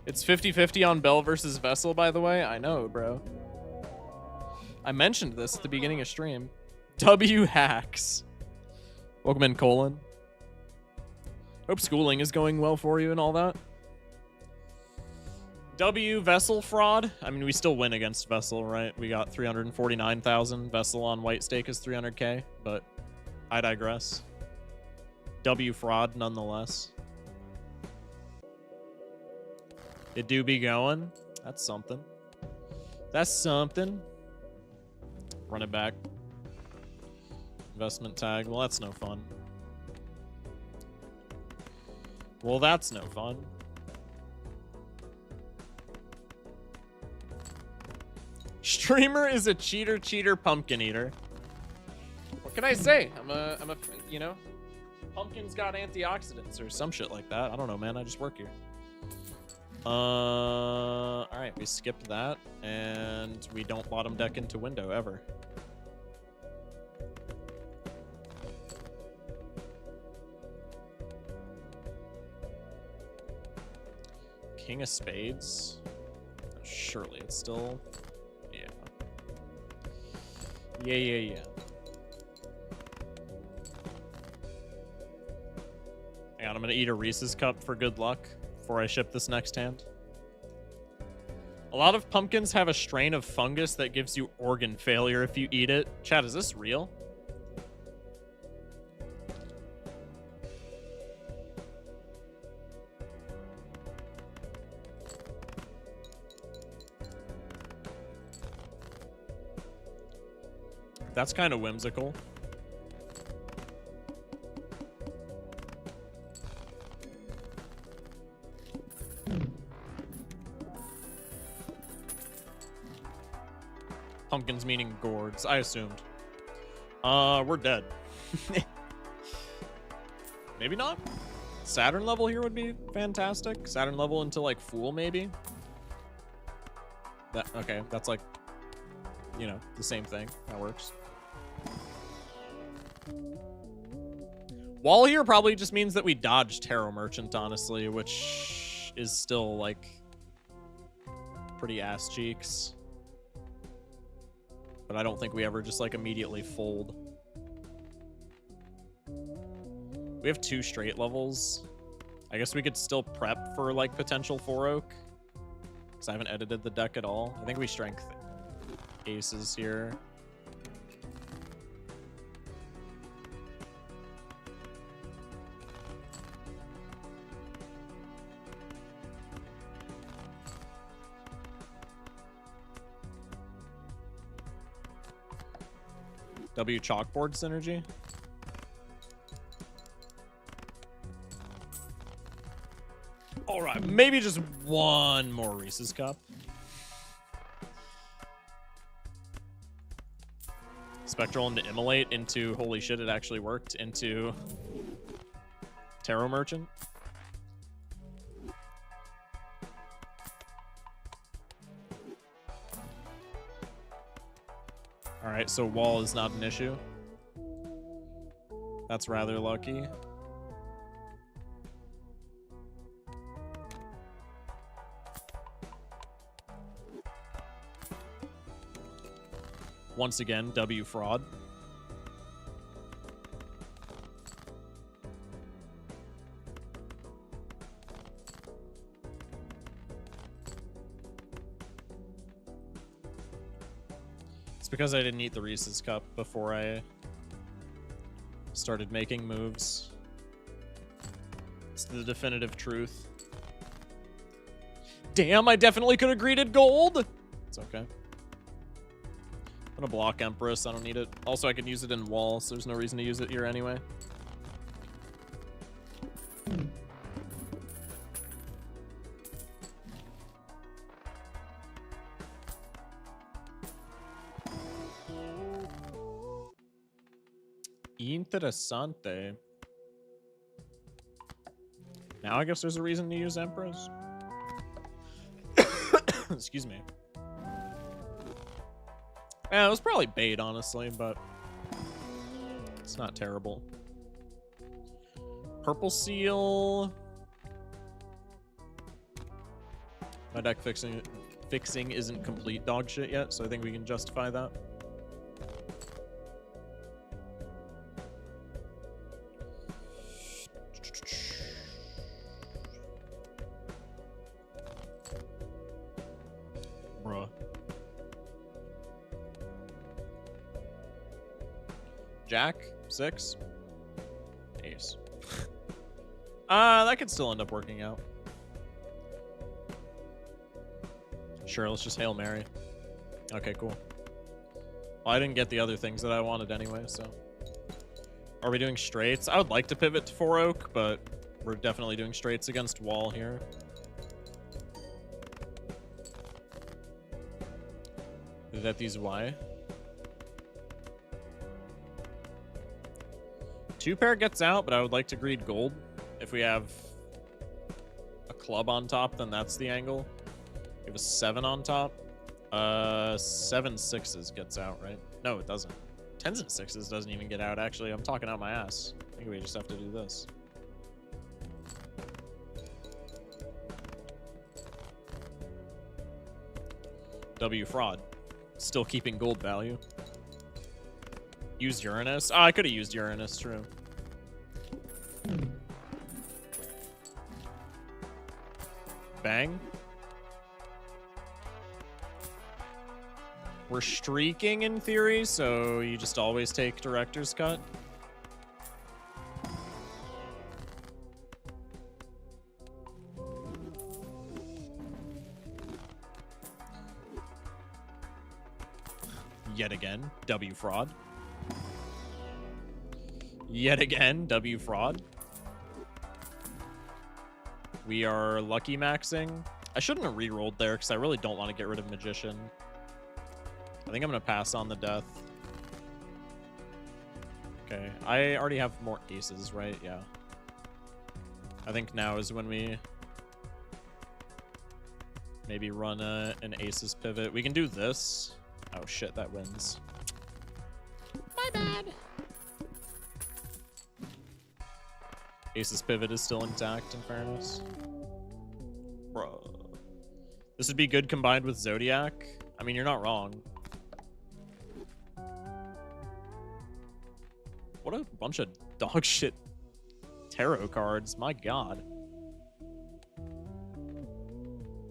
It's 50-50 on Bell versus Vessel, by the way. I know, bro. I mentioned this at the beginning of stream. W hacks. Welcome in, Colin. Hope schooling is going well for you and all that. W Vessel fraud. I mean, we still win against Vessel, right? We got 349,000. Vessel on white stake is 300k, but I digress. W fraud nonetheless. It do be going. That's something. That's something. Run it back. Investment tag. Well, that's no fun. Well, that's no fun. Streamer is a cheater pumpkin eater. What can I say? I'm a, you know, pumpkin's got antioxidants or some shit like that. I don't know, man. I just work here. All right, we skipped that, and we don't bottom deck into window ever. King of Spades. Surely it's still, yeah. Yeah. Hang on, I'm gonna eat a Reese's cup for good luck before I ship this next hand. A lot of pumpkins have a strain of fungus that gives you organ failure if you eat it. Chat, is this real? That's kind of whimsical. Pumpkins meaning gourds, I assumed. We're dead. Maybe not. Saturn level here would be fantastic. Saturn level into like Fool, maybe. That okay, that's like, you know, the same thing. That works. Wall here probably just means that we dodge Tarot Merchant, honestly, which is still like pretty ass cheeks. But I don't think we ever just like immediately fold. We have 2 straight levels. I guess we could still prep for like potential 4 oak, because I haven't edited the deck at all. I think we strength aces here. W chalkboard synergy. All right, maybe just one more Reese's cup. Spectral into Immolate into, holy shit, it actually worked, into Tarot Merchant. All right, so wall is not an issue. That's rather lucky. Once again, W fraud. because I didn't eat the Reese's Cup before I started making moves. It's the definitive truth. Damn, I definitely could have greeted gold! It's okay. I'm gonna block Empress, I don't need it. Also, I can use it in wall, so there's no reason to use it here anyway. Interessante. Now I guess there's a reason to use Empress. Excuse me. Yeah, it was probably bait, honestly, but it's not terrible. Purple Seal. My deck fixing isn't complete dog shit yet, so I think we can justify that. Bruh. Jack, 6. Ace. That could still end up working out. Sure, let's just Hail Mary. Okay, cool. Well, I didn't get the other things that I wanted anyway, so. Are we doing straights? I would like to pivot to 4 oak, but we're definitely doing straights against wall here. That these Y. 2 pair gets out, but I would like to greed gold. If we have a club on top, then that's the angle. We have a 7 on top. 7 6s gets out, right? No, it doesn't. 10s and 6s doesn't even get out. Actually, I'm talking out my ass. I think we just have to do this. W fraud. Still keeping gold value. Use Uranus. Oh, I could have used Uranus, true. Bang. We're streaking in theory, so you just always take director's cut. Yet again, W fraud. Yet again, W fraud. We are lucky maxing. I shouldn't have re-rolled there because I really don't want to get rid of Magician. I think I'm going to pass on the death. Okay, I already have more aces, right? Yeah. I think now is when we maybe run an aces pivot. We can do this. Oh shit, that wins. My bad. Aces pivot is still intact, in fairness. Bro. This would be good combined with Zodiac. I mean, you're not wrong. What a bunch of dog shit tarot cards. My god.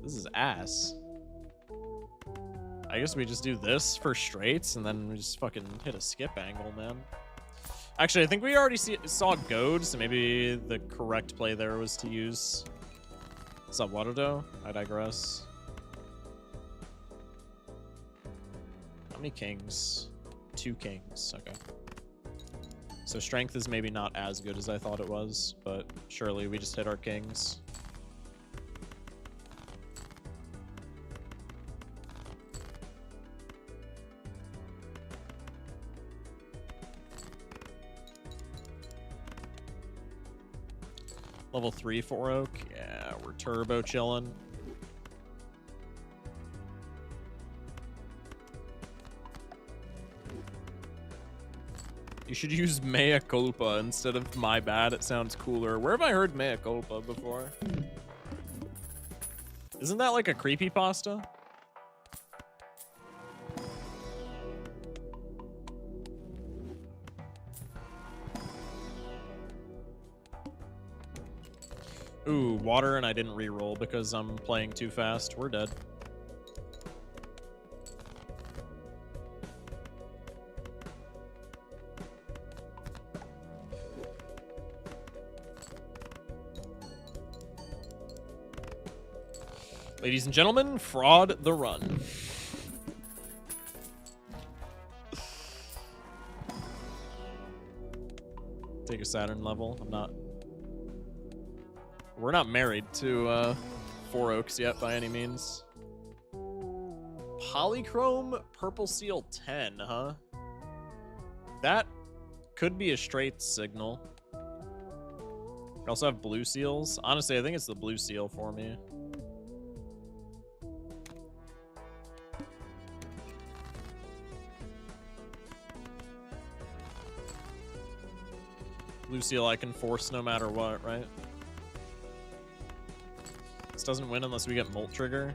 This is ass. I guess we just do this for straights and then we just fucking hit a skip angle, man. Actually, I think we already saw goad, so maybe the correct play there was to use Zawarudo. I digress. How many kings? 2 kings. Okay. So strength is maybe not as good as I thought it was, but surely we just hit our kings. Level 3 4 oak. Yeah, we're turbo chilling. You should use mea culpa instead of my bad. It sounds cooler. Where have I heard mea culpa before? Isn't that like a creepypasta? Ooh, water, and I didn't re-roll because I'm playing too fast. We're dead. Ladies and gentlemen, Fraud the Run. Take a Saturn level. We're not married to Four Oaks yet by any means. Polychrome Purple Seal 10, huh? That could be a straight signal. We also have blue seals. Honestly, I think it's the blue seal for me. Blue seal I can force no matter what, right? This doesn't win unless we get Molt Trigger.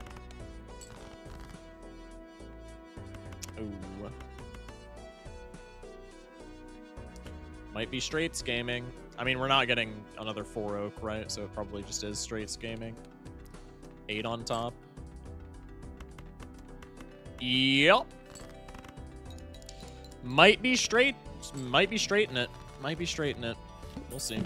Ooh. Might be straights gaming. I mean, we're not getting another 4 oak, right? So it probably just is straights gaming. 8 on top. Yep. Might be straight. Might be straight in it. Might be straight in it. We'll see.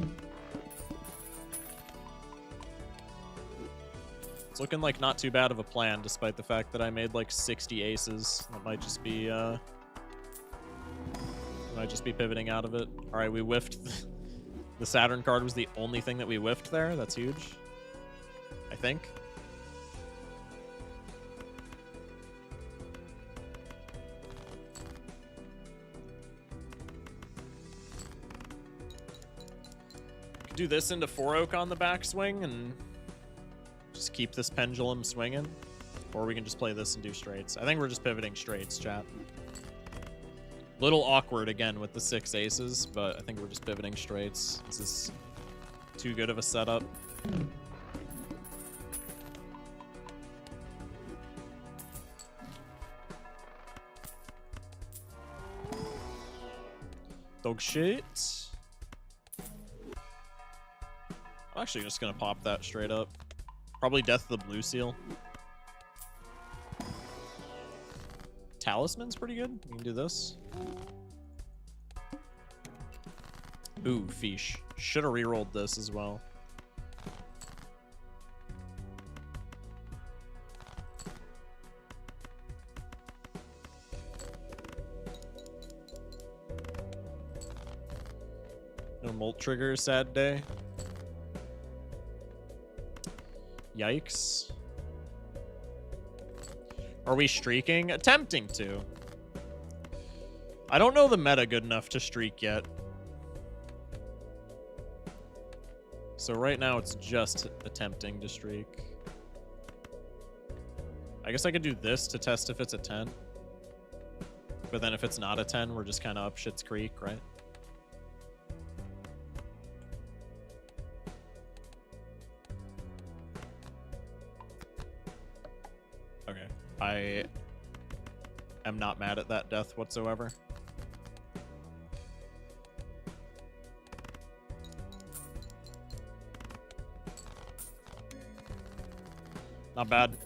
It's looking like not too bad of a plan, despite the fact that I made like 60 aces. That might just be pivoting out of it. All right, we whiffed. The Saturn card was the only thing that we whiffed there. That's huge, I think. Could do this into 4 oak on the backswing and just keep this pendulum swinging. Or we can just play this and do straights. I think we're just pivoting straights, chat. Little awkward again with the 6 aces, but I think we're just pivoting straights. This is too good of a setup. Dog shit. I'm actually just gonna pop that straight up. Probably Death of the Blue Seal. Talisman's pretty good. We can do this. Ooh, Fish. Should have rerolled this as well. No Molt Trigger, sad day. Yikes. Are we streaking? Attempting to. I don't know the meta good enough to streak yet. So right now it's just attempting to streak. I guess I could do this to test if it's a 10. But then if it's not a 10, we're just kind of up shit's creek, right? Okay. I am not mad at that death whatsoever. Not bad.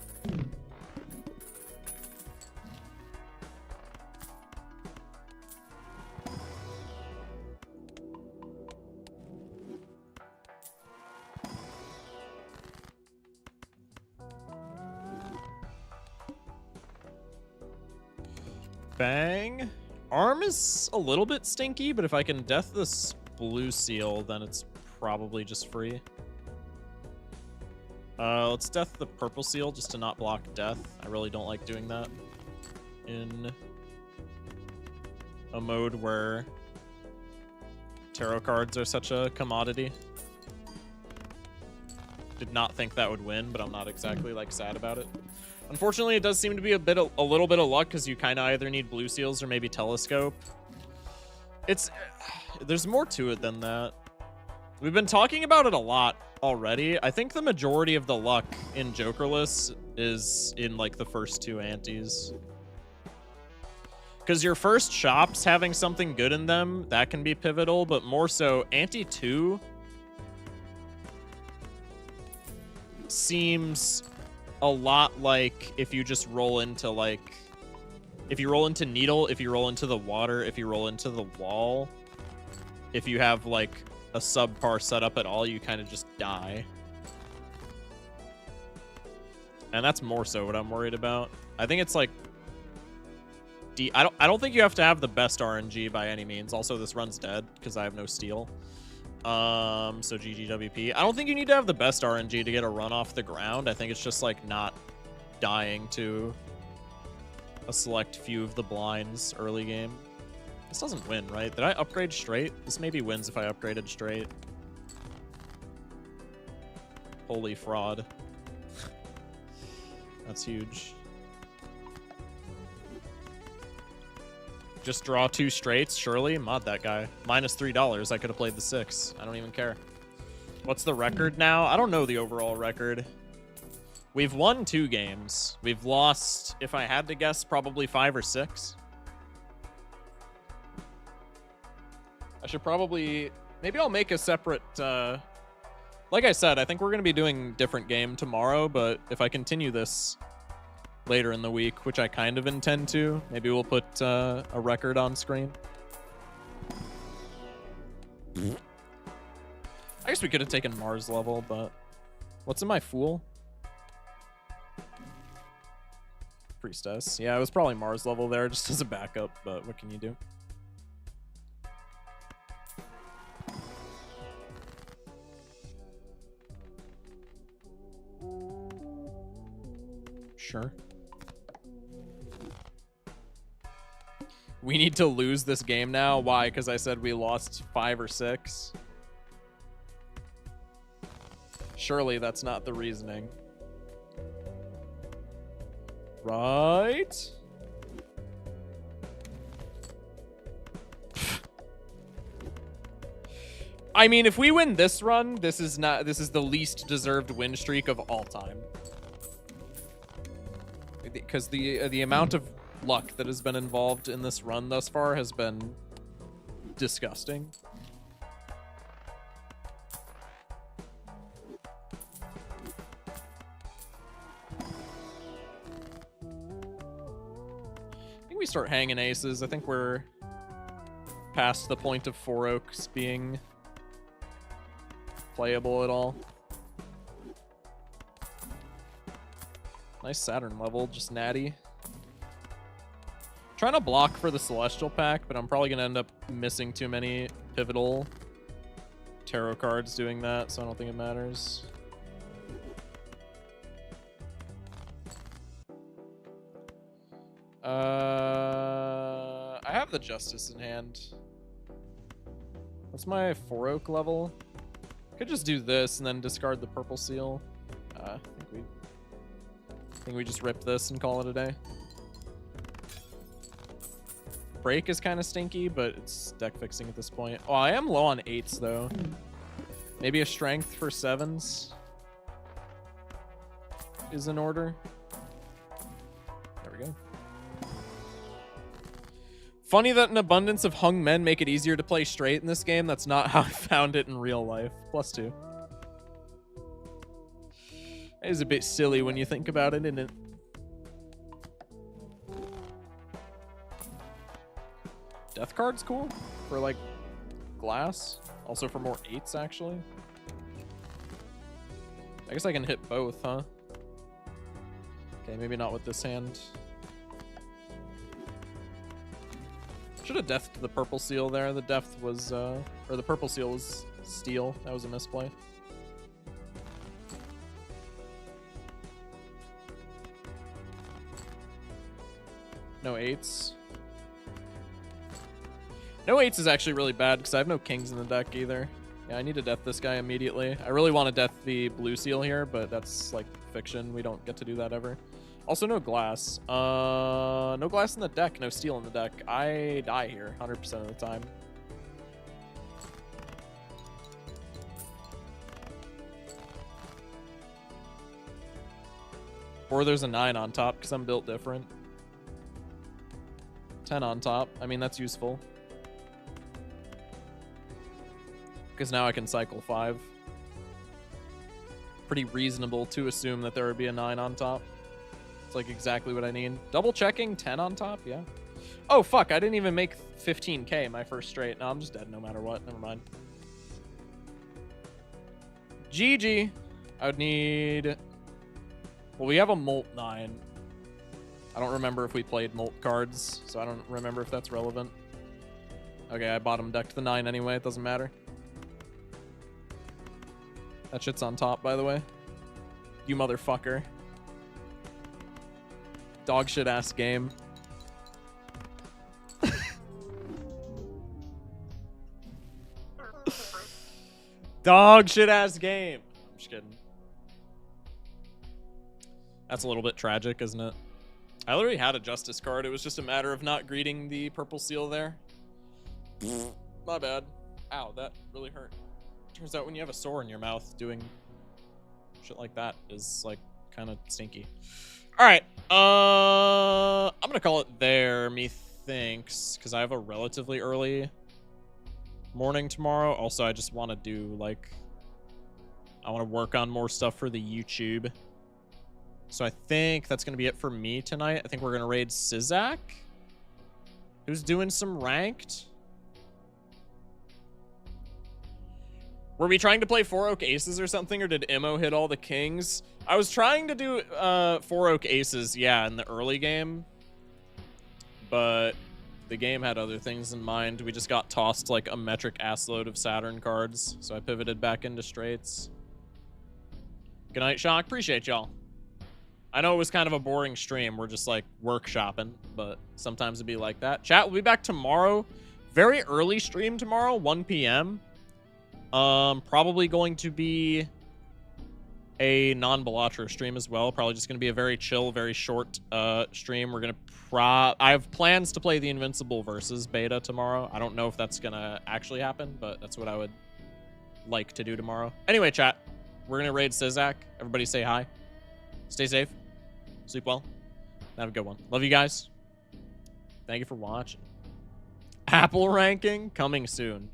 Bang. Arm is a little bit stinky, but if I can death this blue seal, then it's probably just free. Let's death the purple seal just to not block death. I really don't like doing that in a mode where tarot cards are such a commodity. Did not think that would win, but I'm not exactly like sad about it. Unfortunately, it does seem to be a little bit of luck because you kind of either need blue seals or maybe telescope. There's more to it than that. We've been talking about it a lot already. I think the majority of the luck in Jokerless is in like the first 2 antes. Because your first shops having something good in them, that can be pivotal, but more so ante 2 seems a lot like if you just roll into like, if you roll into needle, if you roll into the water, if you roll into the wall, if you have like a subpar setup at all, you kind of just die. And that's more so what I'm worried about. I think it's like I don't think you have to have the best RNG by any means. Also, this run's dead because I have no steel. So GGWP. I don't think you need to have the best RNG to get a run off the ground. I think it's just like not dying to a select few of the blinds early game. This doesn't win, right? Did I upgrade straight? This maybe wins if I upgraded straight. Holy fraud. That's huge. Just draw 2 straights, surely? Mod that guy. Minus $3. I could have played the 6. I don't even care. What's the record now? I don't know the overall record. We've won 2 games. We've lost, if I had to guess, probably 5 or 6. I should probably... Maybe I'll make a separate... Like I said, I think we're going to be doing different game tomorrow, but if I continue this later in the week, which I kind of intend to, maybe we'll put a record on screen. I guess we could have taken Mars level, but what's in my Fool? Priestess. Yeah, it was probably Mars level there just as a backup, but what can you do? Sure. We need to lose this game now. Why? Because I said we lost 5 or 6. Surely that's not the reasoning. Right? I mean, if we win this run, this is the least deserved win streak of all time. Because the amount of luck that has been involved in this run thus far has been disgusting. I think we start hanging aces. I think we're past the point of 4 Oaks being playable at all. Nice Saturn level, just natty. Trying to block for the Celestial pack, but I'm probably going to end up missing too many pivotal tarot cards doing that, so I don't think it matters. I have the Justice in hand. What's my 4 Oak level? Could just do this and then discard the purple seal. I think we just rip this and call it a day. Break is kind of stinky, but it's deck fixing at this point. Oh, I am low on 8s though. Maybe a strength for 7s is in order. There we go. Funny that an abundance of hung men make it easier to play straight in this game. That's not how I found it in real life. +2. It is a bit silly when you think about it, isn't it? Death card's cool for like glass. Also for more 8s actually. I guess I can hit both, huh? Okay, maybe not with this hand. Should have deathed the purple seal there. The death was, or the purple seal was steel. That was a misplay. No 8s. No 8s is actually really bad because I have no kings in the deck either. Yeah, I need to death this guy immediately. I really want to death the blue seal here, but that's like fiction. We don't get to do that ever. Also, no glass. No glass in the deck, no steel in the deck. I die here 100% of the time. Or there's a 9 on top because I'm built different. 10 on top. I mean, that's useful. Because now I can cycle 5. Pretty reasonable to assume that there would be a 9 on top. It's like exactly what I need. Double checking 10 on top, yeah. Oh, fuck, I didn't even make 15k my first straight. No, I'm just dead no matter what. Never mind. GG. I would need Well, we have a Molt 9. I don't remember if we played Molt cards, so I don't remember if that's relevant. Okay, I bottom decked the 9 anyway. It doesn't matter. That shit's on top, by the way. You motherfucker. Dog shit ass game. Dog shit ass game. I'm just kidding. That's a little bit tragic, isn't it? I literally had a justice card. It was just a matter of not greeting the purple seal there. My bad. Ow, that really hurt. Turns out when you have a sore in your mouth, doing shit like that is like kind of stinky. All right. I'm gonna call it there, methinks, because I have a relatively early morning tomorrow. Also, I just want to do like, I want to work on more stuff for the YouTube. So I think that's gonna be it for me tonight. I think we're gonna raid Sizak, who's doing some ranked. Were we trying to play 4 Oak Aces or something, or did Immo hit all the kings? I was trying to do 4 Oak Aces, yeah, in the early game. But the game had other things in mind. We just got tossed like a metric assload of Saturn cards, so I pivoted back into straights. Good night, Shock. Appreciate y'all. I know it was kind of a boring stream. We're just like workshopping, but sometimes it'd be like that. Chat, we'll be back tomorrow. Very early stream tomorrow, 1 p.m. Probably going to be a non-Balatro stream as well. Probably just going to be a very chill, very short stream. We're going to I have plans to play the Invincible versus beta tomorrow. I don't know if that's going to actually happen, but that's what I would like to do tomorrow. Anyway, chat, we're going to raid Sizak. Everybody say hi. Stay safe. Sleep well. Have a good one. Love you guys. Thank you for watching. Apple ranking coming soon.